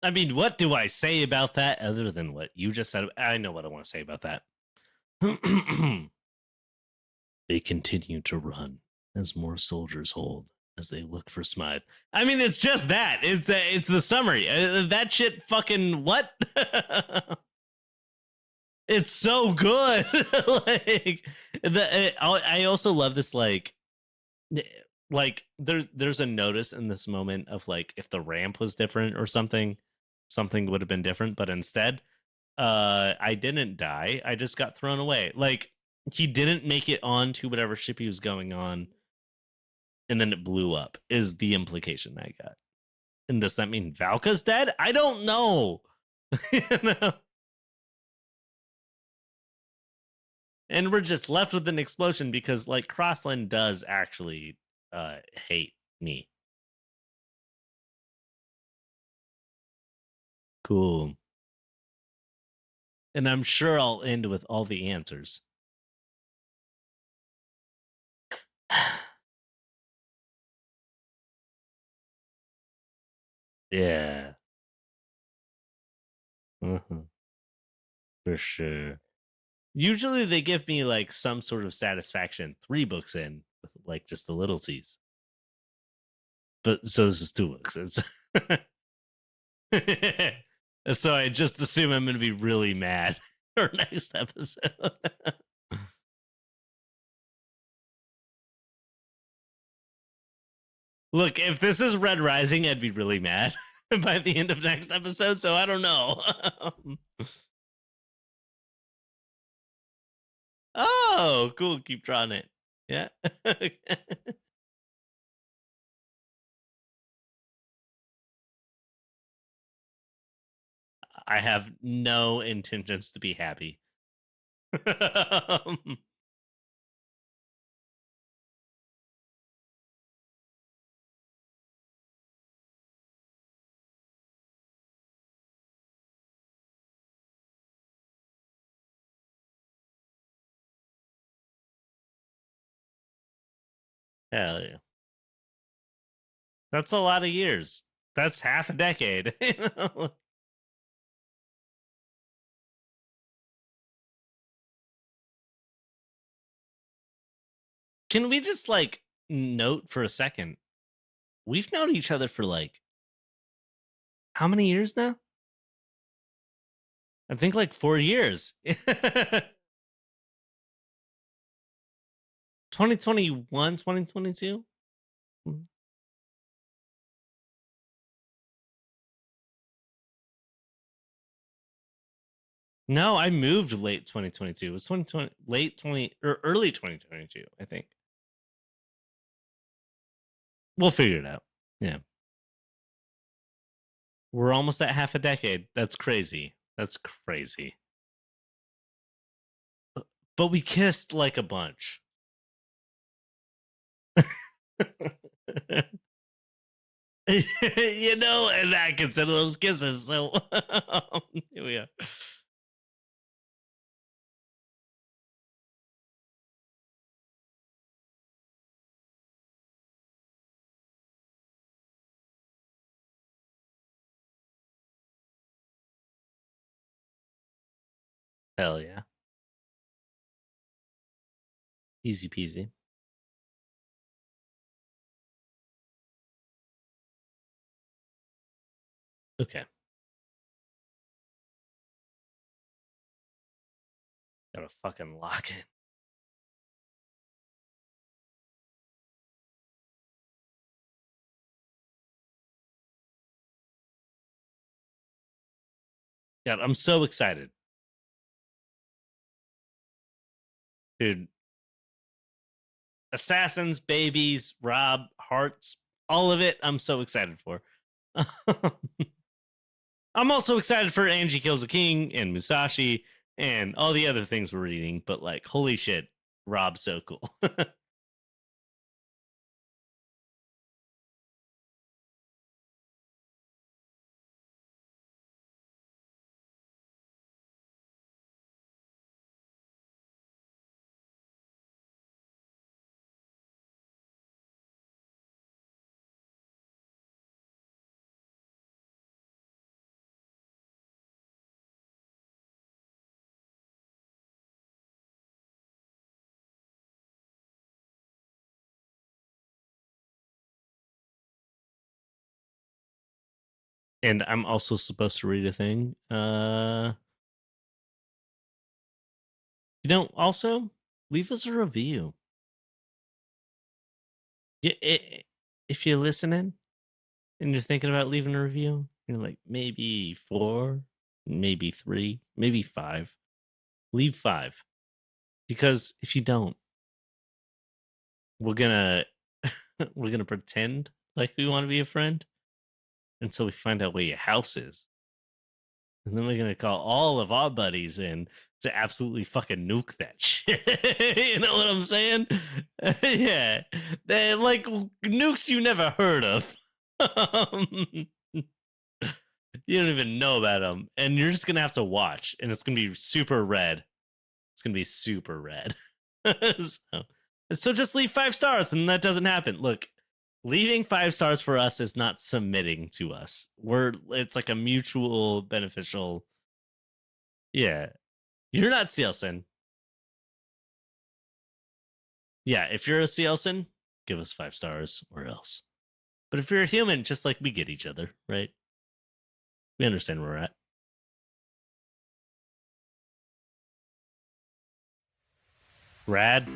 I mean, what do I say about that other than what you just said? I know what I want to say about that. They continue to run as more soldiers hold as they look for Smythe. I mean, it's just that. It's the summary. That shit fucking what? It's so good. Like I also love this eh, like there's a notice in this moment of like if the ramp was different or something, something would have been different, but instead, I didn't die. I just got thrown away. Like he didn't make it onto whatever ship he was going on, and then it blew up. Is the implication I got? And does that mean Valka's dead? I don't know. You know? And we're just left with an explosion because like Crossland does actually uh hate me. Cool. And I'm sure I'll end with all the answers. Yeah. Mhm. For sure. Usually they give me like some sort of satisfaction 3 books in, like just the little C's. But so this is 2 books. It's so I just assume I'm gonna be really mad for next episode. Look, if this is Red Rising, I'd be really mad by the end of next episode, so I don't know. Oh, cool. Keep drawing it. Yeah. I have no intentions to be happy. Hell yeah. That's a lot of years. That's half a decade. You know? Can we just like note for a second? We've known each other for like how many years now? I think like 4 years. 2021, 2022. No, I moved late 2022. It was 2020, late 20 or early 2022, I think. We'll figure it out. Yeah. We're almost at half a decade. That's crazy. That's crazy. But we kissed like a bunch. You know, and I consider those kisses. So here we are. Hell yeah. Easy peasy. Okay. Gotta fucking lock it. God, I'm so excited. Dude, assassins, babies, Rob, hearts, all of it. I'm so excited for. I'm also excited for Angie Kills a King and Musashi and all the other things we're reading, but like, holy shit, Rob's so cool. And I'm also supposed to read a thing. Also leave us a review. If you're listening and you're thinking about leaving a review, you're like maybe 4, maybe 3, maybe 5. Leave 5 because if you don't, we're gonna we're gonna pretend like we want to be a friend until we find out where your house is. And then we're gonna call all of our buddies in to absolutely fucking nuke that shit. You know what I'm saying? Yeah, they're like nukes you never heard of. Um, you don't even know about them, and you're just gonna have to watch, and it's gonna be super red. It's gonna be super red. So just leave 5 stars, and that doesn't happen. Look, leaving 5 stars for us is not submitting to us. It's like a mutual beneficial. Yeah, you're not Sealson. Yeah, if you're a Sealson, give us 5 stars or else. But if you're a human, just like we get each other, right? We understand where we're at. Rad.